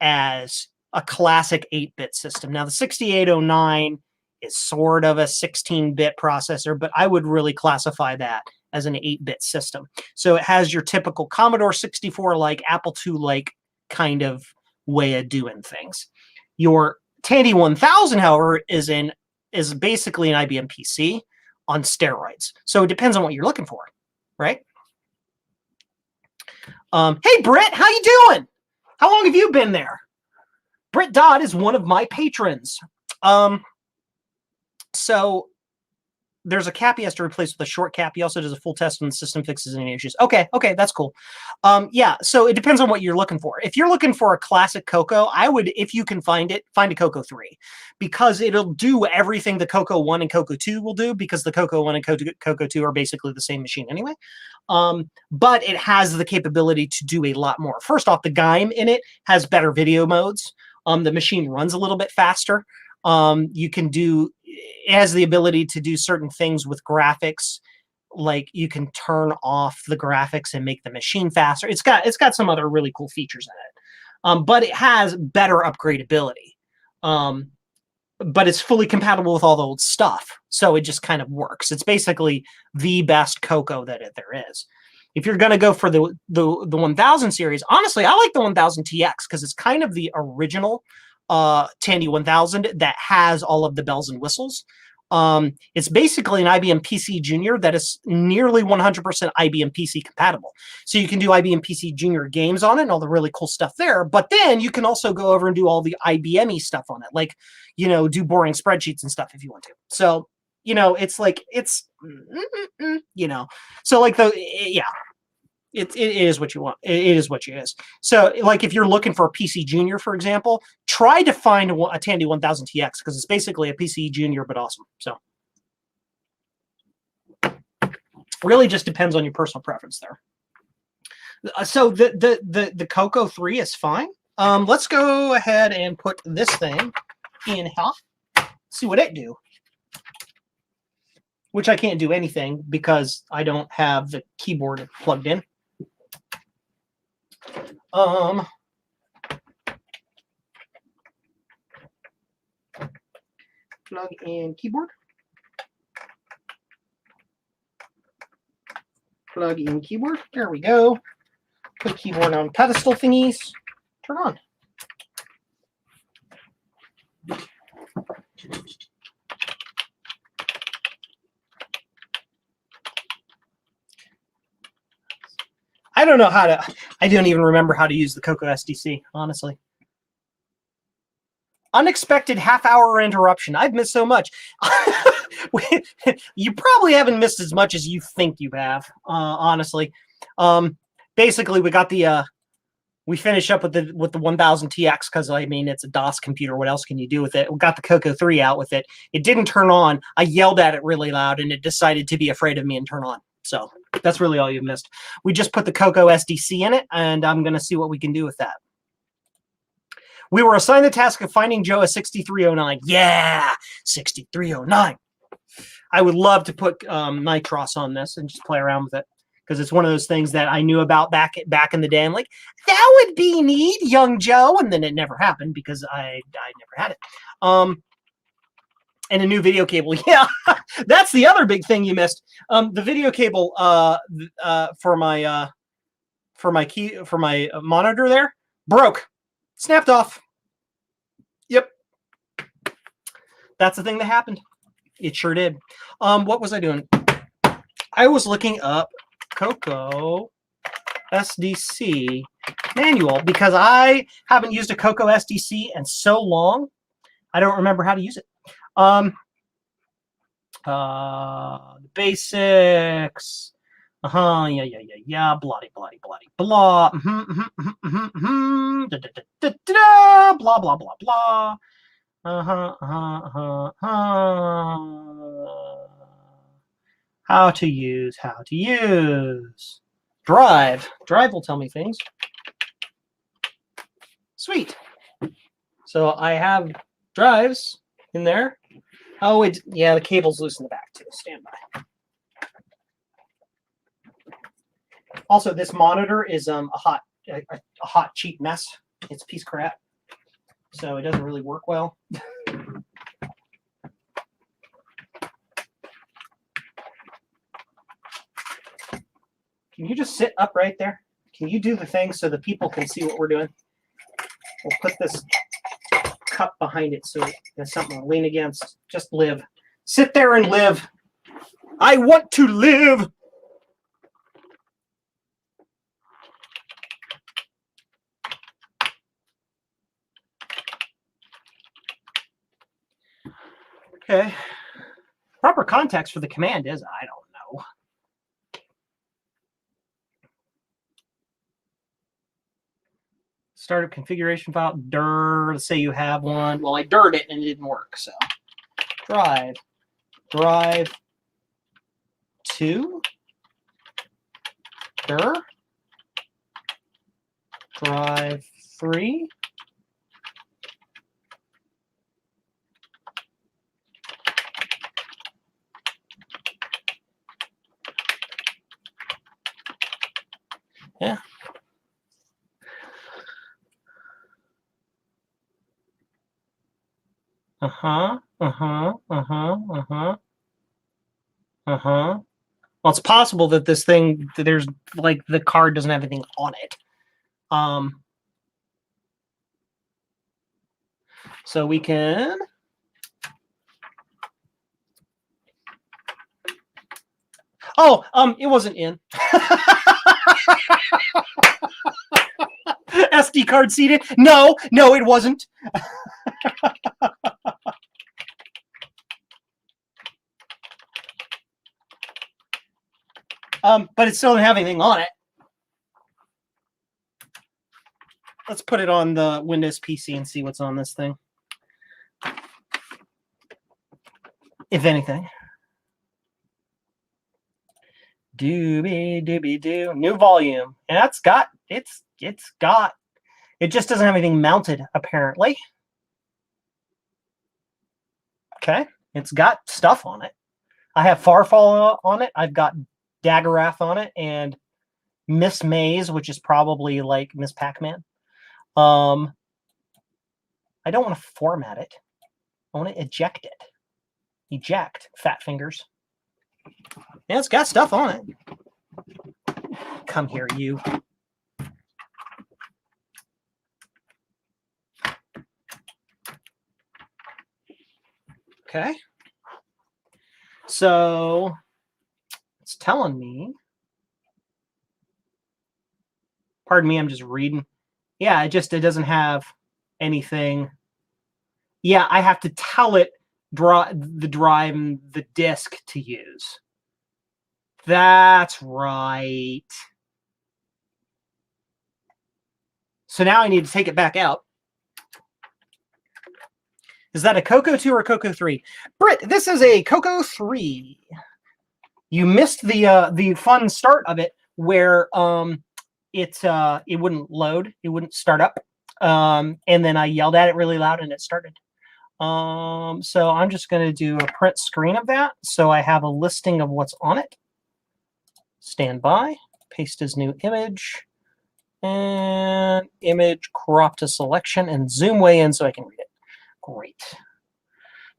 as a classic 8-bit system. Now, the 6809 is sort of a 16-bit processor, but I would really classify that as an 8-bit system. So it has your typical Commodore 64-like, Apple II-like kind of way of doing things. Your Tandy 1000, however, is basically an IBM PC on steroids. So it depends on what you're looking for, right? Hey, Britt, how you doing? How long have you been there? Britt Dodd is one of my patrons. So there's a cap he has to replace with a short cap. He also does a full test when the system fixes any issues. Okay, that's cool. Yeah, so it depends on what you're looking for. If you're looking for a classic CoCo, I would, if you can find it, find a CoCo3, because it'll do everything the CoCo1 and CoCo2 will do, because the CoCo1 and CoCo2 are basically the same machine anyway. But it has the capability to do a lot more. First off, the GuyM in it has better video modes. The machine runs a little bit faster. It has the ability to do certain things with graphics, like you can turn off the graphics and make the machine faster. It's got some other really cool features in it, but it has better upgradability. But it's fully compatible with all the old stuff, so it just kind of works. It's basically the best CoCo that there is. If you're going to go for the 1000 series, honestly, I like the 1000TX because it's kind of the original Tandy 1000 that has all of the bells and whistles. It's basically an IBM PC Junior that is nearly 100% IBM PC compatible. So you can do IBM PC Junior games on it and all the really cool stuff there. But then you can also go over and do all the IBM-y stuff on it, like, you know, do boring spreadsheets and stuff if you want to. So, you know, it's like, it's, you know, so like yeah. It is what you want. It is what it is. So, like, if you're looking for a PC Junior, for example, try to find a Tandy 1000TX because it's basically a PC Junior but awesome. So, really just depends on your personal preference there. So the CoCo3 is fine. Let's go ahead and put this thing in here. See what it do. Which I can't do anything because I don't have the keyboard plugged in. Plug in keyboard. Plug in keyboard. There we go. Put keyboard on pedestal thingies. Turn on. I don't know how to, I don't even remember how to use the CoCo SDC, honestly. Unexpected half-hour interruption. I've missed so much. You probably haven't missed as much as you think you have, honestly. Basically, we got the, we finish up with the 1000TX because, I mean, it's a DOS computer. What else can you do with it? We got the CoCo3 out with it. It didn't turn on. I yelled at it really loud, and it decided to be afraid of me and turn on. So that's really all you missed. We just put the CoCo SDC in it, and I'm going to see what we can do with that. We were assigned the task of finding Joe a 6309. Yeah, 6309. I would love to put Nitros on this and just play around with it because it's one of those things that I knew about back in the day. I'm like, that would be neat, young Joe, and then it never happened because I never had it. And a new video cable. Yeah, that's the other big thing you missed. The video cable for my monitor there broke, snapped off. Yep, that's the thing that happened. It sure did. What was I doing? I was looking up CoCo SDC manual because I haven't used a CoCo SDC in so long. I don't remember how to use it. The basics. Yeah. Bloody, blah. Blah, blah, blah, blah. How to use. Drive will tell me things. Sweet. So I have drives in there. Oh, yeah, the cable's loose in the back too. Stand by. Also, this monitor is a hot cheap mess. It's a piece of crap, so it doesn't really work well. Can you just sit up right there? Can you do the thing so the people can see what we're doing? We'll put this cup behind it so there's something to lean against. Just live. Sit there and live. I want to live. Okay. Proper context for the command is, I don't know. Start a configuration file. Dir, let's say you have one. Well, I dirred it and it didn't work. So drive to dir, drive 3. Yeah. Well, it's possible that this thing, there's like the card doesn't have anything on it. So we can... Oh, it wasn't in. SD card seated? No, it wasn't. But it still doesn't have anything on it. Let's put it on the Windows PC and see what's on this thing. If anything. Doobie doobie doo. New volume. And that's got it just doesn't have anything mounted, apparently. Okay. It's got stuff on it. I have Farfall on it. I've got Daggerath on it and Miss Maze, which is probably like Miss Pac-Man. I don't want to format it. I want to eject it. Eject, fat fingers. Yeah, it's got stuff on it. Come here, you. Okay. So it's telling me. Pardon me, I'm just reading. Yeah, it doesn't have anything. Yeah, I have to tell it the drive and the disk to use. That's right. So now I need to take it back out. Is that a CoCo2 or CoCo3? Britt, this is a CoCo3. You missed the fun start of it where it wouldn't load, it wouldn't start up. And then I yelled at it really loud and it started. So I'm just going to do a print screen of that so I have a listing of what's on it. Stand by, paste as new image, and image crop to selection and zoom way in so I can read it. Great.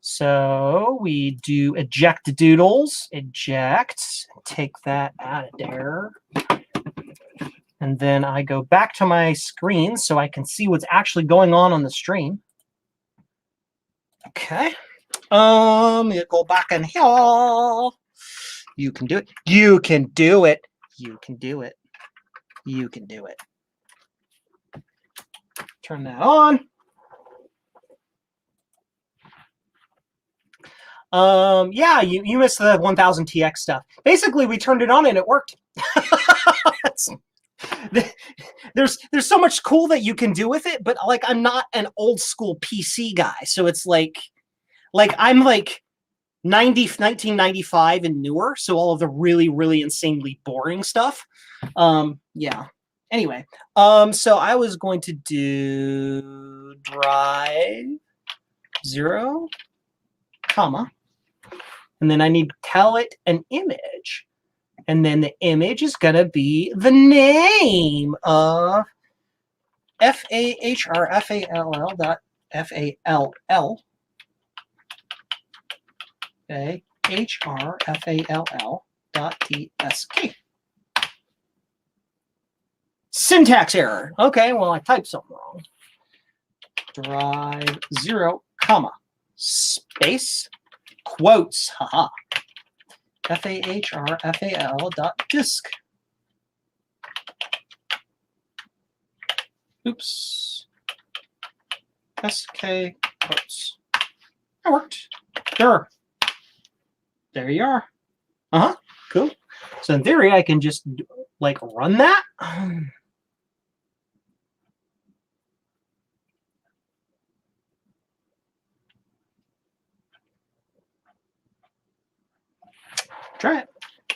So we do eject doodles, eject, take that out of there. And then I go back to my screen so I can see what's actually going on the stream. Okay. You go back in here. You can do it. You can do it. You can do it. You can do it. Turn that on. Yeah, you missed the 1000TX stuff. Basically, we turned it on and it worked. There's so much cool that you can do with it, but like I'm not an old school PC guy, so it's like I'm like 1995 and newer, so all of the really insanely boring stuff. Yeah. Anyway, so I was going to do drive 0, comma, and then I need to tell it an image. And then the image is going to be the name of FAHRFALL.FALL. Okay, HRFALL.TSK. Syntax error. Okay, well, I typed something wrong. Drive 0, comma, space, quotes, haha. FAHRFAL.disk. Oops. SK quotes. That worked. Sure. There you are. Cool. So in theory, I can just like run that. Try it.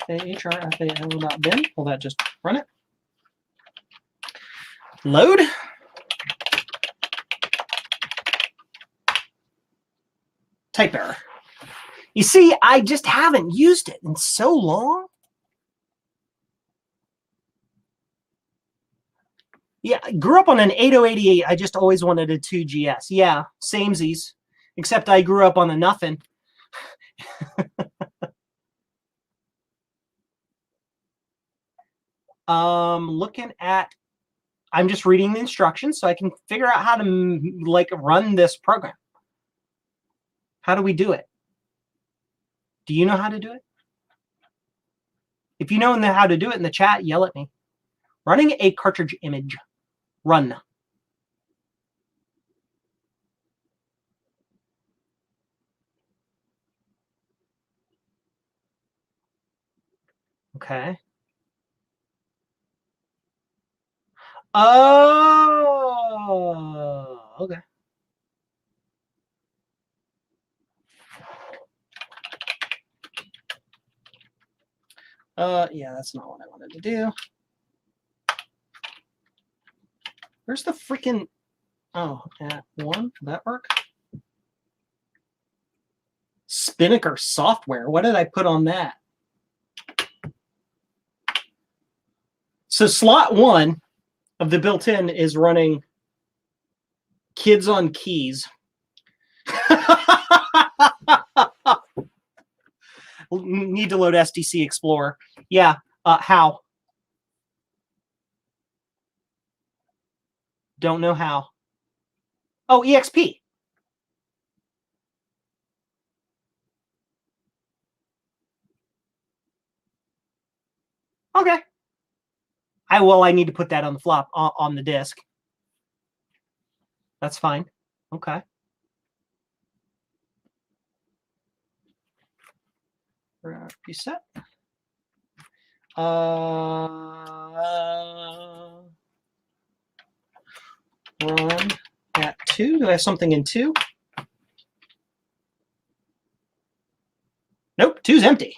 HRFAL.bin. Will that just run it? Load. Type error. You see, I just haven't used it in so long. Yeah, I grew up on an 8088. I just always wanted a 2GS. Yeah, samesies. Except I grew up on a nothing. Looking at I'm just reading the instructions so I can figure out how to like run this program. How do we do it? Do you know how to do it? If you know how to do it in the chat, yell at me. Running a cartridge image. Run. Okay. Oh, okay. Yeah, that's not what I wanted to do. Where's the freaking... Oh, at 1? Did that work? Spinnaker software. What did I put on that? So slot 1 of the built-in is running Kids on Keys. Need to load SDC Explorer. Yeah. How? Don't know how. Oh, EXP. Okay. I need to put that on the flop on the disk. That's fine. Okay. Reset. Run at 2. Do I have something in 2? Nope, 2's empty.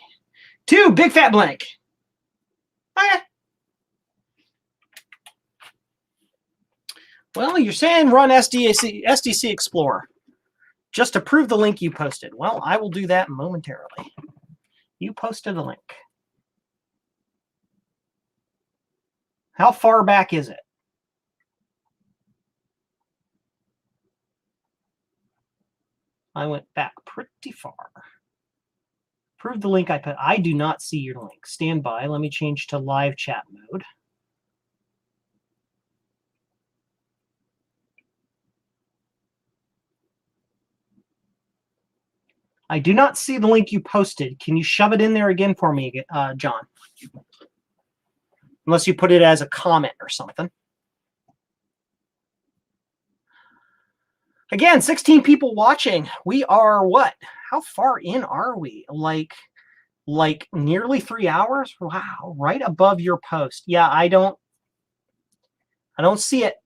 2, big fat blank. Okay. Well, you're saying run SDC Explorer. Just approve the link you posted. Well, I will do that momentarily. You posted a link. How far back is it? I went back pretty far. Approve the link I put. I do not see your link. Stand by. Let me change to live chat mode. I do not see the link you posted. Can you shove it in there again for me, John? Unless you put it as a comment or something. Again, 16 people watching. We are what? How far in are we? Like nearly 3 hours? Wow, right above your post. Yeah, I don't see it.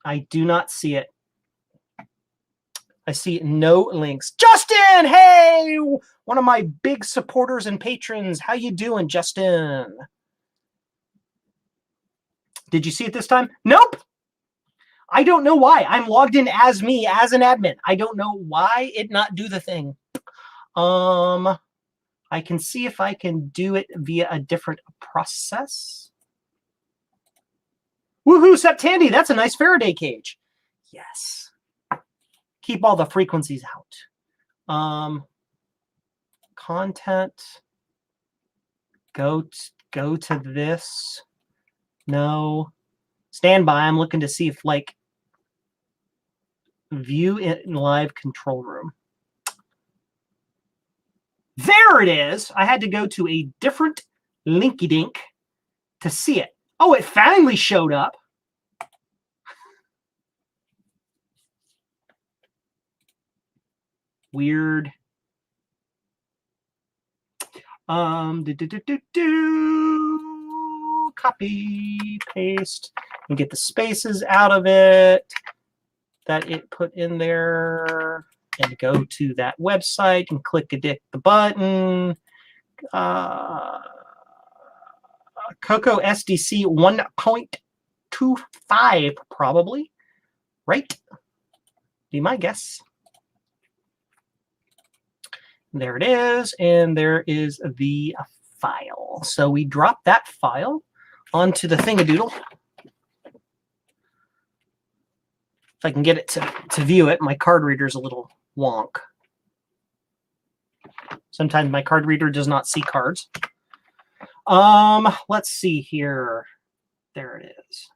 I do not see it. I see no links. Justin, hey, one of my big supporters and patrons. How you doing, Justin? Did you see it this time? Nope. I don't know why. I'm logged in as me, as an admin. I don't know why it not do the thing. I can see if I can do it via a different process. Woohoo, Tandy, that's a nice Faraday cage. Yes. Keep all the frequencies out. Content. Go to this. No. Stand by. I'm looking to see if like view it in live control room. There it is. I had to go to a different linky dink to see it. Oh, it finally showed up. Weird. Copy, paste, and get the spaces out of it that it put in there, and go to that website and click the button. CoCo SDC 1.25 probably, right? Be my guess. There it is, and there is the file. So we drop that file onto the thingadoodle. If I can get it to view it, my card reader is a little wonk. Sometimes my card reader does not see cards. Let's see here. There it is.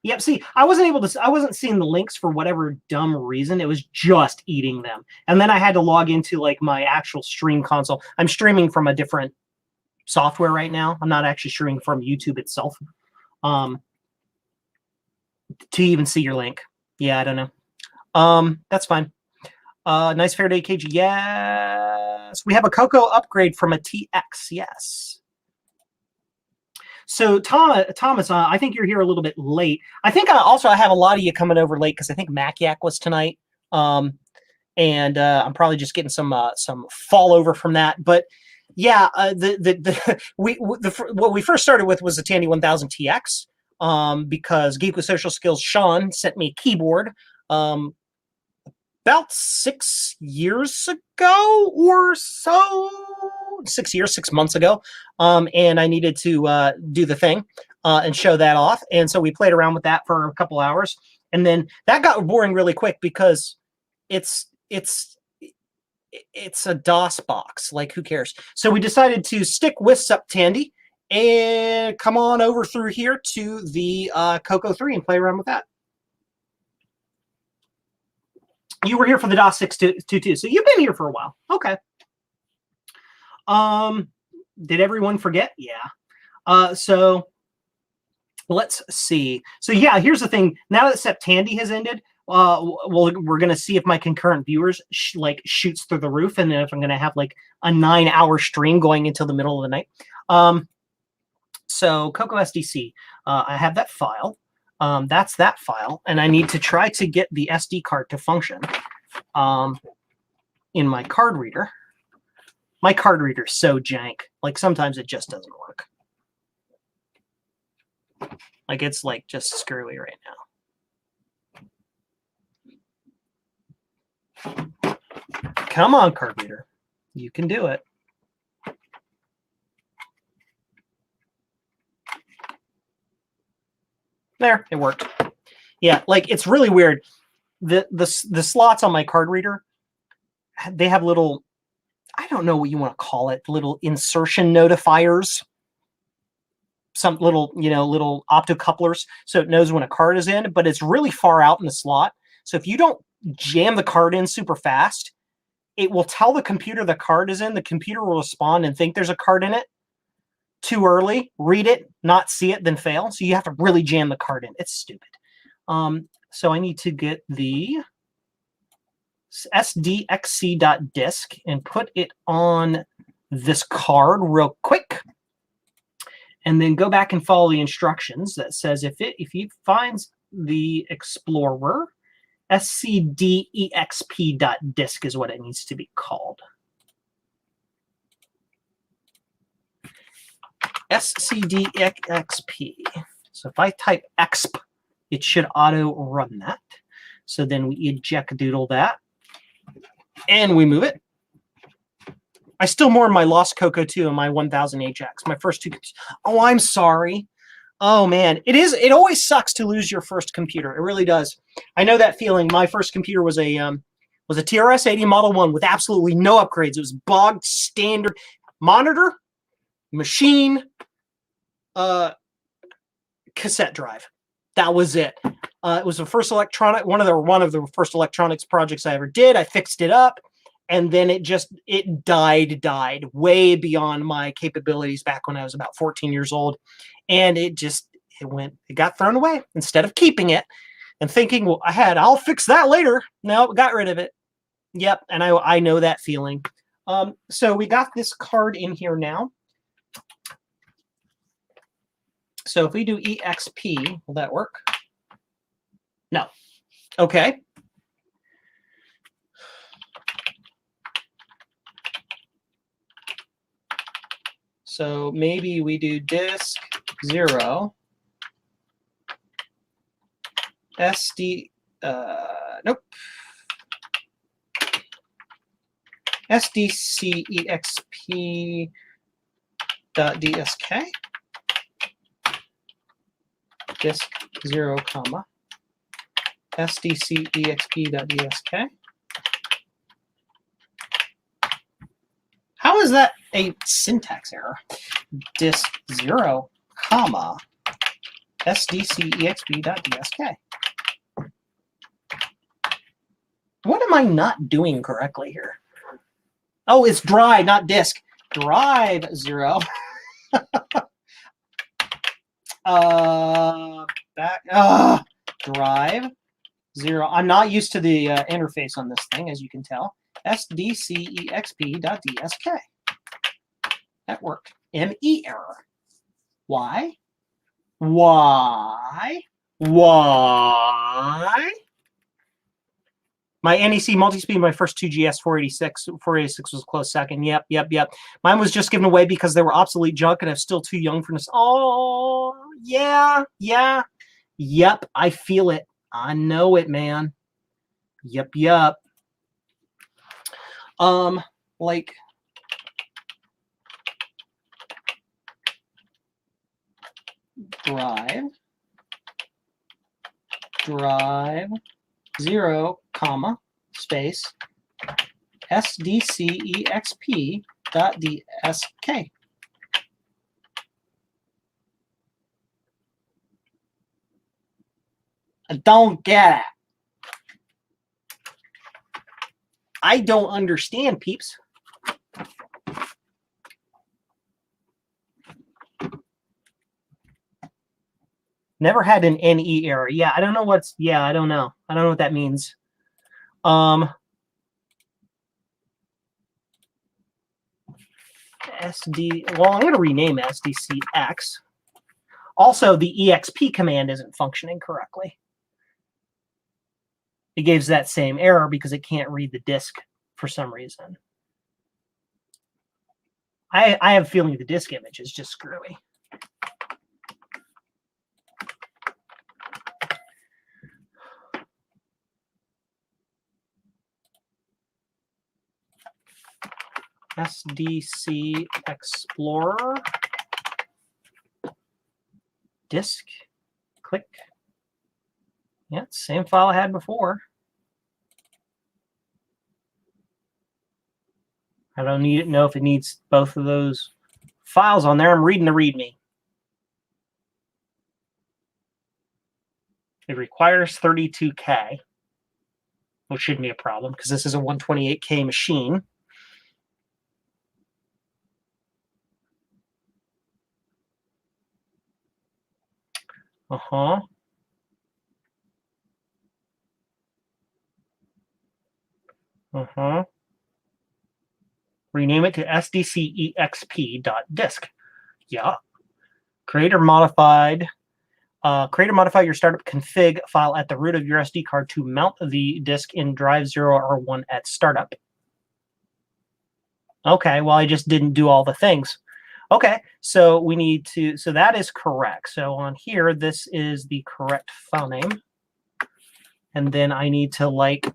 Yep. See, I wasn't able to. I wasn't seeing the links for whatever dumb reason. It was just eating them, and then I had to log into like my actual stream console. I'm streaming from a different software right now. I'm not actually streaming from YouTube itself. To even see your link. Yeah, I don't know. That's fine. Nice Fair Day KG. Yes. We have a CoCo upgrade from a TX. Yes. So Thomas, I think you're here a little bit late. I think I have a lot of you coming over late because I think Maciac was tonight. And I'm probably just getting some fall over from that. But yeah, what we first started with was the Tandy 1000TX. Because Geek with Social Skills Sean sent me a keyboard about 6 years ago or so. 6 months ago. And I needed to do the thing and show that off. And so we played around with that for a couple hours. And then that got boring really quick because it's a DOS box. Like, who cares? So we decided to stick with Sup Tandy and come on over through here to the CoCo3 and play around with that. You were here for the DOS 622, so you've been here for a while. Okay. Did everyone forget? Yeah. So let's see. So yeah, here's the thing. Now that Sup Tandy has ended, we're gonna see if my concurrent viewers shoots through the roof, and then if I'm gonna have like a 9-hour stream going until the middle of the night. So CoCo SDC, I have that file. That's that file, and I need to try to get the SD card to function in my card reader. My card reader's so jank. Like, sometimes it just doesn't work. Like, it's like just screwy right now. Come on, card reader. You can do it. There, it worked. Yeah, like, it's really weird. The slots on my card reader, they have little, I don't know what you want to call it, little insertion notifiers. Some little, little optocouplers, so it knows when a card is in, but it's really far out in the slot. So if you don't jam the card in super fast, it will tell the computer the card is in. The computer will respond and think there's a card in it too early, read it, not see it, then fail. So you have to really jam the card in. It's stupid. So I need to get the sdxc.disk and put it on this card real quick. And then go back and follow the instructions that says if you finds the Explorer, scdexp.disk is what it needs to be called. scdexp. So if I type exp, it should auto run that. So then we eject doodle that, and we move it. I still mourn my lost CoCo2 and my 1000HX, my first two. Oh, I'm sorry. Oh man, it always sucks to lose your first computer. It really does. I know that feeling. My first computer was a TRS-80 Model 1 with absolutely no upgrades. It was bog standard monitor, machine, cassette drive. That was it. It was the first one of the first electronics projects I ever did. I fixed it up, and then it died way beyond my capabilities back when I was about 14 years old, and it got thrown away instead of keeping it and thinking, well, I'll fix that later. No, got rid of it. Yep, and I know that feeling. So we got this card in here now. So if we do EXP, will that work? No. Okay. So maybe we do disk 0 SD, nope. SDCEXP.dsk. Disk 0, comma, SDCEXP.dsk. How is that a syntax error? Disk 0, comma, sdcexp.dsk. What am I not doing correctly here? Oh, it's drive, not disk. Drive 0. Drive 0. I'm not used to the interface on this thing, as you can tell. sdcexp.dsk. That worked. ME error. Why? Why? Why? My NEC multi-speed, my first 2GS 486 was a close second. Yep. Mine was just given away because they were obsolete junk and I'm still too young for this. Oh, yeah. Yep, I feel it. I know it, man. Yep. Like, drive 0, comma, space, sdcexp.dsk. I don't get it. I don't understand, peeps. Never had an NE error. Yeah, I don't know what's. Yeah, I don't know. I don't know what that means. SD. Well, I'm going to rename SDCX. Also, the exp command isn't functioning correctly. It gives that same error because it can't read the disk for some reason. I have a feeling the disk image is just screwy. SDC Explorer. Disk. Click. Yeah, same file I had before. I don't know if it needs both of those files on there. I'm reading the README. It requires 32K, which shouldn't be a problem because this is a 128K machine. Rename it to sdcexp.disk. Yeah. Create or modify your startup config file at the root of your SD card to mount the disk in drive 0 or 1 at startup. Okay, well, I just didn't do all the things. Okay, so we need to, so that is correct. So on here, this is the correct file name. And then I need to like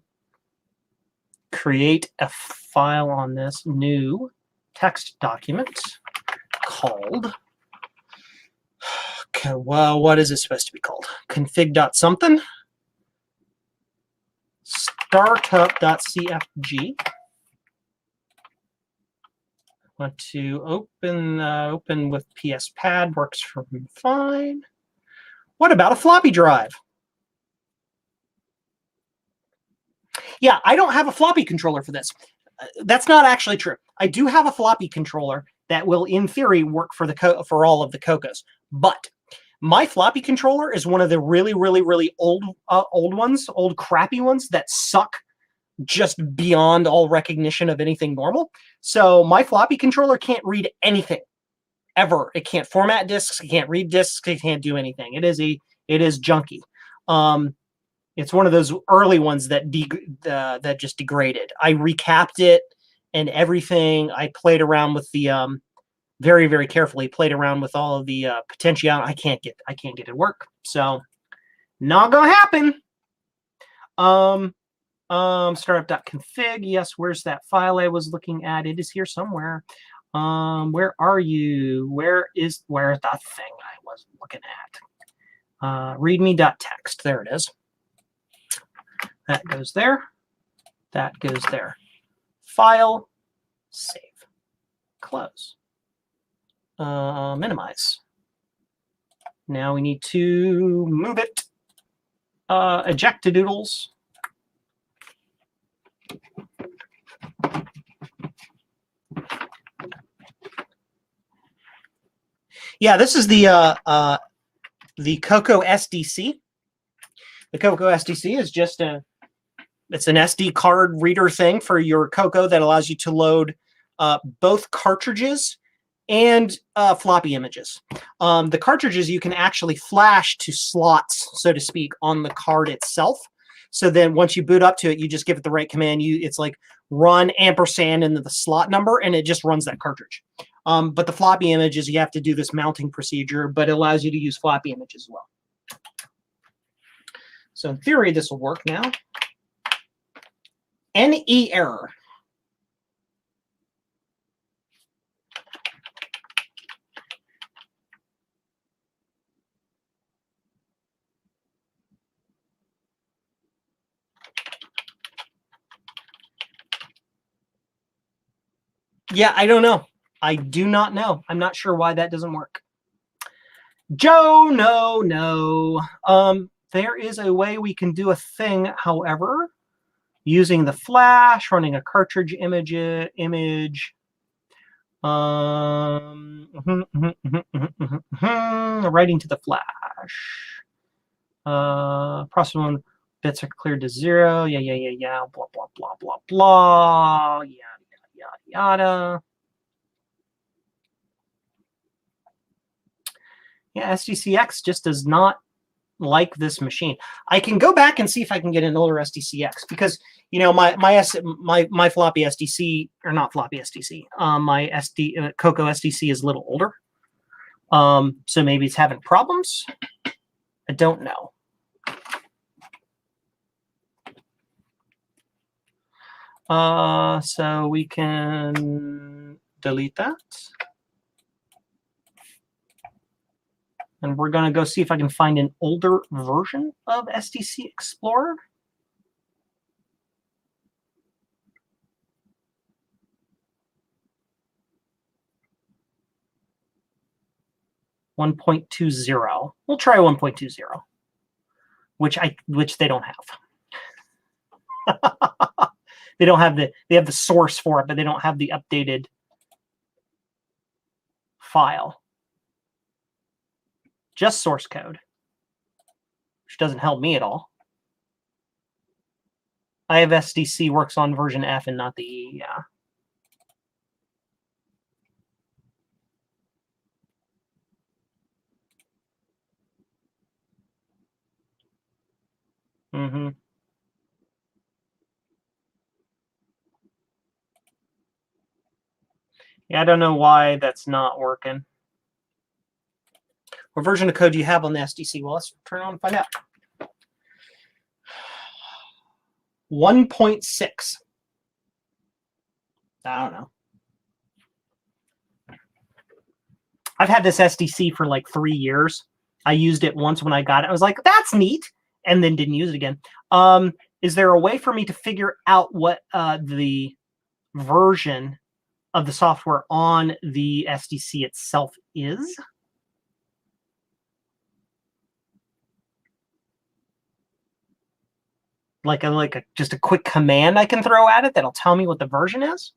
create a file on this new text document called, okay, well, what is it supposed to be called? Config.something, startup.cfg. Want to open with PS Pad, works for me fine. What about a floppy drive? Yeah, I don't have a floppy controller for this. That's not actually true. I do have a floppy controller that will, in theory, work for for all of the CoCos. But my floppy controller is one of the really old ones, old crappy ones that suck just beyond all recognition of anything normal. So my floppy controller can't read anything ever. It can't format disks. It can't read disks. It can't do anything. It is junky. It's one of those early ones that that just degraded. I recapped it and everything. I played around with the very carefully. Played around with all of the potentiality. I can't get it to work. So not gonna happen. Startup.config. Yes, where's that file I was looking at? It is here somewhere. Where are you? Where's that thing I was looking at? Readme.txt. There it is. That goes there. That goes there. File, save, close, minimize. Now we need to move it. Eject to doodles. Yeah, this is the CoCo SDC. The CoCo SDC is just it's an SD card reader thing for your CoCo that allows you to load both cartridges and floppy images. The cartridges you can actually flash to slots, so to speak, on the card itself. So then once you boot up to it, you just give it the right command. It's like run ampersand into the slot number, and it just runs that cartridge. But the floppy images, you have to do this mounting procedure, but it allows you to use floppy images as well. So in theory, this will work now. NE error. Yeah, I don't know. I do not know. I'm not sure why that doesn't work. Joe, no. There is a way we can do a thing, however, using the flash, running a cartridge image. Writing to the flash. Process 1 bits are cleared to 0. Yeah. Blah. Yada. Yeah, SDCX just does not like this machine. I can go back and see if I can get an older SDCX because my floppy SDC, or not floppy SDC, my CoCo SDC is a little older. So maybe it's having problems. I don't know. So we can delete that. And we're going to go see if I can find an older version of SDC Explorer. .20. We'll try 1.20, which they don't have. They don't have they have the source for it, but they don't have the updated file. Just source code, which doesn't help me at all. I have SDC works on version F and not the E, yeah. Yeah, I don't know why that's not working. What version of code do you have on the SDC? Well, let's turn it on and find out. 1.6. I don't know. I've had this SDC for like 3 years. I used it once when I got it. I was like, that's neat, and then didn't use it again. Is there a way for me to figure out what the version of the software on the SDC itself is? Like just a quick command I can throw at it that'll tell me what the version is?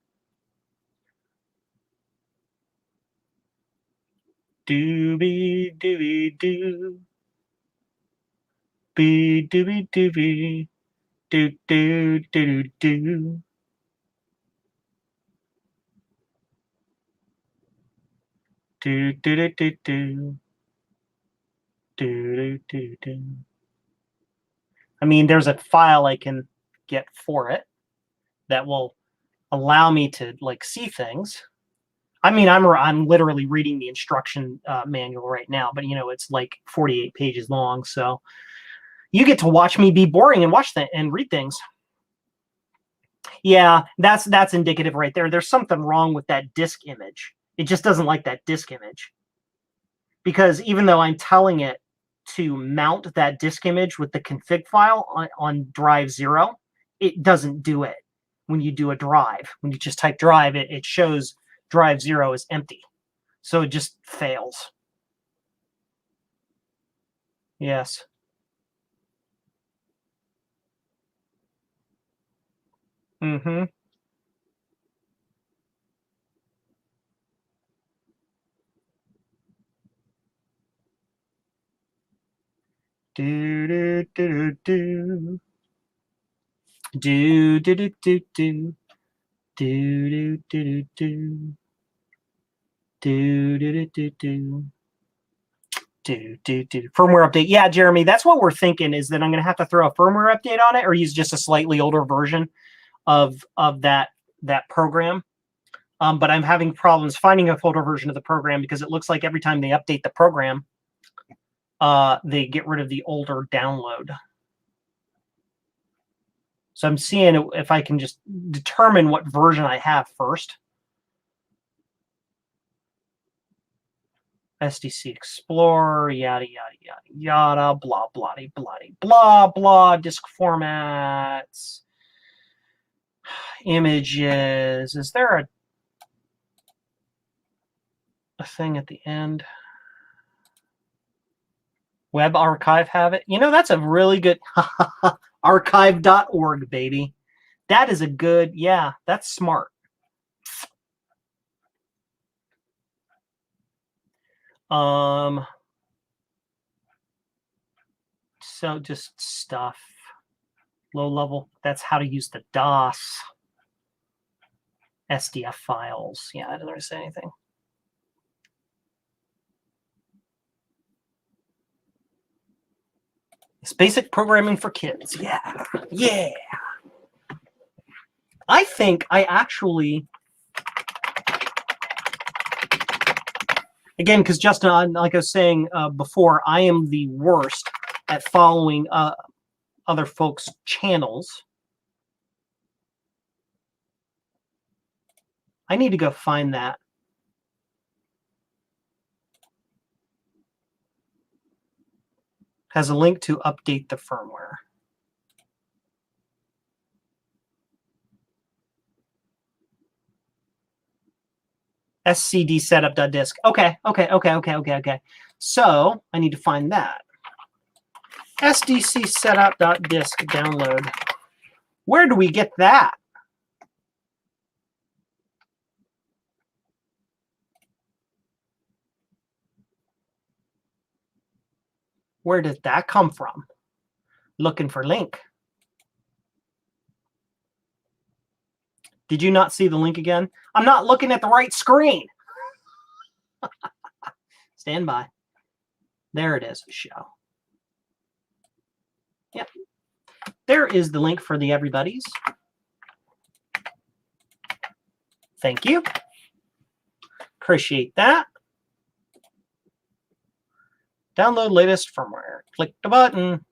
Doobie doobie doo. Be doobie doobie. Do do do do. Do do do do do. Do do do do. I mean, there's a file I can get for it that will allow me to like see things. I mean, I'm literally reading the instruction manual right now, but it's like 48 pages long, so you get to watch me be boring and watch that and read things. Yeah, that's indicative right there. There's something wrong with that disk image. It just doesn't like that disk image. Because even though I'm telling it to mount that disk image with the config file on drive 0, it doesn't do it when you do a drive. When you just type drive, it shows drive 0 is empty. So it just fails. Yes. Mm-hmm. Do do do do do do do do do do do do do do do do do do. Firmware update. Yeah, Jeremy, that's what we're thinking, is that I'm going to have to throw a firmware update on it or use just a slightly older version of that program. But I'm having problems finding a older version of the program because it looks like every time they update the program, they get rid of the older download. So I'm seeing if I can just determine what version I have first. SDC Explorer, yada, yada, yada, yada, blah, blah, blah, blah, blah, disk formats, images. Is there a thing at the end? Web archive have it? You know, that's a really good archive.org, baby. That is a good, yeah, that's smart. So just stuff. Low level. That's how to use the DOS. SDF files. Yeah, I didn't really say anything. It's basic programming for kids. Yeah. Yeah. I think I actually, again, because Justin, like I was saying before, I am the worst at following other folks' channels. I need to go find that. Has a link to update the firmware. SCD setup.disk. Okay. So I need to find that. SDC setup.disk download. Where do we get that? Where did that come from? Looking for link. Did you not see the link again? I'm not looking at the right screen. Stand by. There it is. Show. Yep. There is the link for the everybody's. Thank you. Appreciate that. Download latest firmware. Click the button.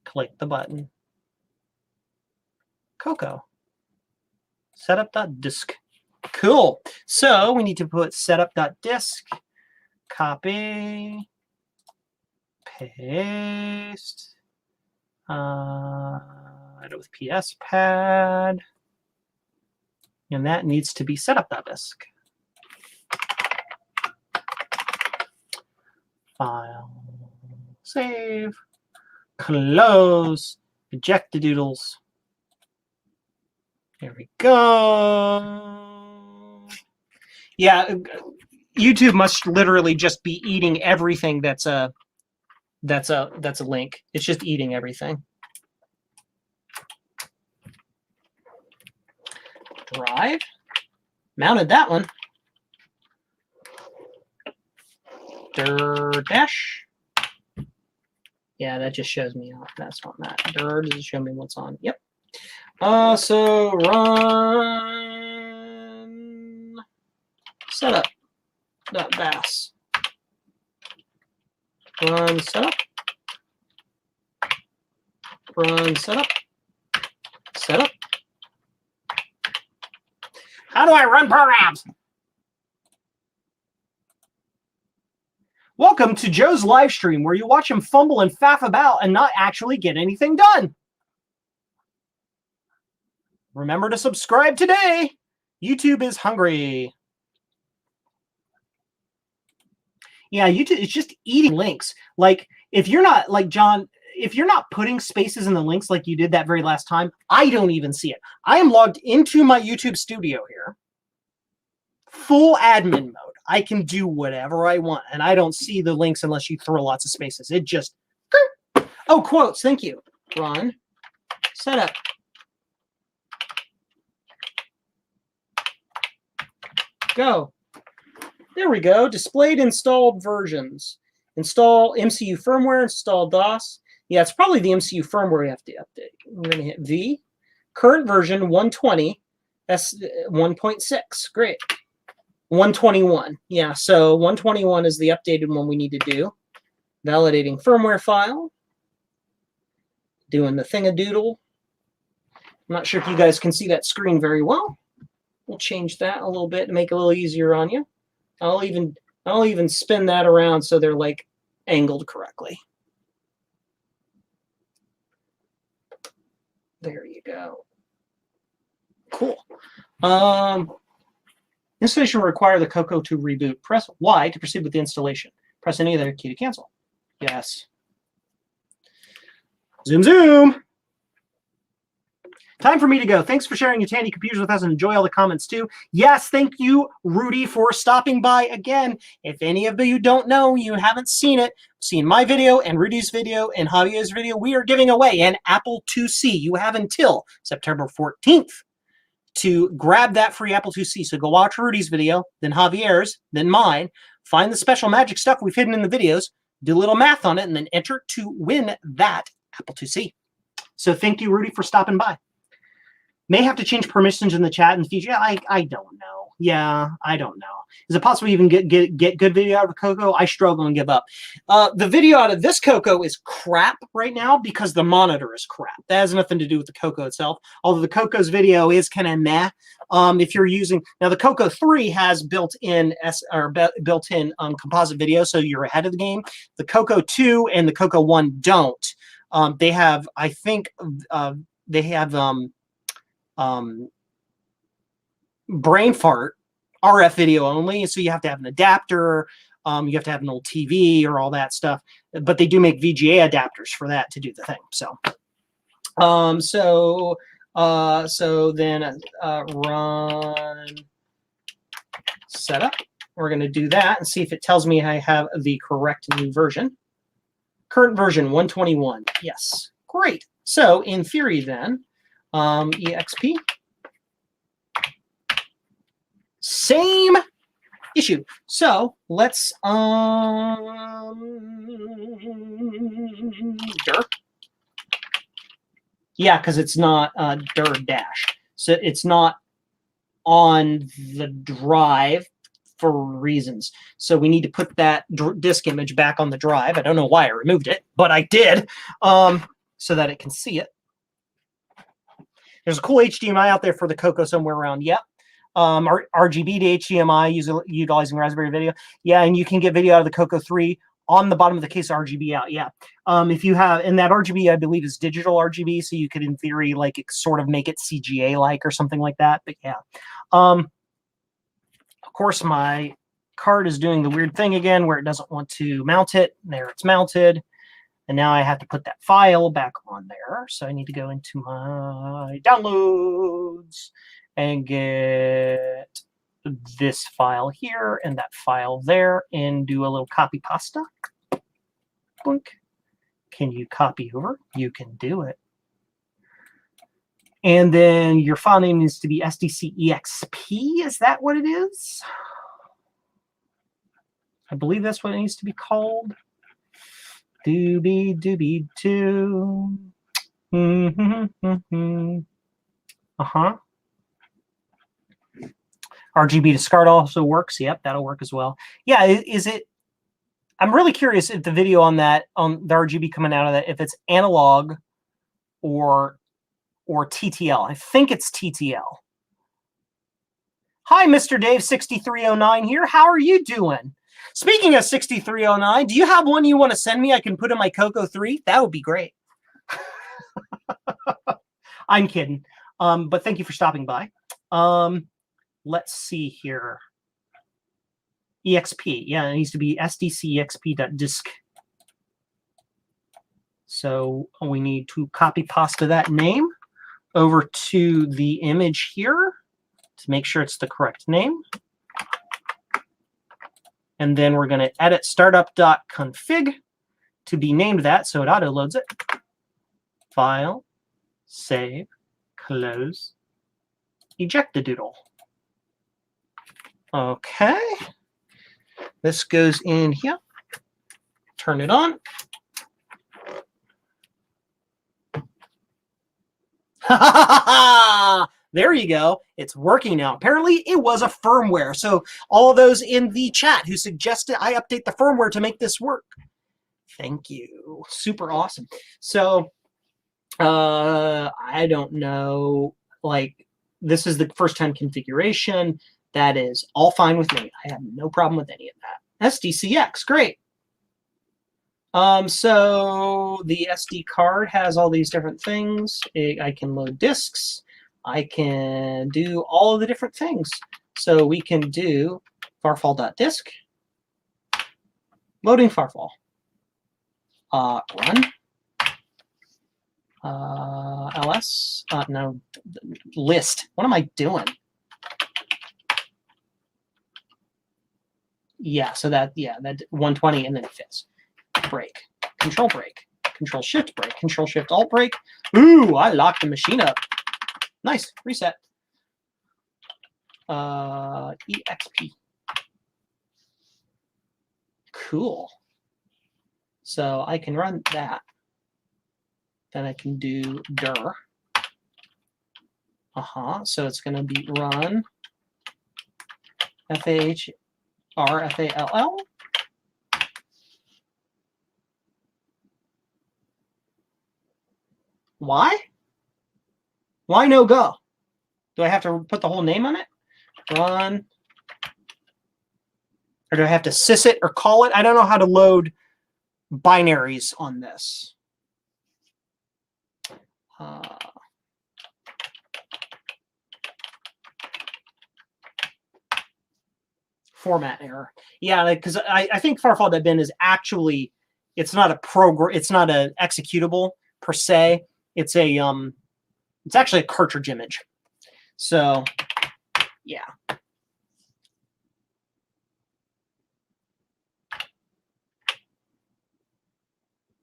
Click the button. CoCo. Setup.disk. Cool. So we need to put setup.disk. Copy. Paste. Add it with PS pad. And that needs to be setup.disk. File. Save. Close. Eject the doodles. There we go. Yeah, YouTube must literally just be eating everything that's a link. It's just eating everything. Drive. Mounted that one. Dash. Yeah, that just shows me off. That's not that. Does it show me what's on? Yep. So run setup.bas. Run setup. Run setup. Setup. How do I run programs? Welcome to Joe's live stream, where you watch him fumble and faff about and not actually get anything done. Remember to subscribe today. YouTube is hungry. Yeah, YouTube, it's just eating links. Like, if you're not, like John, if you're not putting spaces in the links like you did that very last time, I don't even see it. I am logged into my YouTube studio here, full admin mode. I can do whatever I want, and I don't see the links unless you throw lots of spaces. It just, oh, quotes, thank you. Run, setup. Go. There we go. Displayed installed versions. Install MCU firmware, install DOS. Yeah, it's probably the MCU firmware you have to update. I'm going to hit V. Current version 120. That's 1.6. Great. 121. Yeah, so 121 is the updated one we need to do. Validating firmware file. Doing the thingadoodle. I'm not sure if you guys can see that screen very well. We'll change that a little bit to make it a little easier on you. I'll even spin that around so they're like angled correctly. There you go. Cool. Installation will require the CoCo3 reboot. Press Y to proceed with the installation. Press any other key to cancel. Yes. Zoom, zoom. Time for me to go. Thanks for sharing your Tandy computers with us, and enjoy all the comments too. Yes, thank you, Rudy, for stopping by again. If any of you don't know, you haven't seen it, seen my video and Rudy's video and Javier's video, we are giving away an Apple IIc. You have until September 14th to grab that free Apple IIc. So go watch Rudy's video, then Javier's, then mine. Find the special magic stuff we've hidden in the videos, do a little math on it, and then enter to win that Apple IIc. So thank you, Rudy, for stopping by. May have to change permissions in the chat in the future. I don't know. Yeah, I don't know. Is it possible you even get good video out of CoCo? I struggle and give up. The video out of this CoCo is crap right now because the monitor is crap. That has nothing to do with the CoCo itself. Although the CoCo's video is kind of meh. If you're using now, the CoCo3 has built-in composite video, so you're ahead of the game. The CoCo2 and the CoCo1 don't. They have, I think, they have. Brain fart RF video only, so you have to have an adapter, you have to have an old TV or all that stuff, but they do make VGA adapters for that to do the thing. So so then run setup. We're going to do that and see if it tells me I have the correct new version. Current version 121. Yes, great. So in theory then, EXP. Same issue. So let's dir. Yeah, because it's not dir dash. So it's not on the drive for reasons. So we need to put that disk image back on the drive. I don't know why I removed it, but I did, so that it can see it. There's a cool HDMI out there for the CoCo somewhere around. Yep. RGB to HDMI utilizing Raspberry Video. Yeah, and you can get video out of the CoCo3 on the bottom of the case, RGB out. Yeah. If you have, and that RGB, I believe, is digital RGB, so you could, in theory, like sort of make it CGA-like or something like that. But yeah. Of course, my card is doing the weird thing again where it doesn't want to mount it. There, it's mounted. And now I have to put that file back on there. So I need to go into my downloads and get this file here and that file there and do a little copy pasta. Blink. Can you copy over? You can do it. And then your file name needs to be SDCEXP. Is that what it is? I believe that's what it needs to be called. Doobie doobie doo. Uh-huh. RGB to SCART also works. Yep, that'll work as well. Yeah, is it? I'm really curious if the video on that, on the RGB coming out of that, if it's analog or TTL. I think it's TTL. Hi, Mr. Dave 6309 here. How are you doing? Speaking of 6309, do you have one you want to send me I can put in my CoCo3? That would be great. I'm kidding. But thank you for stopping by. Let's see here. EXP. Yeah, it needs to be sdcexp.disk. So we need to copy pasta that name over to the image here to make sure it's the correct name. And then we're going to edit startup.config to be named that, so it auto-loads it. File, save, close, eject the doodle. Okay. This goes in here. Turn it on. There you go. It's working now. Apparently, it was a firmware. So all of those in the chat who suggested I update the firmware to make this work, thank you. Super awesome. So I don't know. Like, this is the first time configuration. That is all fine with me. I have no problem with any of that. SDCX, great. So the SD card has all these different things. I can load disks. I can do all of the different things. So we can do farfall.disk, loading farfall, run, ls, no, list. What am I doing? Yeah, so that 120 and then it fits. Break, control shift break, control shift alt break. Ooh, I locked the machine up. Nice, reset. EXP. Cool. So I can run that. Then I can do dir. So it's going to be run FAHR FALL. Why? Why no go? Do I have to put the whole name on it? Run. Or do I have to sys it or call it? I don't know how to load binaries on this. Format error. Yeah, because I think farfall.bin is actually, it's not a program, it's not an executable per se. It's a it's actually a cartridge image. So yeah.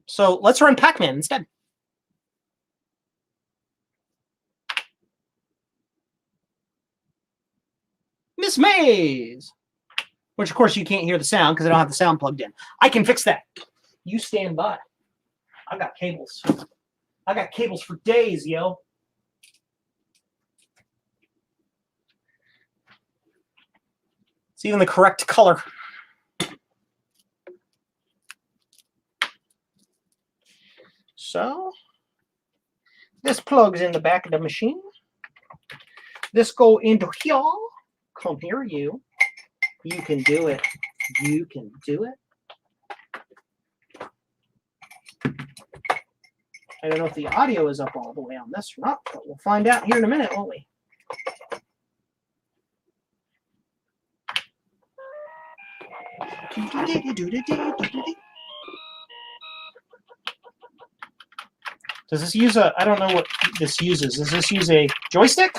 So let's run Pac-Man instead. Miss Maze! Which, of course, you can't hear the sound because I don't have the sound plugged in. I can fix that. You stand by. I've got cables. I got cables for days, yo. It's even the correct color. So, this plugs in the back of the machine. This go into here. Come here, you. You can do it. You can do it. I don't know if the audio is up all the way on this or not, but we'll find out here in a minute, won't we? Does this use a, I don't know what this uses. Does this use a joystick?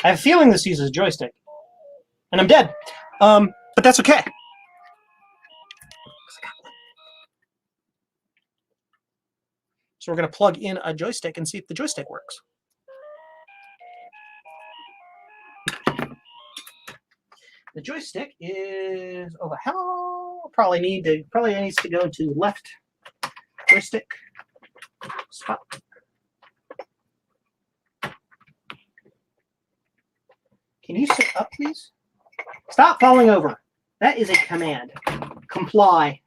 I have a feeling this uses a joystick. And I'm dead. But that's okay. So we're going to plug in a joystick and see if the joystick works. The joystick is over here. Probably needs to go to left joystick spot. Can you sit up, please? Stop falling over. That is a command. Comply.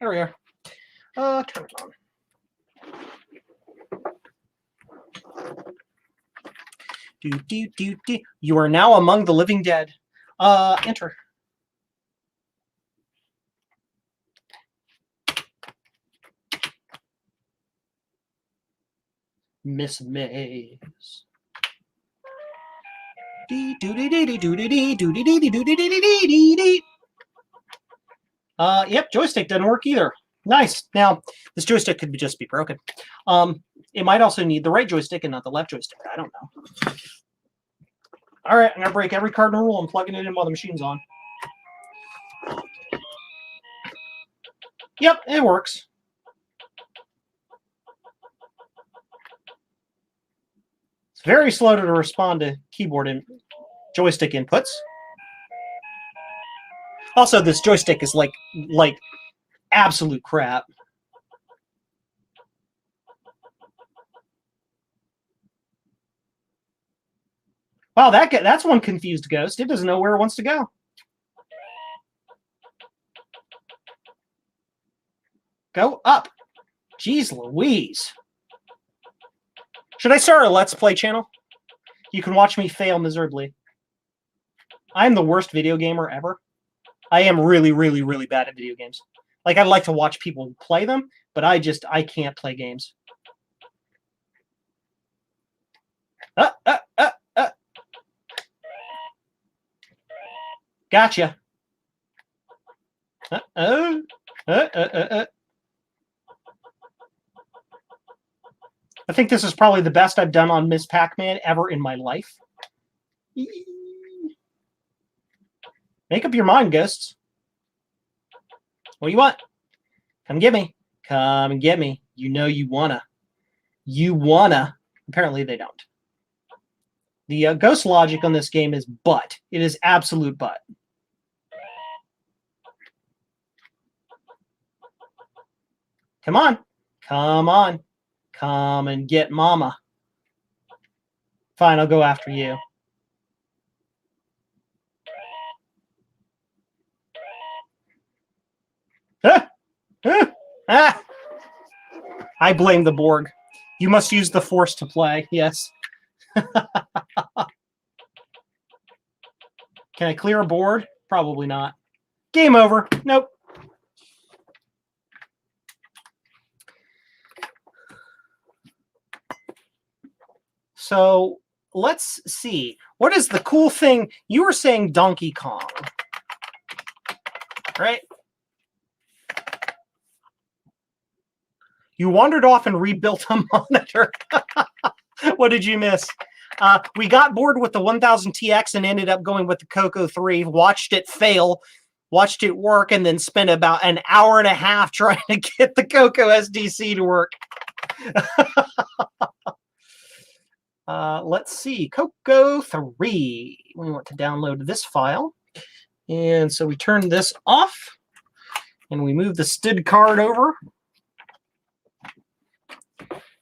There we are. Turn it on. You are now among the living dead. Enter. Miss Maze. Yep, joystick doesn't work either. Nice. Now, this joystick could just be broken. It might also need the right joystick and not the left joystick. I don't know. All right, I'm going to break every cardinal rule and plugging it in while the machine's on. Yep, it works. It's very slow to respond to keyboard and joystick inputs. Also, this joystick is like absolute crap. Wow, that's one confused ghost. It doesn't know where it wants to go. Go up. Jeez Louise. Should I start a Let's Play channel? You can watch me fail miserably. I'm the worst video gamer ever. I am really, really, really bad at video games. Like, I'd like to watch people play them, but I can't play games. Gotcha. I think this is probably the best I've done on Miss Pac-Man ever in my life. Make up your mind, ghosts. What do you want? Come get me. Come and get me. You know you wanna. You wanna. Apparently they don't. The ghost logic on this game is butt. It is absolute butt. Come on. Come on. Come and get mama. Fine, I'll go after you. I blame the Borg. You must use the Force to play. Yes. Can I clear a board? Probably not. Game over. Nope. So let's see. What is the cool thing? You were saying Donkey Kong, right? You wandered off and rebuilt a monitor. What did you miss? We got bored with the 1000TX and ended up going with the CoCo3, watched it fail, watched it work, and then spent about an hour and a half trying to get the CoCo SDC to work. Let's see, CoCo3. We want to download this file. And so we turn this off, and we move the STID card over.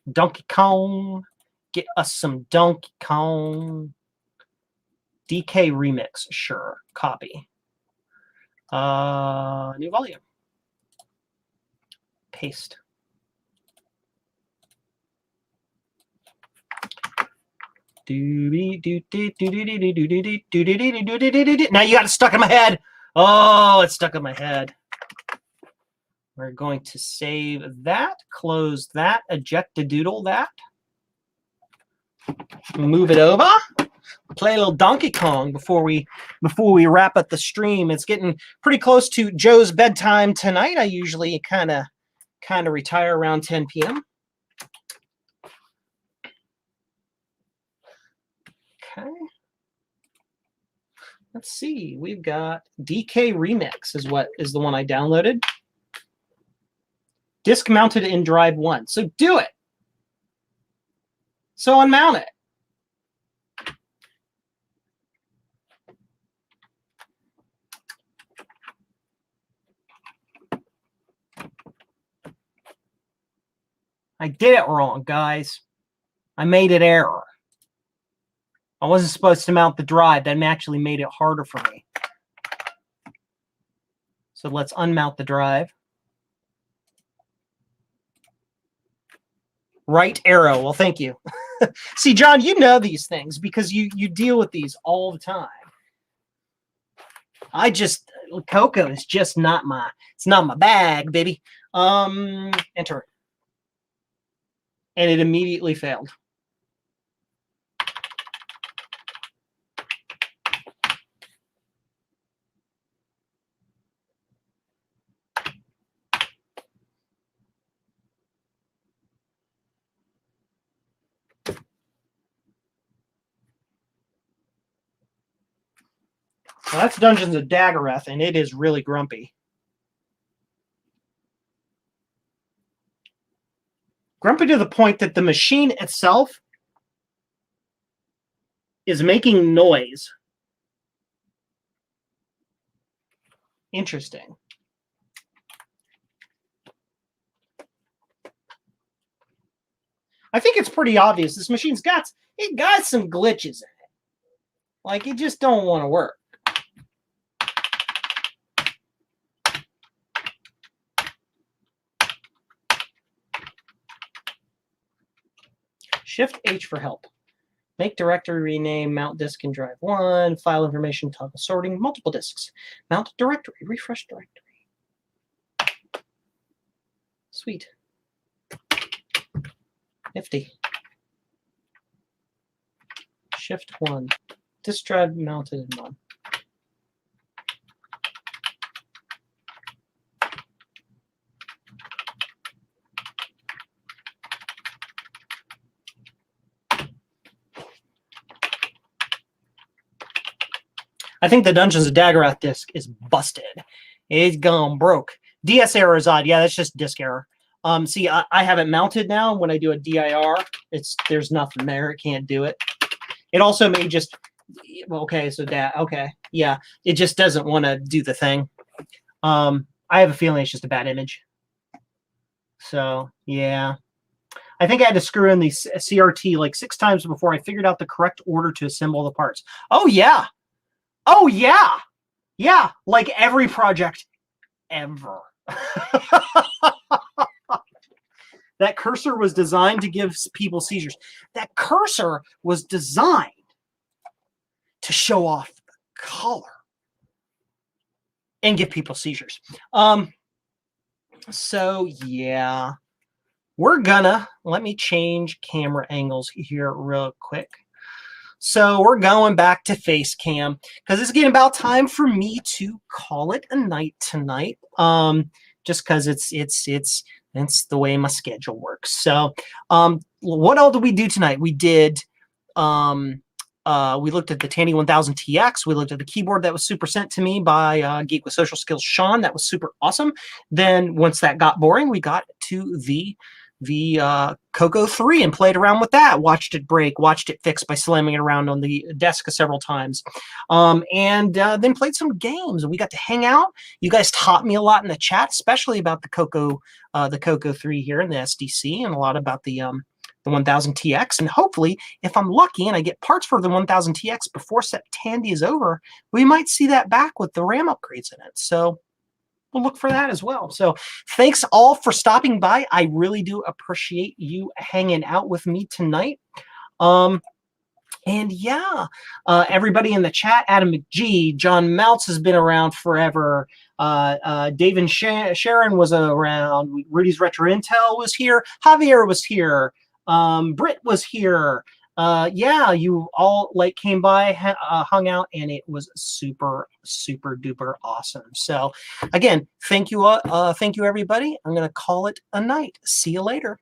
Donkey Kong. Get us some Donkey Kong. DK Remix, sure. Copy. New volume. Paste. Now you got it stuck in my head. Oh, it's stuck in my head. We're going to save that, close that, eject a doodle that. Move it over. Play a little Donkey Kong before we wrap up the stream. It's getting pretty close to Joe's bedtime tonight. I usually kind of retire around 10 p.m. Okay. Let's see. We've got DK Remix is the one I downloaded. Disk mounted in drive 1. So do it. So unmount it. I did it wrong, guys. I made an error. I wasn't supposed to mount the drive. That actually made it harder for me. So let's unmount the drive. Right arrow. Well, thank you. See, John, you know these things because you deal with these all the time. CoCo is just not my bag, baby. Enter. and it immediately failed. Well, that's Dungeons of Daggereth, and it is really grumpy. Grumpy to the point that the machine itself is making noise. Interesting. I think it's pretty obvious this machine's got some glitches in it. Like, it just don't want to work. Shift H for help. Make directory, rename, mount disk and drive 1, file information, toggle sorting, multiple disks. Mount directory, refresh directory. Sweet. Nifty. Shift 1. Disk drive mounted in 1. I think the Dungeons of Daggereth disc is busted. It's gone broke. DS error is odd. Yeah, that's just disk error. See, I have it mounted now. When I do a DIR, there's nothing there. It can't do it. It also may just, okay, so that, okay, yeah, it just doesn't want to do the thing. I have a feeling it's just a bad image. So, yeah. I think I had to screw in the CRT like 6 times before I figured out the correct order to assemble the parts. Oh, yeah. Oh, yeah. Yeah, like every project ever. That cursor was designed to give people seizures. That cursor was designed to show off the color and give people seizures. So, yeah. Let me change camera angles here real quick. So we're going back to face cam because it's getting about time for me to call it a night tonight. Just because it's the way my schedule works. So what all did we do tonight? We did we looked at the Tandy 1000TX. We looked at the keyboard that was super sent to me by Geek with Social Skills Sean. That was super awesome. Then once that got boring, we got to the CoCo3 and played around with that. Watched it break, watched it fix by slamming it around on the desk several times. And then played some games. We got to hang out. You guys taught me a lot in the chat, especially about the CoCo3 here in the SDC, and a lot about the 1000TX. And hopefully, if I'm lucky and I get parts for the 1000TX before Tandy is over, we might see that back with the RAM upgrades in it. So we'll look for that as well. So thanks all for stopping by. I really do appreciate you hanging out with me tonight. And yeah, everybody in the chat, Adam McGee, John Mounts has been around forever. Dave and Sharon was around. Rudy's Retro Intel was here. Javier was here. Britt was here. Yeah, you all came by, hung out, and it was super, super duper awesome. So again, thank you everybody. I'm going to call it a night. See you later.